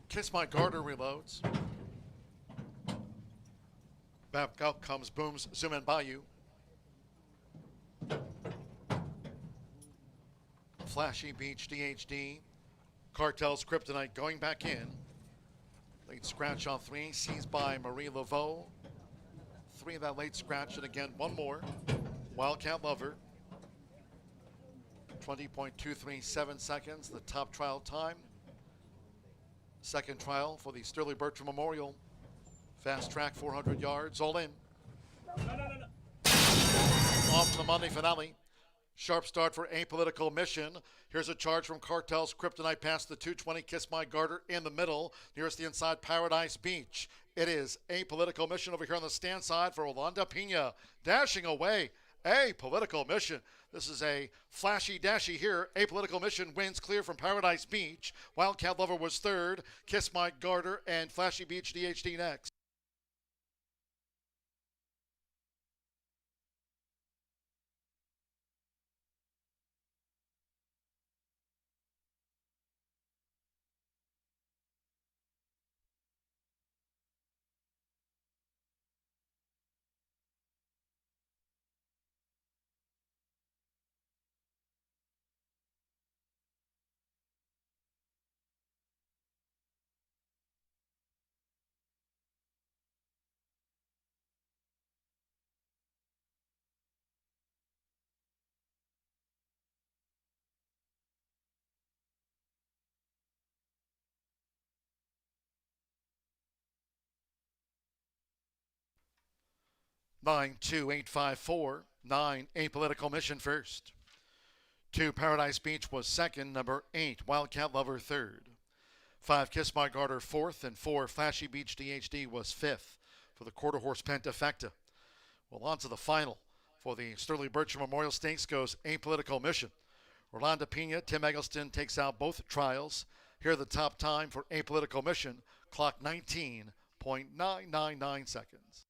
Kiss My Garter reloads. Back out comes Booms Zuman Bayou. Flashy Beach DHD. Cartel's Kryptonite going back in. Late scratch on 3, seized by Marie Laveau. 3 of that late scratch, and again, one more. Wildcat Lover, 20.237 seconds, the top trial time. Second trial for the Sterling Bertram Memorial. Fast track, 400 yards, all in. Off to the Monday finale. Sharp start for Apolitical Mission. Here's a charge from Cartel's Kryptonite past the 220. Kiss My Garter in the middle. Nearest the inside, Paradise Beach. It is Apolitical Mission over here on the stand side for Rolanda Pena. Dashing away. Apolitical Mission. This is a flashy dashy here. Apolitical Mission wins clear from Paradise Beach. Wildcat Lover was third. Kiss My Garter and Flashy Beach DHD next. Nine, 2, 8, 5, 4. 9, Apolitical Mission first. 2, Paradise Beach was second. Number 8, Wildcat Lover third. 5, Kiss My Garter fourth. And 4, Flashy Beach DHD was fifth for the quarter horse Pentafecta. Well, on to the final. For the Sterling Bertram Memorial Stakes goes Apolitical Mission. Rolanda Pena, Tim Eggleston takes out both trials. Here the top time for Apolitical Mission. Clock 19.999 seconds.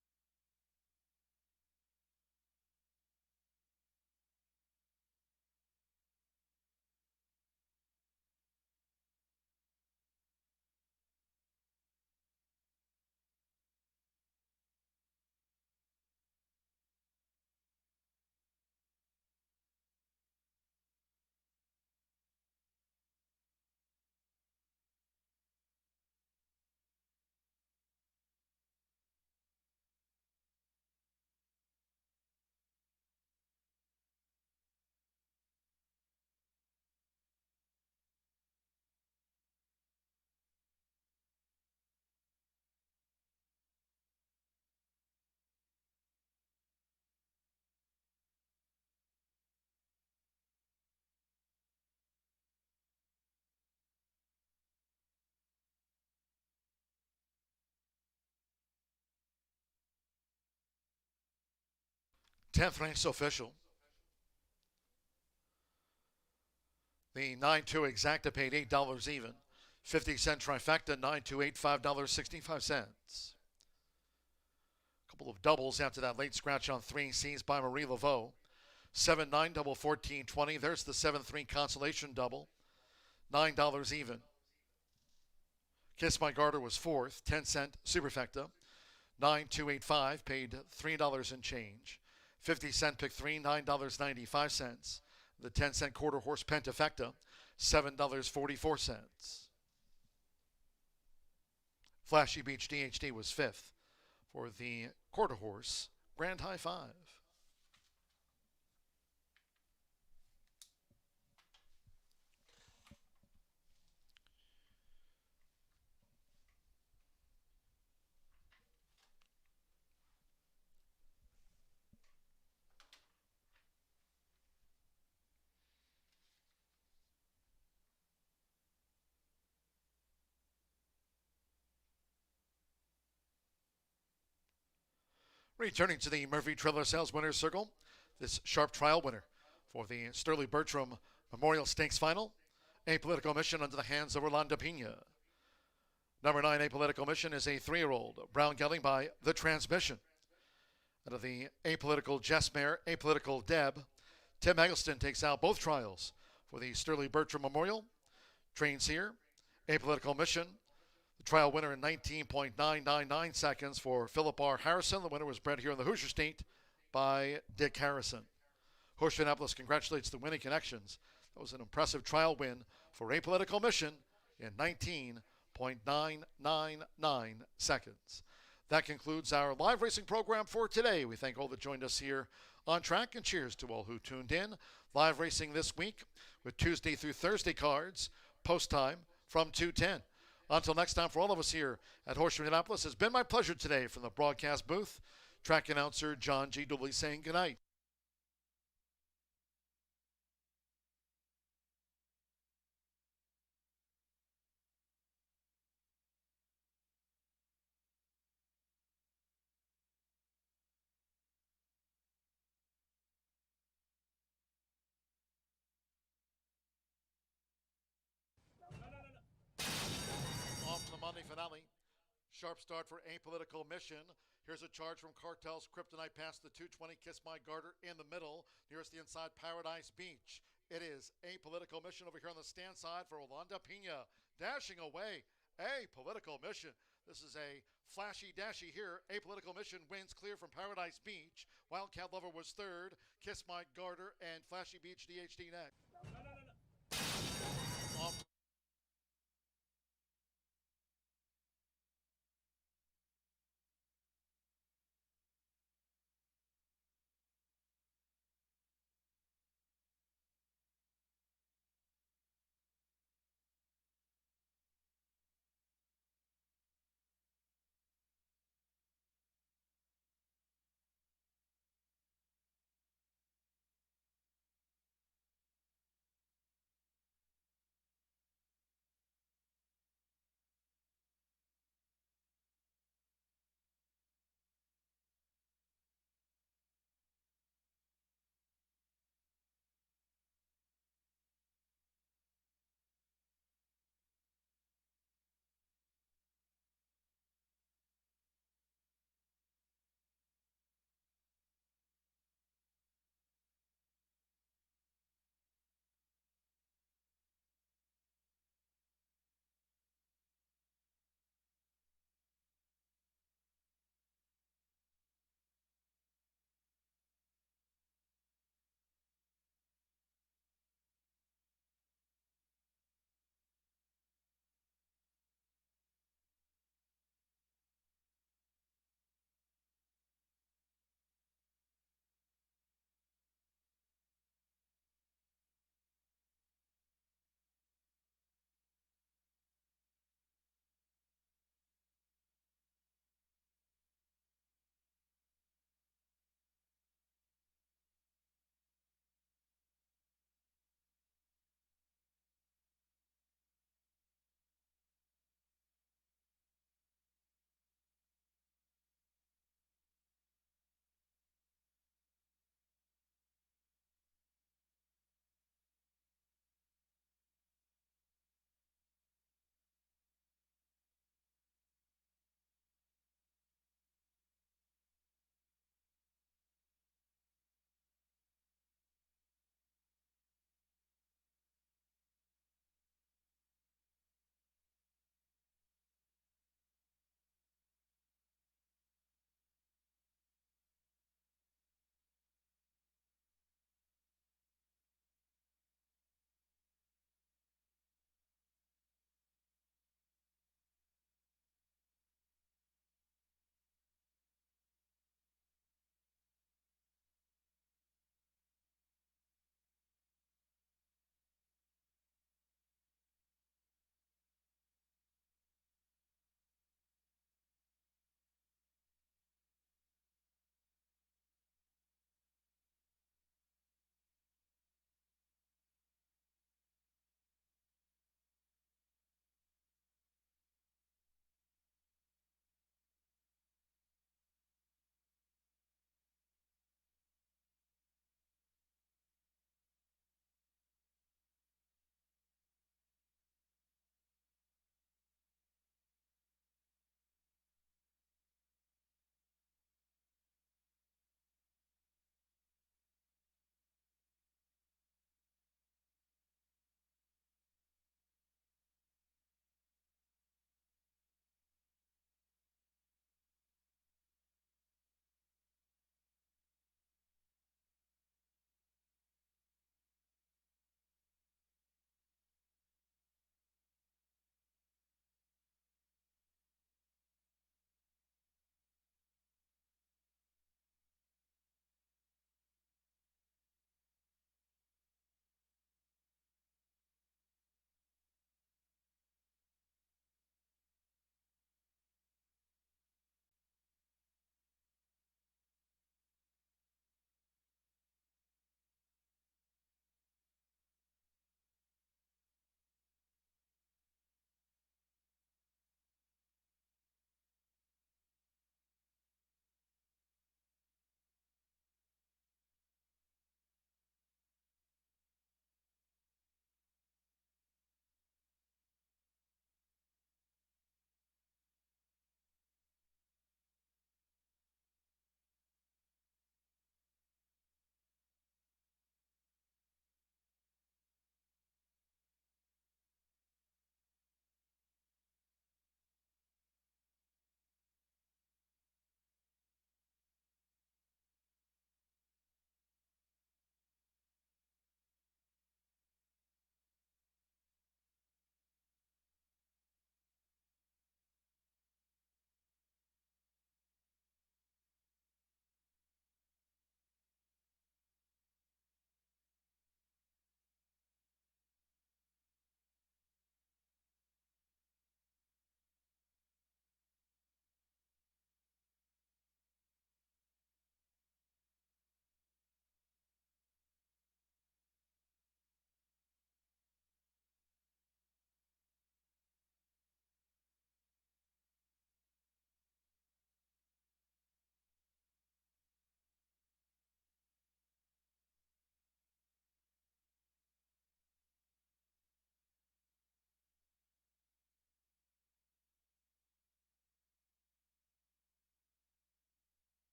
Tenth race official. The 9-2 exacta paid $8 even. 50-cent trifecta, 9-2, $5.65. Couple of doubles after that late scratch on 3 C's by Marie Laveau. 7-9 double 14-20. There's the 7-3 consolation double. $9 even. Kiss My Garter was fourth. 10-cent superfecta. 9-2, 8-5 paid $3 and change. 50-cent pick 3, $9.95. The 10-cent quarter horse Pentafecta, $7.44. Flashy Beach DHD was fifth for the quarter horse Grand High Five. Returning to the Murphy Trailer Sales Winners Circle, this sharp trial winner for the Sterling Bertram Memorial Stakes Final, Apolitical Mission under the hands of Rolanda Pena. Number 9, Apolitical Mission is a 3-year-old, brown gelding by The Transmission. Out of the Apolitical Jess Mare, Apolitical Deb, Tim Eggleston takes out both trials for the Sterling Bertram Memorial. Trains here, Apolitical Mission. The trial winner in 19.999 seconds for Philip R. Harrison. The winner was bred here in the Hoosier State by Dick Harrison. Horseshoe Indianapolis congratulates the winning connections. That was an impressive trial win for Apolitical Mission in 19.999 seconds. That concludes our live racing program for today. We thank all that joined us here on track, and cheers to all who tuned in. Live racing this week with Tuesday through Thursday cards, post time from 2:10. Until next time, for all of us here at Horseshoe Indianapolis, it's been my pleasure today from the broadcast booth. Track announcer John G. Dooley saying goodnight. Off to the Monday finale. Sharp start for Apolitical Mission. Here's a charge from Cartel's Kryptonite past the 220. Kiss My Garter in the middle. Nearest the inside, Paradise Beach. It is Apolitical Mission over here on the stand side for Rolanda Pena. Dashing away. Apolitical Mission. This is a flashy dashy here. Apolitical Mission wins clear from Paradise Beach. Wildcat Lover was third. Kiss My Garter and Flashy Beach DHD next. Off